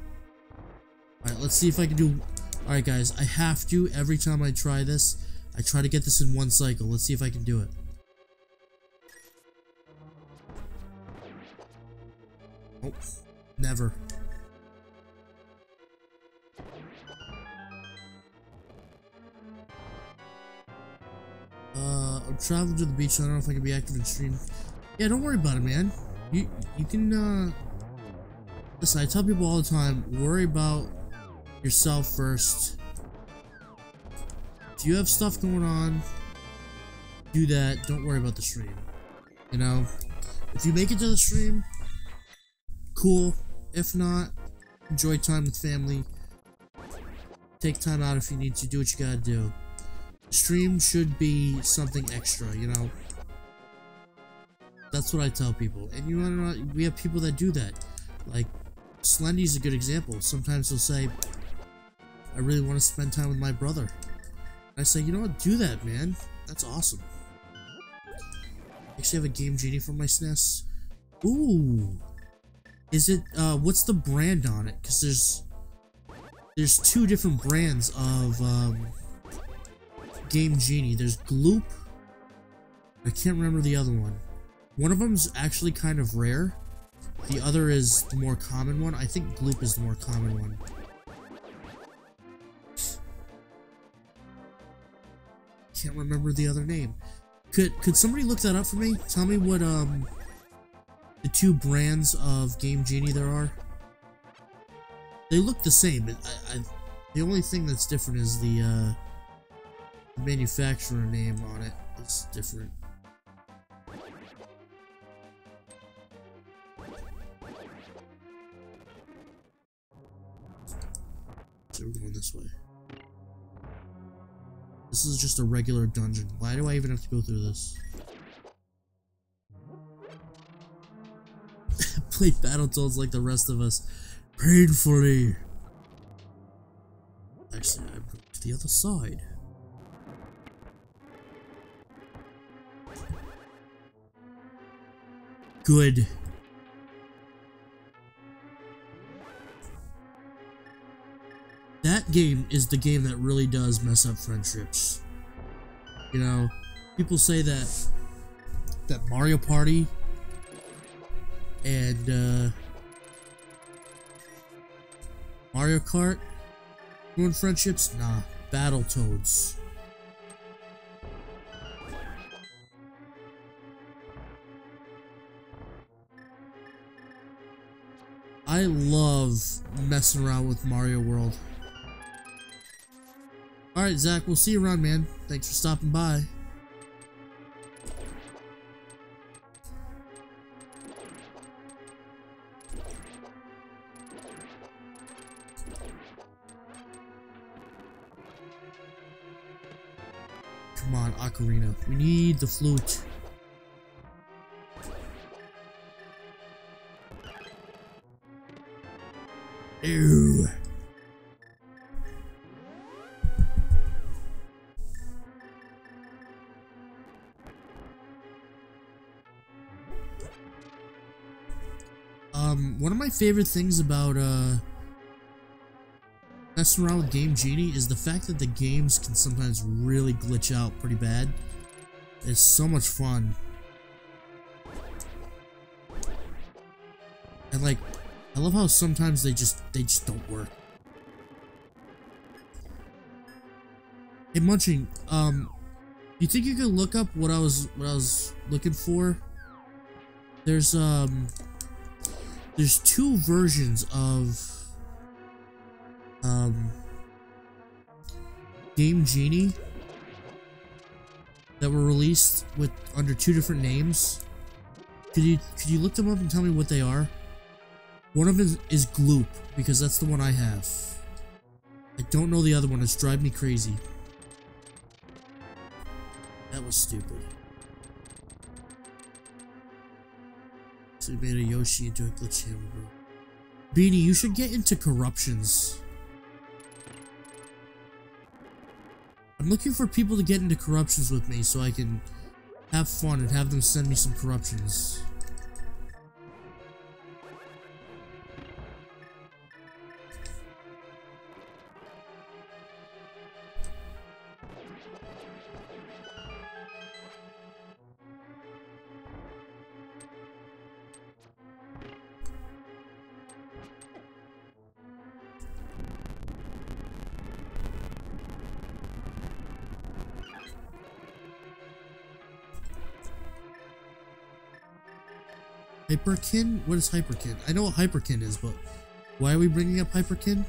Alright, let's see if I can do... Alright guys, I have to, every time I try this, I try to get this in one cycle. Let's see if I can do it. Oh, never. I'm traveling to the beach, so I don't know if I can be active in stream. Yeah, don't worry about it, man. You can, listen, I tell people all the time, worry about yourself first. If you have stuff going on, do that. Don't worry about the stream. You know? If you make it to the stream, cool. If not, enjoy time with family. Take time out if you need to. Do what you gotta do. Stream should be something extra, you know? That's what I tell people. And you know, we have people that do that. Like, Slendy's a good example. Sometimes he'll say, I really want to spend time with my brother. And I say, you know what? Do that, man. That's awesome. I actually have a Game Genie for my SNES. Ooh. Is it, what's the brand on it? Because there's 2 different brands of, Game Genie. There's Gloop. I can't remember the other one. One of them's actually kind of rare. The other is the more common one. I think Gloop is the more common one. Can't remember the other name. Could somebody look that up for me? Tell me what the 2 brands of Game Genie there are. They look the same. The only thing that's different is the manufacturer name on it is different. So we're going this way. This is just a regular dungeon. Why do I even have to go through this? Play Battletoads like the rest of us. Painfully. Actually, I broke to the other side. Good. That game is the game that really does mess up friendships. You know, People say that Mario Party and Mario Kart ruin friendships. Nah, Battletoads. I love messing around with Mario World. Alright, Zach, we'll see you around, man. Thanks for stopping by. Come on, Ocarina. We need the flute. Ew. One of my favorite things about messing around with Game Genie is the fact that the games can sometimes really glitch out pretty bad. It's so much fun. And like, I love how sometimes they just don't work. Hey Munching, you think you could look up what I was looking for? There's two versions of Game Genie that were released with under two different names. Could you look them up and tell me what they are? One of them is Gloop, because that's the one I have. I don't know the other one. It's driving me crazy. That was stupid. So we made a Yoshi into a glitch hammer. Beanie, you should get into corruptions. I'm looking for people to get into corruptions with me so I can have fun and have them send me some corruptions. Hyperkin? What is Hyperkin? I know what Hyperkin is, but why are we bringing up Hyperkin?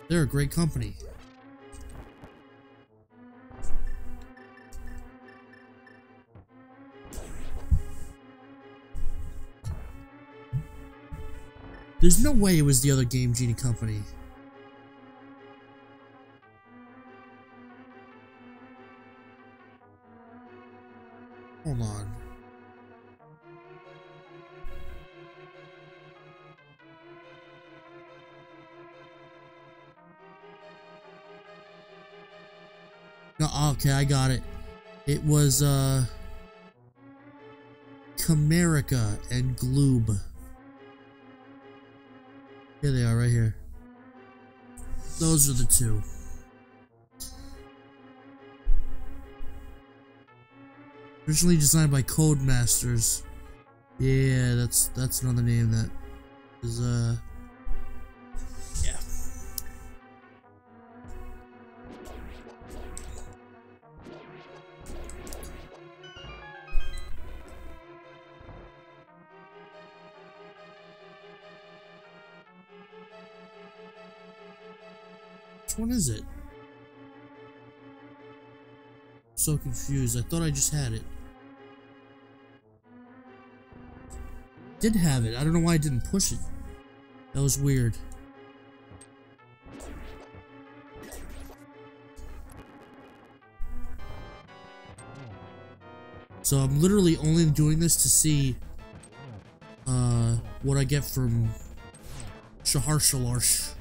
They're a great company. There's no way it was the other Game Genie company. Hold on. No, okay, I got it. It was Camerica and Gloob. Here they are, right here. Those are the two. Originally designed by Codemasters. Yeah, that's another name that is yeah. Which one is it? I'm so confused. I thought I just had it. Did have it. I don't know why I didn't push it. That was weird. So I'm literally only doing this to see what I get from Shahar Shalarsh.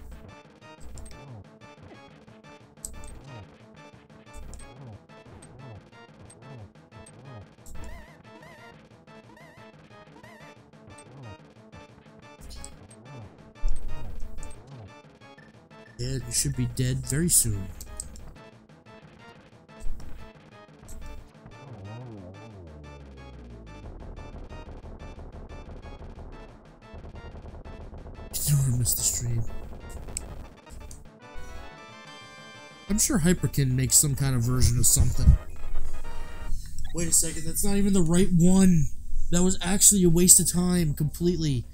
And you should be dead very soon. You missed the stream. I'm sure Hyperkin makes some kind of version of something. Wait a second, that's not even the right one. That was actually a waste of time, completely.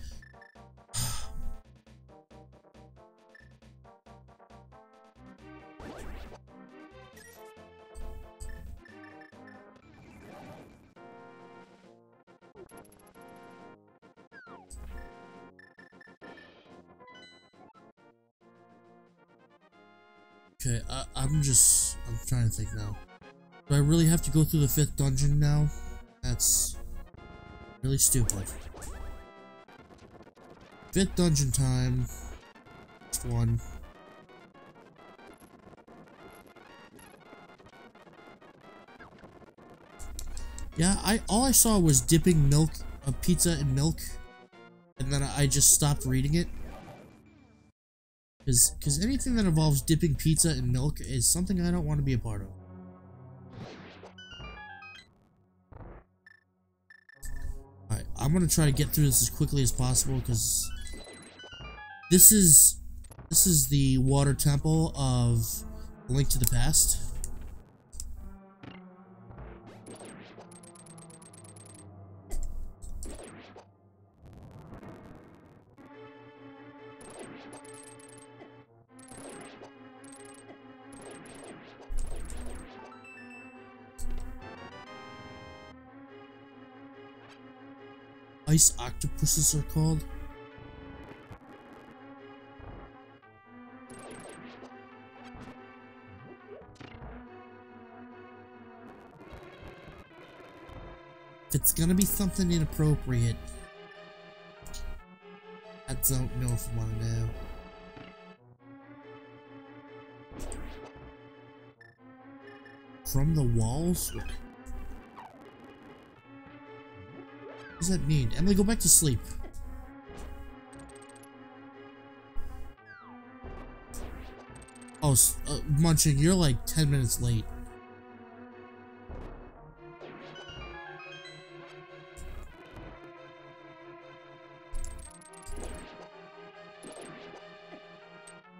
Okay, I'm trying to think now. Do I really have to go through the 5th dungeon now? That's really stupid. 5th dungeon time. First one. Yeah, all I saw was dipping milk, a pizza in milk, and then I just stopped reading it. Because anything that involves dipping pizza in milk is something I don't want to be a part of. Alright, I'm gonna try to get through this as quickly as possible, because this is the water temple of A Link to the Past. Ice octopuses are called. If it's gonna be something inappropriate, I don't know if I want to know. From the walls? What does that mean? Emily, go back to sleep. Oh, Munching, you're like 10 minutes late.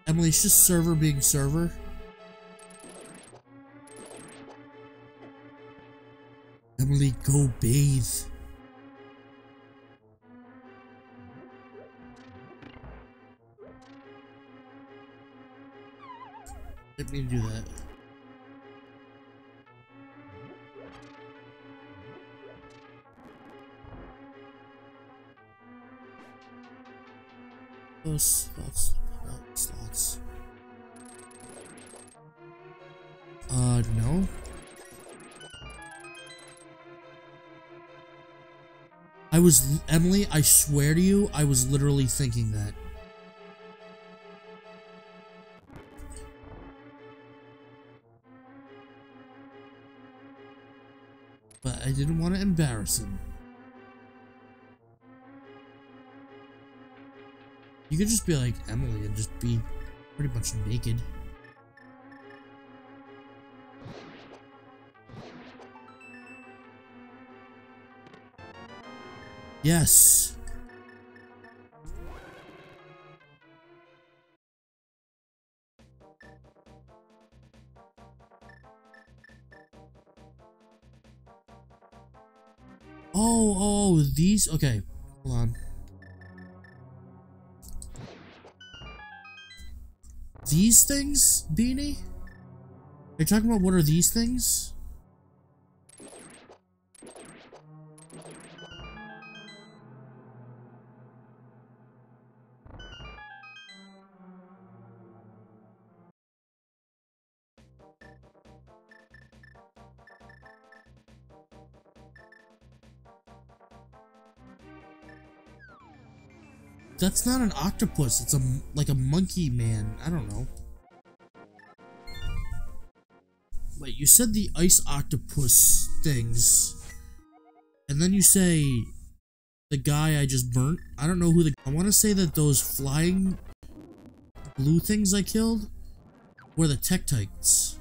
Emily, it's just server being server. Emily, go bathe. Didn't mean to do that. Those slots. No. Emily, I swear to you, I was literally thinking that. But I didn't want to embarrass him. You could just be like Emily and just be pretty much naked. Yes. Oh, these, okay, hold on. These things, Beanie? Are you talking about what are these things? That's not an octopus, it's like a monkey man. I don't know. Wait, you said the ice octopus things, and then you say the guy I just burnt? I don't know who I want to say that those flying blue things I killed were the Tektites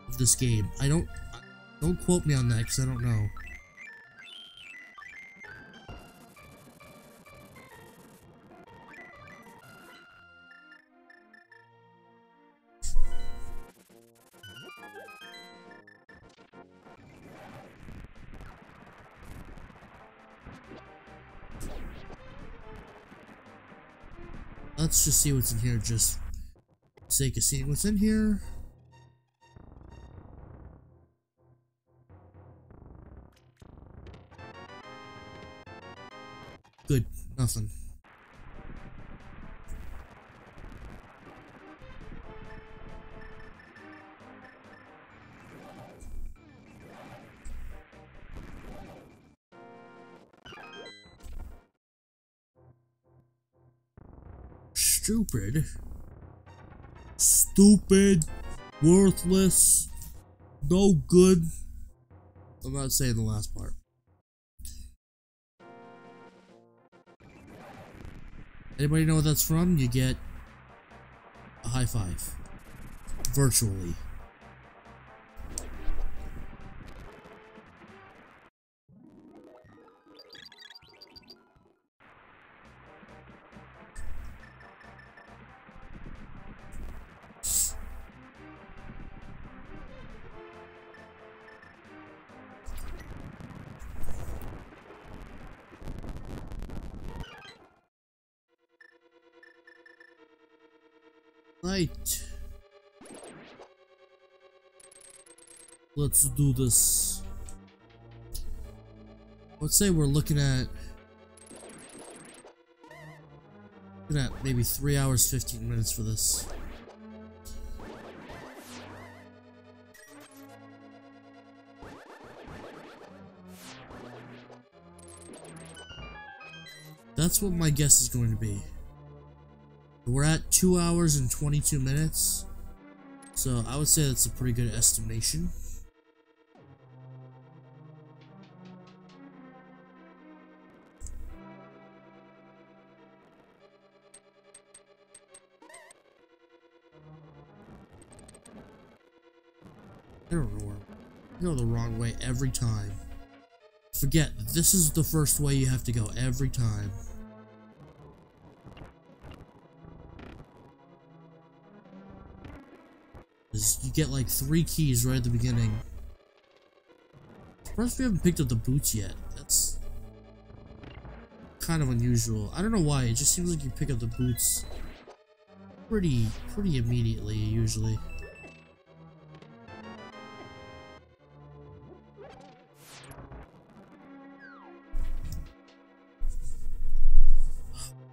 of this game. Don't quote me on that, because I don't know. Let's just see what's in here, just for the sake of seeing what's in here. Good, nothing. Stupid. Stupid. Worthless. No good. I'm not saying the last part. Anybody know what that's from? You get a high five. Virtually. Right. Let's do this. Let's say we're looking at maybe 3 hours 15 minutes for this. That's what my guess is going to be. We're at 2 hours and 22 minutes, so I would say that's a pretty good estimation. I don't know where. I go the wrong way every time. Forget, this is the first way you have to go every time. You get like 3 keys right at the beginning. Surprised we haven't picked up the boots yet. That's kind of unusual. I don't know why, it just seems like you pick up the boots pretty immediately usually.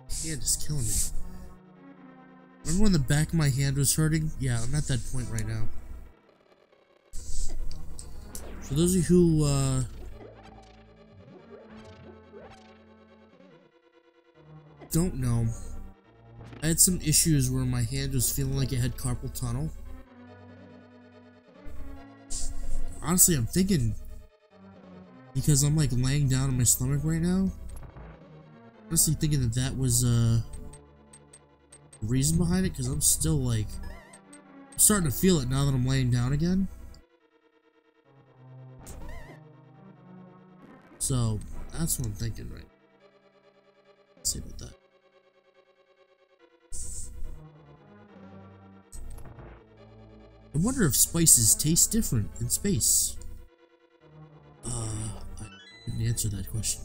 My hand is killing me. Remember when the back of my hand was hurting? Yeah, I'm at that point right now. For those of you who, don't know, I had some issues where my hand was feeling like it had carpal tunnel. Honestly, I'm thinking, because I'm like laying down on my stomach right now, honestly thinking that that was, reason behind it, because I'm still like I'm starting to feel it now that I'm laying down again. So that's what I'm thinking right now. Let's see about that. I wonder if spices taste different in space. I didn't answer that question.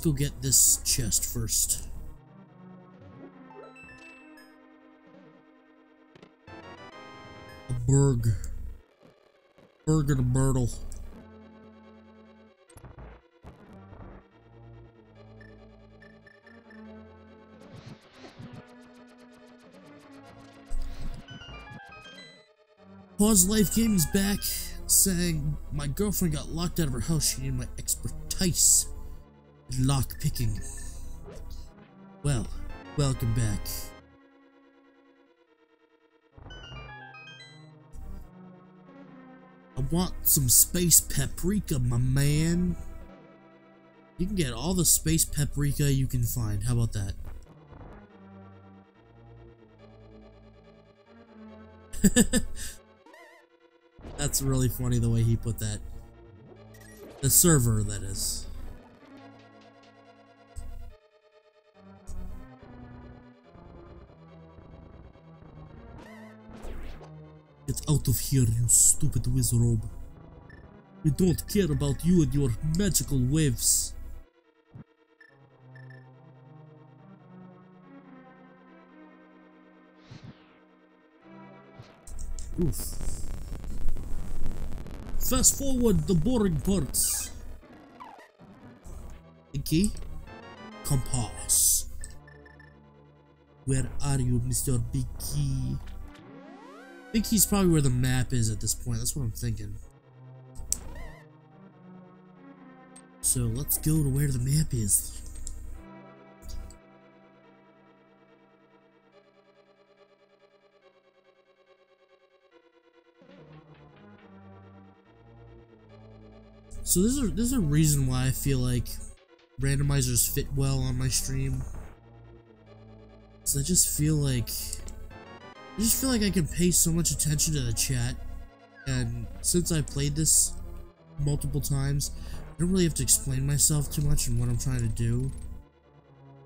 Go get this chest first. A burger to Myrtle. Pause Life Gaming's back, saying my girlfriend got locked out of her house. She needed my expertise. Lock picking. Well, welcome back. I want some space paprika, my man. You can get all the space paprika you can find. How about that? That's really funny the way he put that. The server, that is. Get out of here, you stupid wizrobe. We don't care about you and your magical waves. Oof. Fast forward the boring parts. Pinky? Compass. Where are you, Mr. Big Key? Big Key's probably where the map is at this point. That's what I'm thinking. So let's go to where the map is. So there's a reason why I feel like randomizers fit well on my stream. Cause I just feel like I can pay so much attention to the chat, and since I played this multiple times, I don't really have to explain myself too much and what I'm trying to do.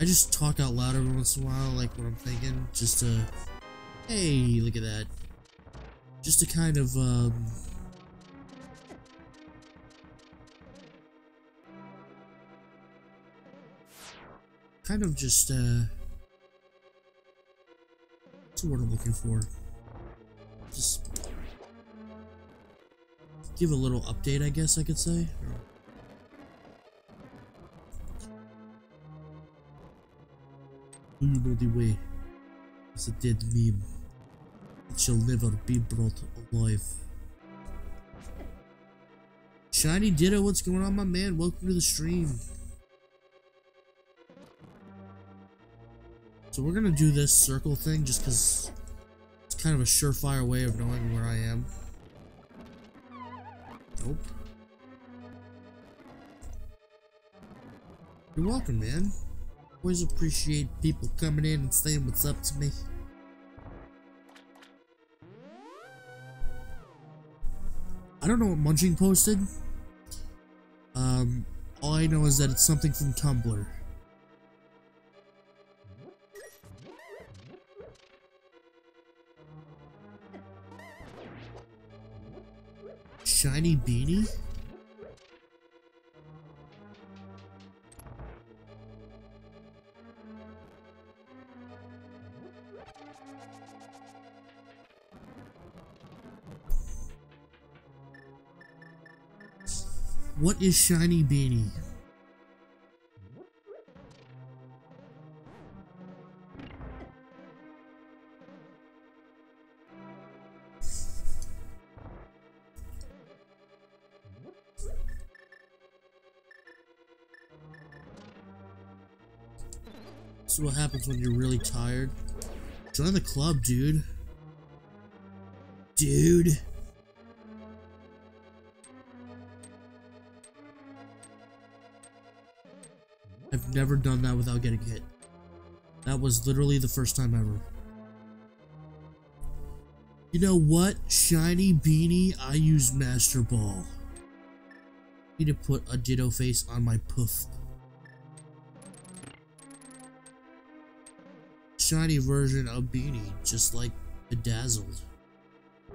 I just talk out loud every once in a while, like what I'm thinking, just to, hey, look at that. Just to kind of, just, what's the word I'm looking for? Just give a little update, I guess I could say. Do you know the way? It's a dead meme. It shall never be brought alive. Shiny Ditto, what's going on, my man? Welcome to the stream. So we're gonna do this circle thing just because it's kind of a surefire way of knowing where I am. Nope. You're welcome, man. Always appreciate people coming in and saying what's up to me. I don't know what Munching posted. All I know is that it's something from Tumblr. Shiny beanie? What is shiny beanie? This is what happens when you're really tired. Join the club, dude. Dude. I've never done that without getting hit. That was literally the first time ever. You know what? Shiny beanie, I use Master Ball. Need to put a Ditto face on my poof. Shiny version of beanie, just like Bedazzled. I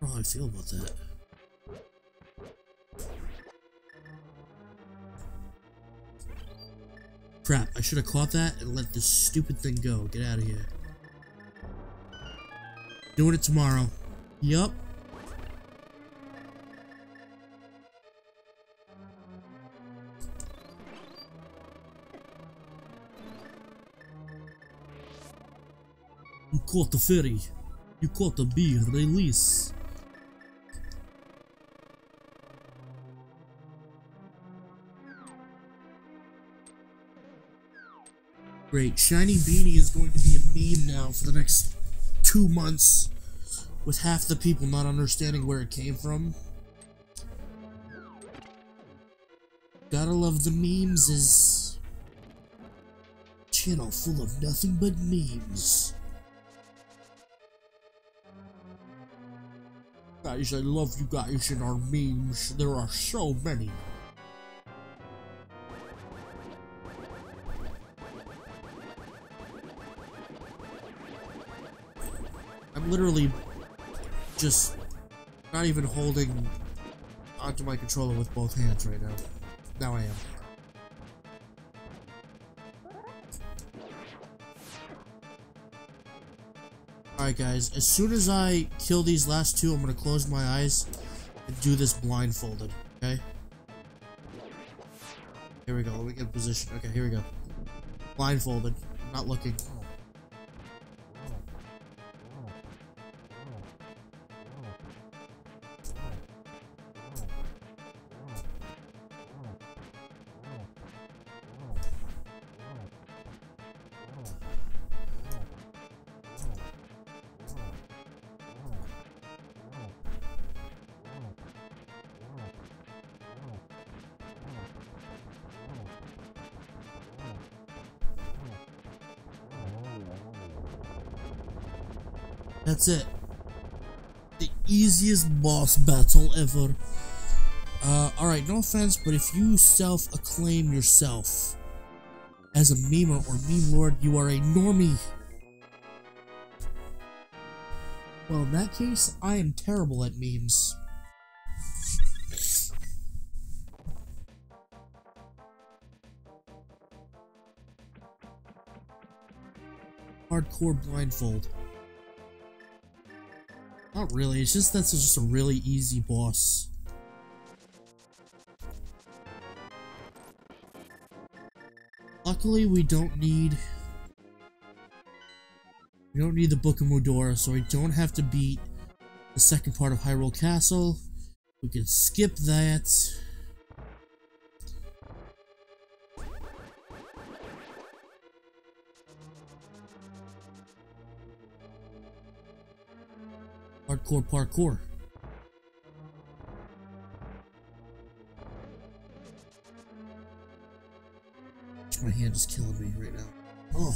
don't know how I feel about that. Crap, I should have caught that and let this stupid thing go. Get out of here. Doing it tomorrow. Yup. You caught the fairy. You caught the bee. Release. Great. Shiny beanie is going to be a meme now for the next 2 months, with half the people not understanding where it came from. Gotta love the memes is channel full of nothing but memes. Guys, I love you guys in our memes. There are so many. I'm literally just not even holding onto my controller with both hands right now. Now I am. Alright guys, as soon as I kill these last two, I'm gonna close my eyes and do this blindfolded, okay? Here we go, let me get in position. Okay, here we go. Blindfolded, not looking. That's it. The easiest boss battle ever. Alright, no offense, but if you self-acclaim yourself as a memer or meme lord, you are a normie. Well, in that case, I am terrible at memes. Hardcore blindfold. Not really, it's just that's just a really easy boss. Luckily, we don't need the Book of Mudora, so we don't have to beat the second part of Hyrule Castle. We can skip that. Hardcore parkour. My hand is killing me right now. Oh.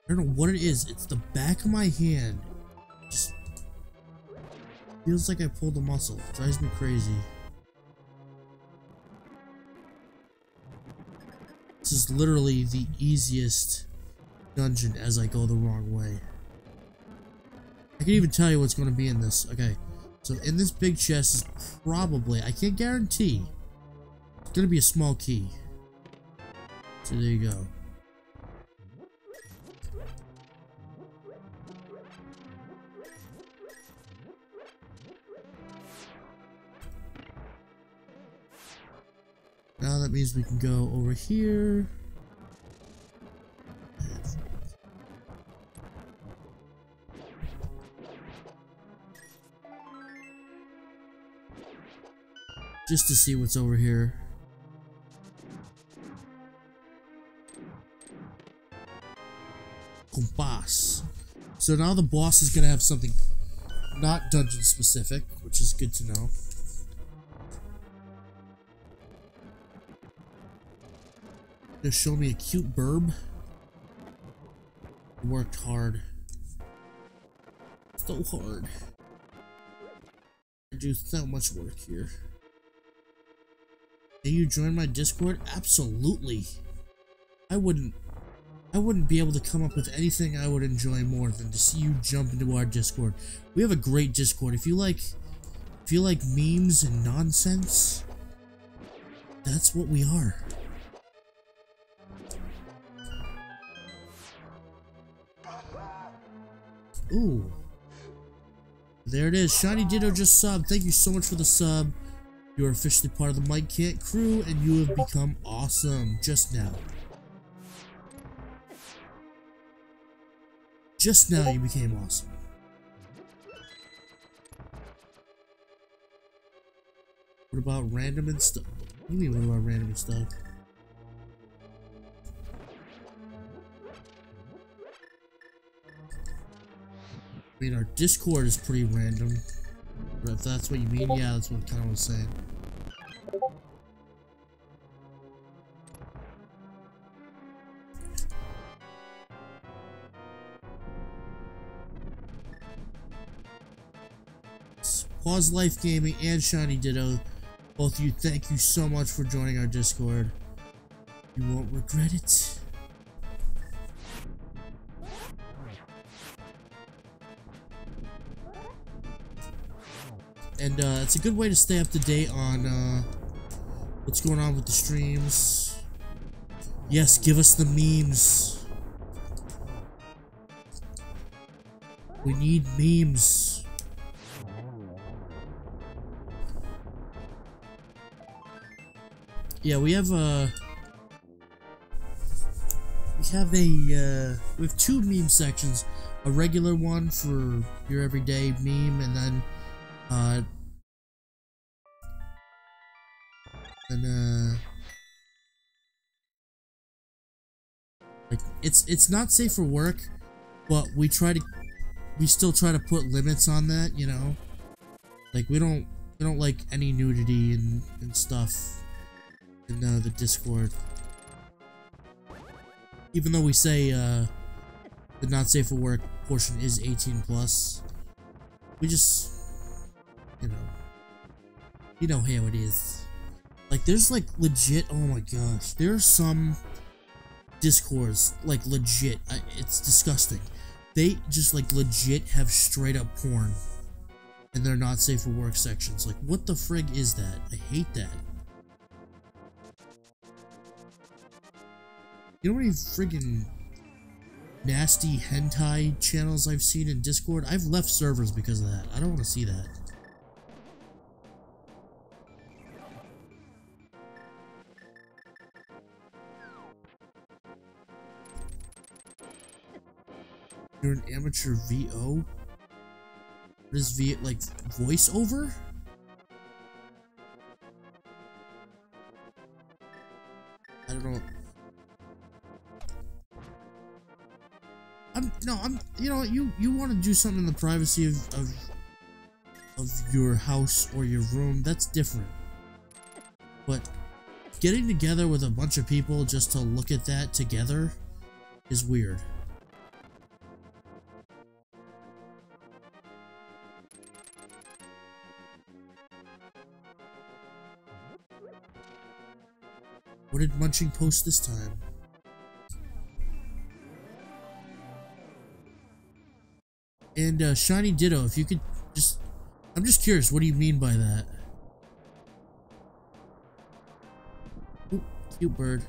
I don't know what it is. It's the back of my hand. Just feels like I pulled a muscle. It drives me crazy. This is literally the easiest dungeon as I go the wrong way. I can even tell you what's going to be in this. Okay, so in this big chest is probably, I can't guarantee, it's going to be a small key. So there you go. Now that means we can go over here. Just to see what's over here. Compass. So now the boss is gonna have something not dungeon specific, which is good to know. Just show me a cute burb. Worked hard. So hard. I do so much work here. Can you join my Discord? Absolutely. I wouldn't be able to come up with anything I would enjoy more than to see you jump into our Discord. We have a great Discord. If you like memes and nonsense, that's what we are. Ooh. There it is. Shiny Ditto just subbed. Thank you so much for the sub. You are officially part of the Mike Can't crew, and you have become awesome just now. Just now you became awesome. What about random and stuff? What do you mean, what about random and stuff? I mean, our Discord is pretty random. But if that's what you mean, yeah, that's what I kind of was saying. Pause Life Gaming and Shiny Ditto, both of you, thank you so much for joining our Discord. You won't regret it. And it's a good way to stay up to date on what's going on with the streams. Yes, give us the memes. We need memes. Yeah, we have two meme sections. A regular one for your everyday meme, and then like it's not safe for work, but we still try to put limits on that, you know? Like we don't like any nudity and stuff in the Discord. Even though we say the not safe for work portion is 18+, we just, you know how it is. Like there's like legit, oh my gosh, there's some Discords, like legit, it's disgusting. They just like legit have straight up porn in their not safe for work sections. Like what the frig is that? I hate that. You know how many friggin' nasty hentai channels I've seen in Discord? I've left servers because of that. I don't want to see that. You're an amateur VO? What is V, like voiceover? I don't know. You know, you want to do something in the privacy of your house or your room, that's different. But getting together with a bunch of people just to look at that together is weird. What did Munching post this time? And Shiny Ditto, if you could just... I'm just curious, what do you mean by that? Ooh, cute bird.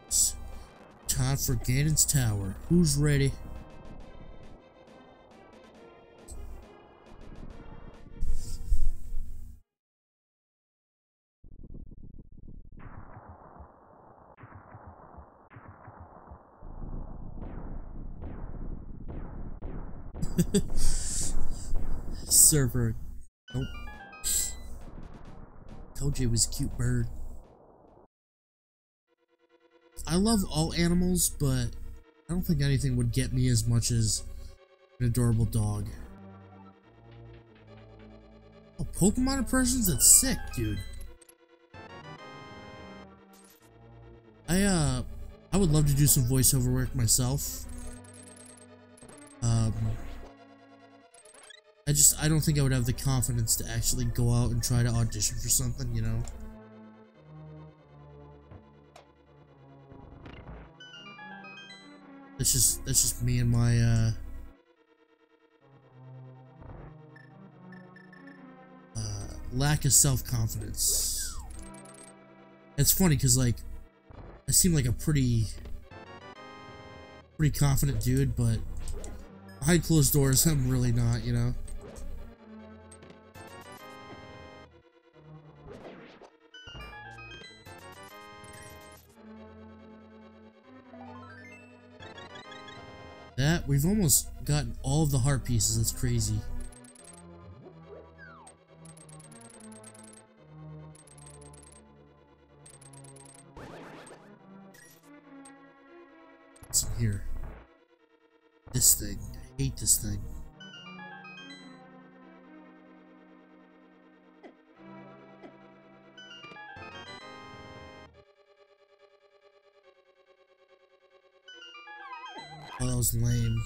It's time for Ganon's Tower. Who's ready? Server. Nope. Told you it was a cute bird. I love all animals, but I don't think anything would get me as much as an adorable dog. Oh, Pokemon impressions? That's sick, dude. I would love to do some voiceover work myself. I don't think I would have the confidence to actually go out and try to audition for something, you know? That's just me and my, lack of self-confidence. It's funny, because, like, I seem like a pretty confident dude, but behind closed doors, I'm really not, you know? That, we've almost gotten all of the heart pieces, that's crazy. What's in here? This thing. I hate this thing. Oh, that was lame.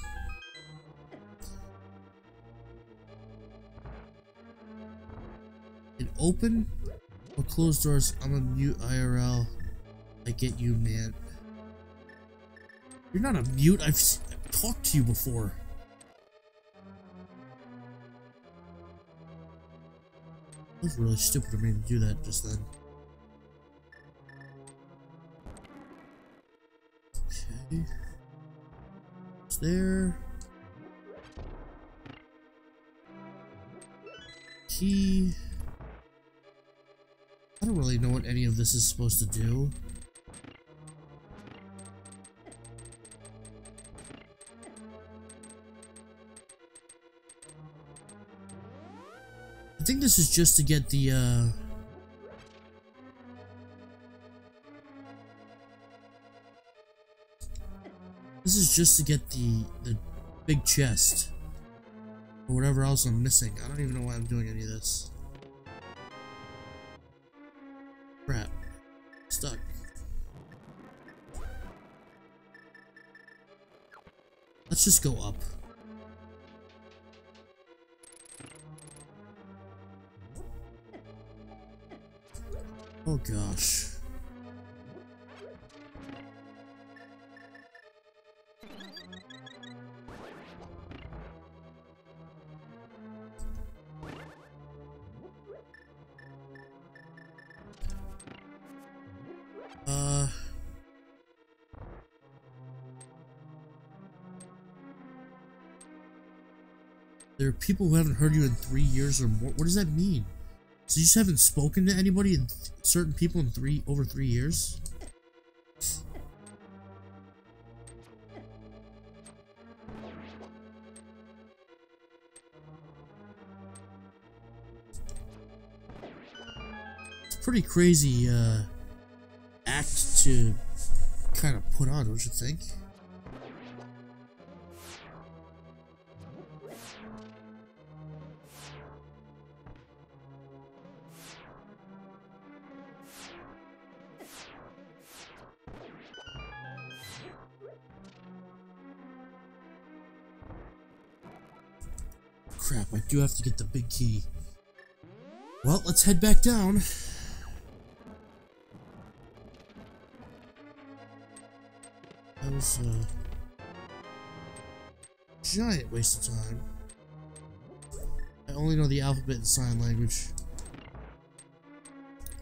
In open or closed doors, I'm a mute IRL. I get you, man. You're not a mute. I've talked to you before. It was really stupid of me to do that just then. Okay. It's there. Key. I don't really know what any of this is supposed to do. I think this is just to get the, this is just to get the big chest. Or whatever else I'm missing. I don't even know why I'm doing any of this. Crap. Stuck. Let's just go up. Oh gosh. There are people who haven't heard you in 3 years or more. What does that mean? So you just haven't spoken to anybody, in certain people in over 3 years? It's a pretty crazy act to kind of put on, don't you think? Crap, I do have to get the big key. Well, let's head back down. That was a giant waste of time. I only know the alphabet and sign language.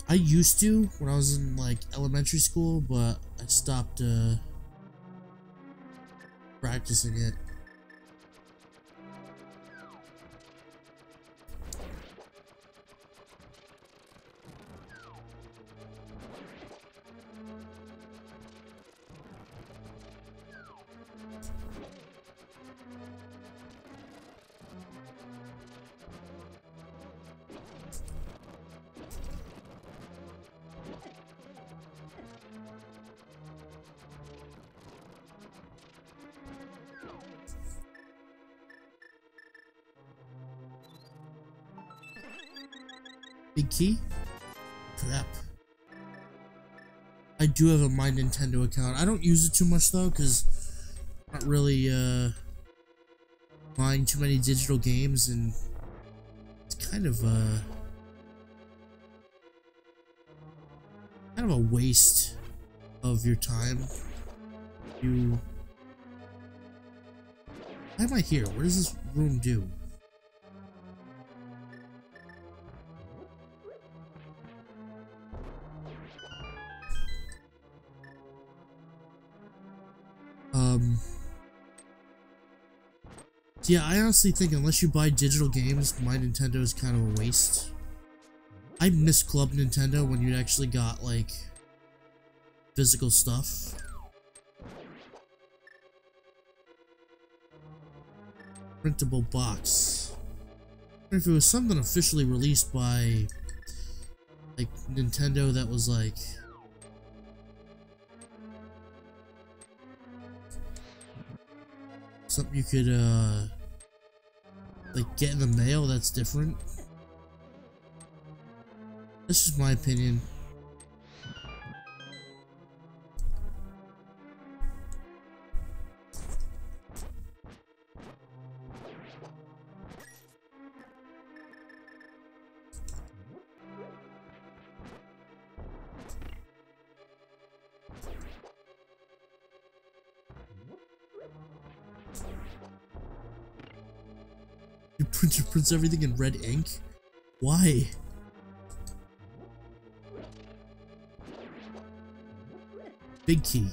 I used to when I was in like elementary school, but I stopped practicing it. Big key? Crap. I do have a My Nintendo account. I don't use it too much though, because I'm not really buying too many digital games, and it's kind of a waste of your time. Why am I here? What does this room do? Yeah, I honestly think unless you buy digital games, My Nintendo is kind of a waste. I miss Club Nintendo when you actually got, like, physical stuff. Printable box. If it was something officially released by, like, Nintendo that was, like... something you could, like, get in the mail, that's different. That's just my opinion. Printer prints everything in red ink? Why? Big key.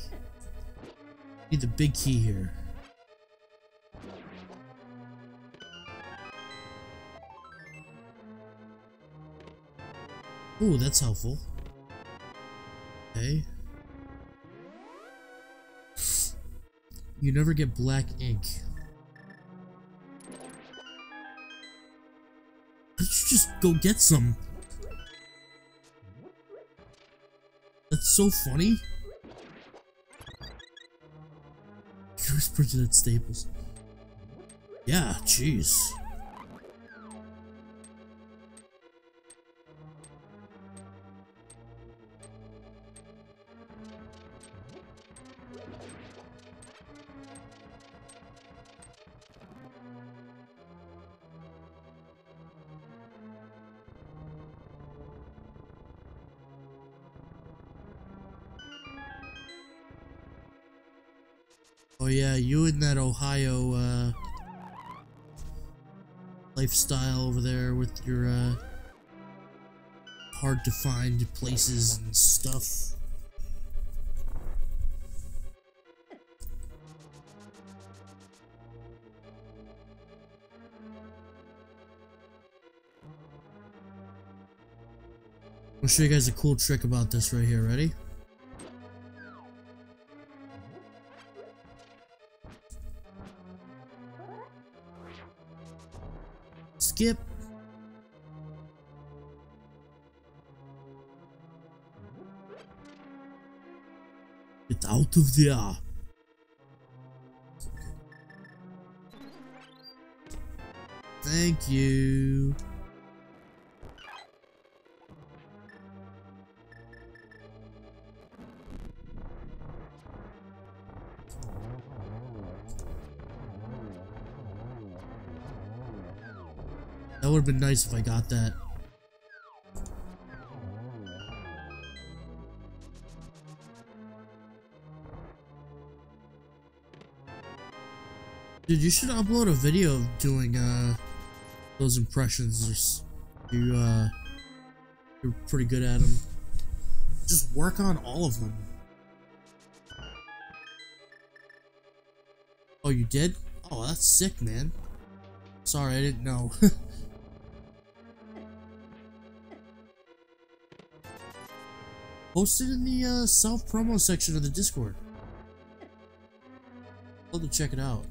Need the big key here. Ooh, that's helpful. Okay. You never get black ink. Why don't you just go get some? That's so funny. Yours printed at Staples. Yeah, jeez. Oh yeah, you in that Ohio lifestyle over there with your hard to find places and stuff. I'll show you guys a cool trick about this right here. Ready? Skip. Get out of there. Thank you. That would have been nice if I got that. Dude, you should upload a video of doing those impressions. You're pretty good at them. Just work on all of them. Oh, you did? Oh, that's sick, man. Sorry, I didn't know. Post it in the self-promo section of the Discord. Love to check it out.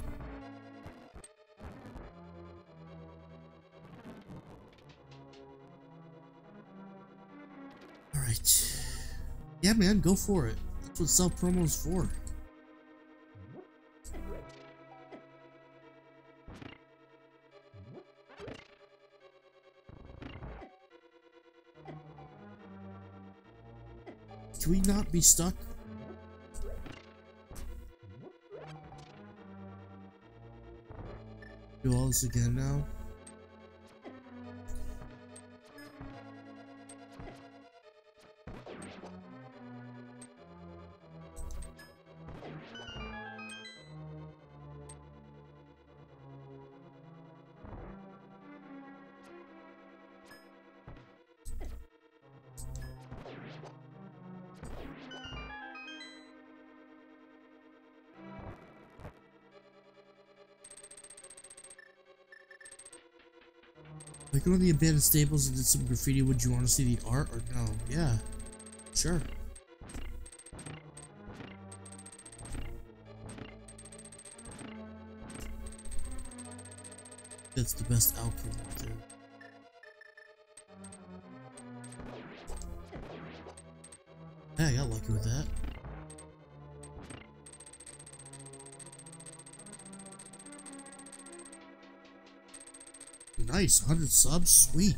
Alright. Yeah, man, go for it. That's what self-promo is for. Can we not be stuck? Do all this again now? Like on the abandoned stables and did some graffiti, would you want to see the art or no? Yeah, sure. That's the best outcome right there. Hey, I got lucky with that. Nice, 100 subs, sweet.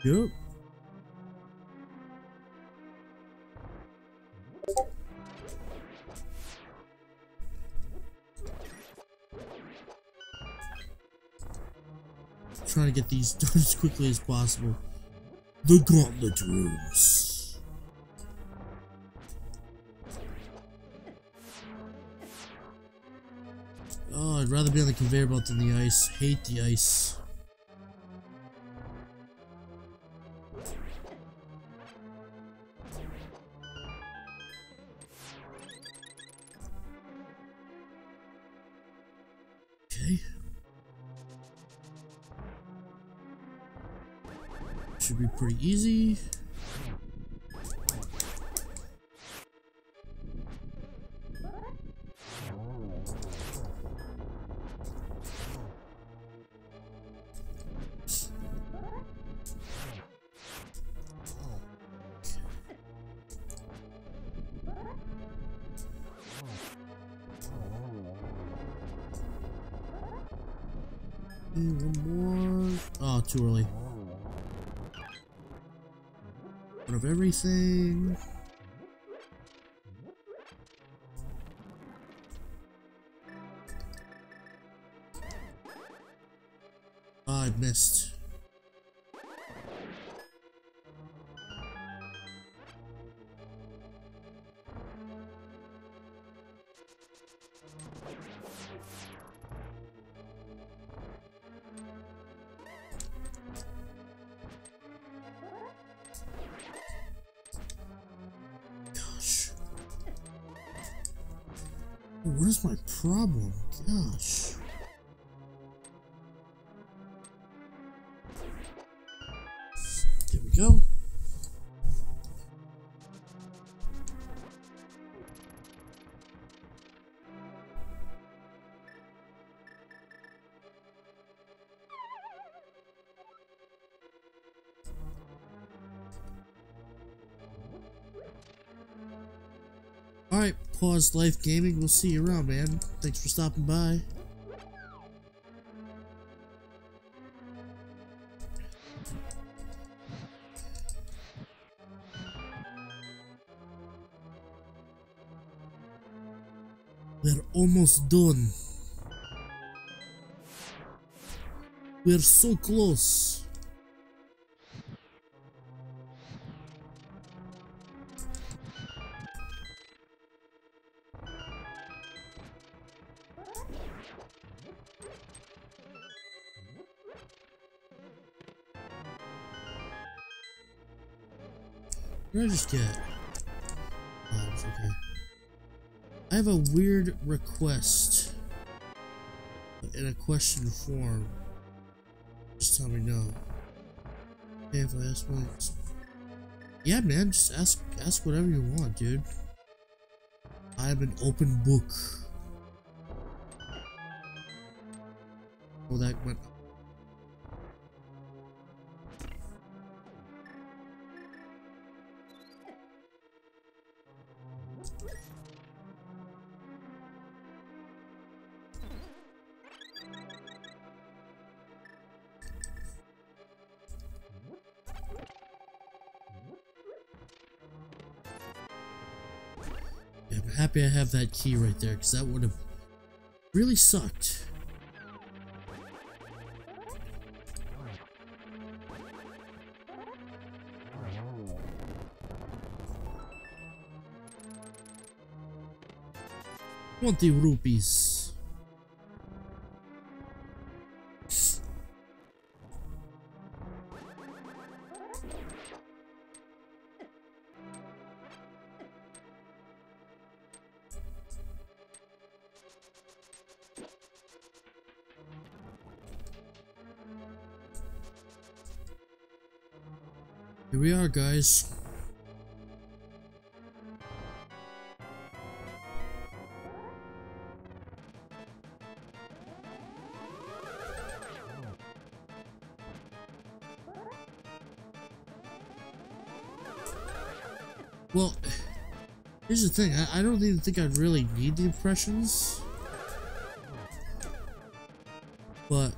Yep. Trying to get these done as quickly as possible. The gauntlet rooms. Oh, I'd rather be on the conveyor belt than the ice. Hate the ice. Okay. Should be pretty easy. One more. Oh, too early. One of everything. Oh, I missed. Where's my problem? Gosh. There we go. Alright, Pause Life Gaming. We'll see you around, man. Thanks for stopping by. We're almost done. We're so close. What did I just get? Oh, it's okay. I have a weird request in a question form. Just tell me no. Okay, if I ask one, yeah, man, just ask whatever you want, dude. I am an open book. Oh, that went. I'm happy I have that key right there, because that would have really sucked. ₹20. Here we are, guys. Well, here's the thing. I don't even think I'd really need the impressions. But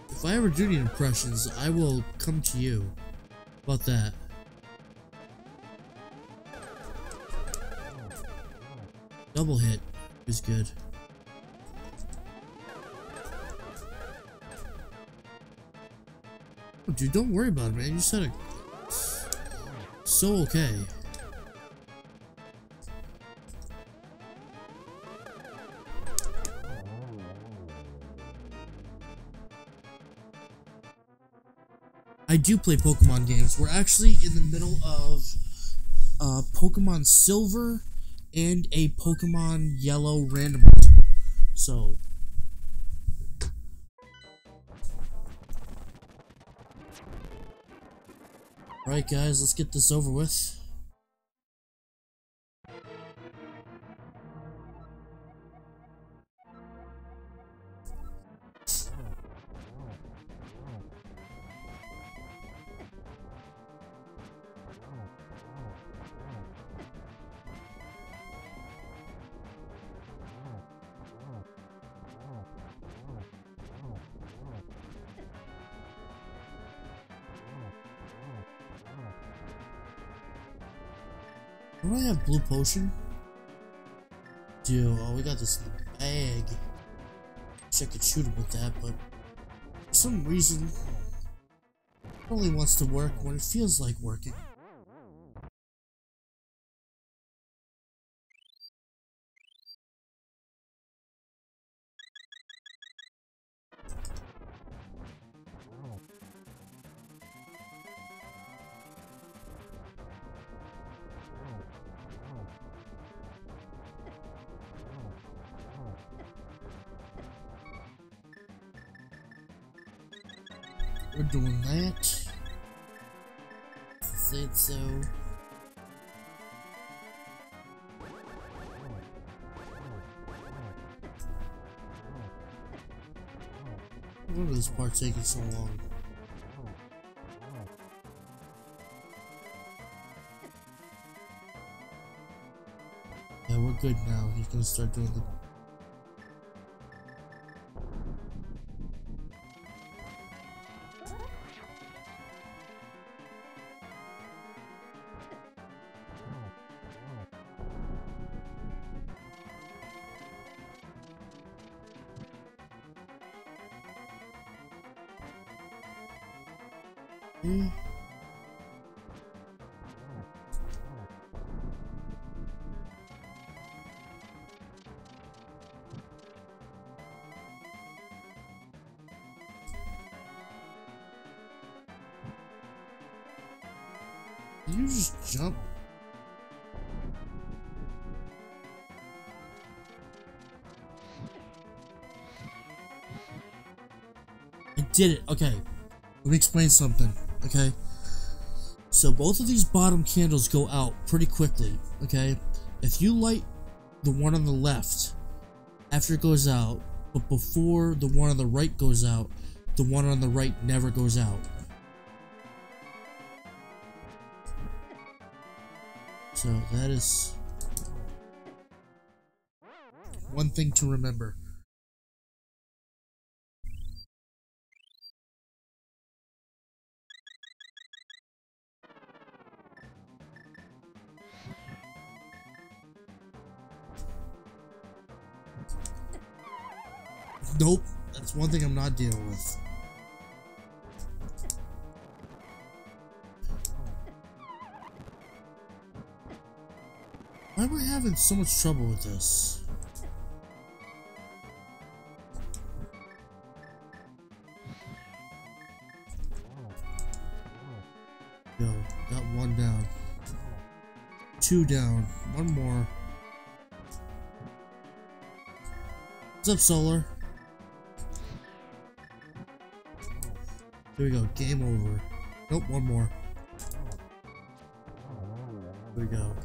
if I ever ever do need impressions, I will come to you about that. Double hit is good. Oh, dude, don't worry about it, man. You said it. So okay. I do play Pokemon games. We're actually in the middle of Pokemon Silver and a Pokemon Yellow randomizer. So alright guys, let's get this over with. Do I have blue potion? Dude, oh, we got this in the bag. Wish I could shoot him with that, but for some reason, it only wants to work when it feels like working. We're doing that. Said so. Why is this part taking so long? Yeah, we're good now. He's gonna start doing the. Did you just jump? I did it. Okay. Let me explain something. Okay. So both of these bottom candles go out pretty quickly. Okay. If you light the one on the left after it goes out, but before the one on the right goes out, the one on the right never goes out. So that is one thing to remember. Nope, that's one thing I'm not dealing with. Why am I having so much trouble with this? Yo, got one down. Two down. One more. What's up, Solar? Here we go. Game over. Nope, one more. Here we go.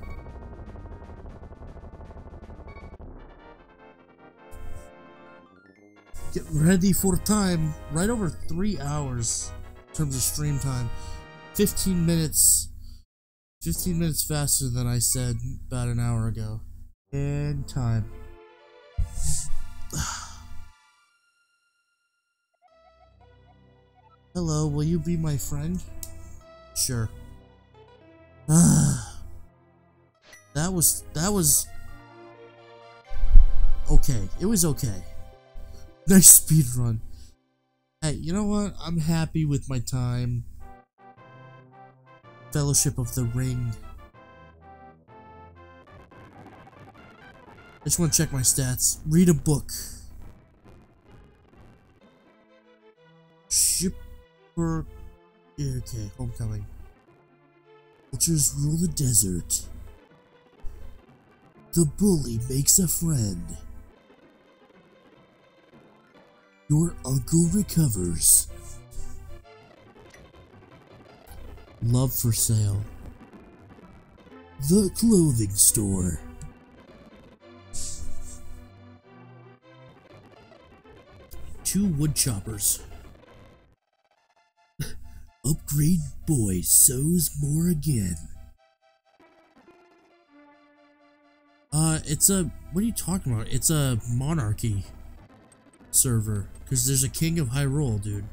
Get ready for time. Right over 3 hours in terms of stream time. 15 minutes. 15 minutes faster than I said about an hour ago. And time. Hello, will you be my friend? Sure. That was okay. It was okay. Nice speed run. Hey, you know what? I'm happy with my time. Fellowship of the Ring. I just want to check my stats. Read a book. Shipper. Okay, homecoming. Vultures rule the desert. The bully makes a friend. Your uncle recovers. Love for sale. The clothing store. Two wood choppers. Upgrade boy sews more again. It's a... What are you talking about? It's a monarchy server. Because there's a king of Hyrule, dude.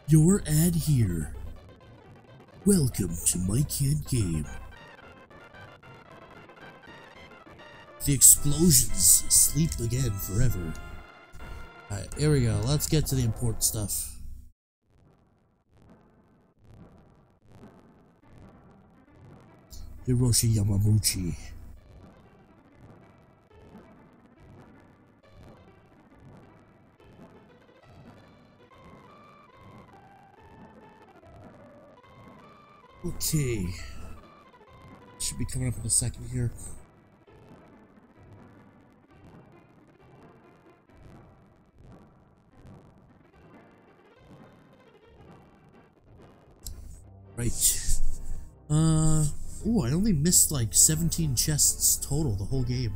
Your ad here. Welcome to my CantGame. The explosions sleep again forever. Alright, here we go. Let's get to the important stuff. Hiroshi Yamamuchi. Okay. Should be coming up in a second here. Right. Ooh, I only missed like 17 chests total the whole game.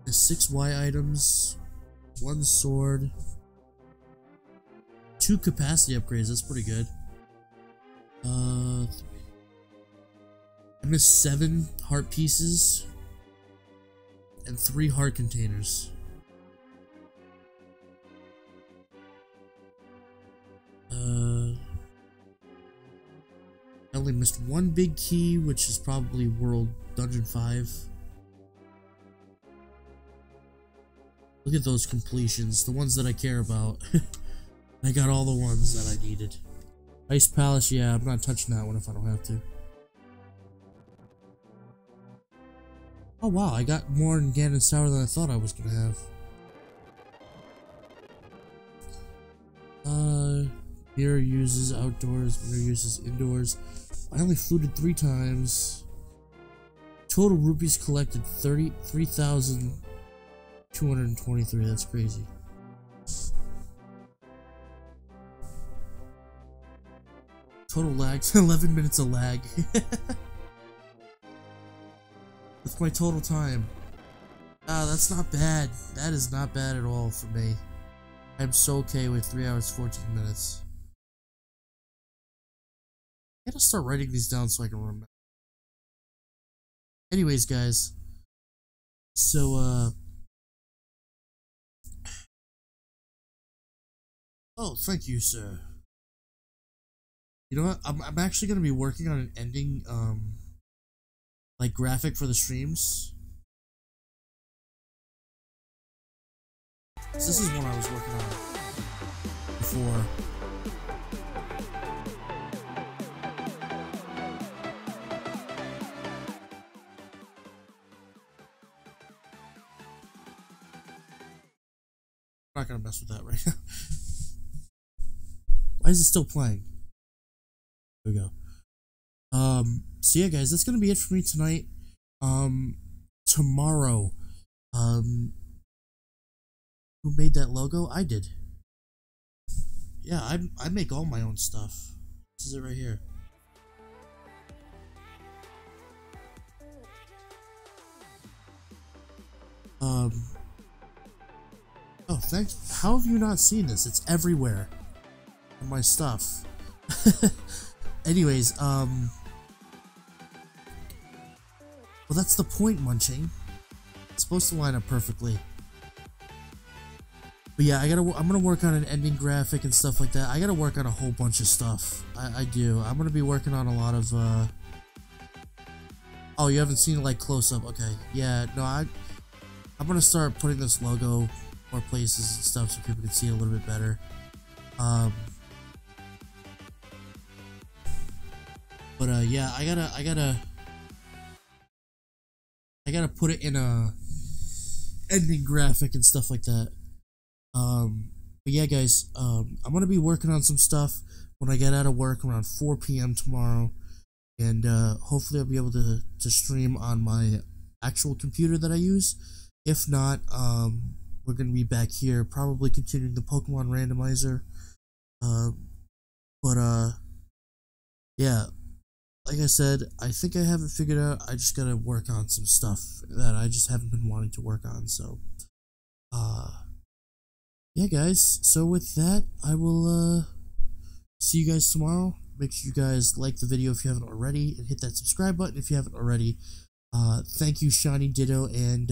There's 6 Y items, 1 sword, 2 capacity upgrades, that's pretty good. I missed 7 heart pieces and 3 heart containers. I only missed 1 big key, which is probably World Dungeon 5. Look at those completions, the ones that I care about. I got all the ones that I needed. Ice Palace, yeah, I'm not touching that one if I don't have to. Oh wow, I got more in Ganon's Tower than I thought I was gonna have. Mirror uses outdoors, mirror uses indoors. I only fluted 3 times. Total rupees collected 33,223, that's crazy. Total lag, 11 minutes of lag. That's my total time. That's not bad. That is not bad at all for me. I'm so okay with 3 hours, 14 minutes. I gotta start writing these down so I can remember. Anyways, guys. So, oh, thank you, sir. You know what? I'm actually gonna be working on an ending, like, graphic for the streams. So this is one I was working on before. I'm not gonna mess with that right now. Why is it still playing? There we go. So yeah, guys, that's gonna be it for me tonight. Tomorrow, who made that logo? I did. Yeah, I make all my own stuff. This is it right here. Oh, thanks. How have you not seen this? It's everywhere on my stuff. Anyways, well, that's the point, Munching. It's supposed to line up perfectly. But yeah, I'm gonna work on an ending graphic and stuff like that. I gotta work on a whole bunch of stuff. I do. I'm gonna be working on a lot of oh, you haven't seen it like close up. Okay. Yeah, no, I'm gonna start putting this logo more places and stuff so people can see it a little bit better. But yeah, I gotta put it in a ending graphic and stuff like that. But yeah, guys, I'm gonna be working on some stuff when I get out of work around 4 p.m. tomorrow, and hopefully I'll be able to stream on my actual computer that I use. If not, we're gonna be back here, probably continuing the Pokemon randomizer. Yeah, like I said, I think I have it figured out. I just gotta work on some stuff that I just haven't been wanting to work on. So, yeah, guys. So with that, I will see you guys tomorrow. Make sure you guys like the video if you haven't already, and hit that subscribe button if you haven't already. Thank you, Shiny Ditto, and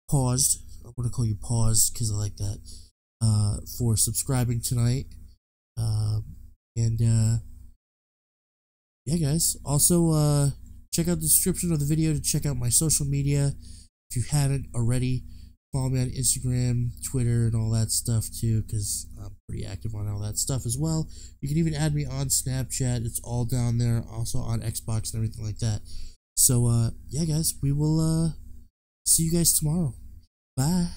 Paused. I'm gonna call you Paused because I like that. For subscribing tonight. Yeah, guys. Also, check out the description of the video to check out my social media. If you haven't already, follow me on Instagram, Twitter, and all that stuff too, because I'm pretty active on all that stuff as well. You can even add me on Snapchat. It's all down there. Also on Xbox and everything like that. So, yeah, guys, we will see you guys tomorrow. Bye.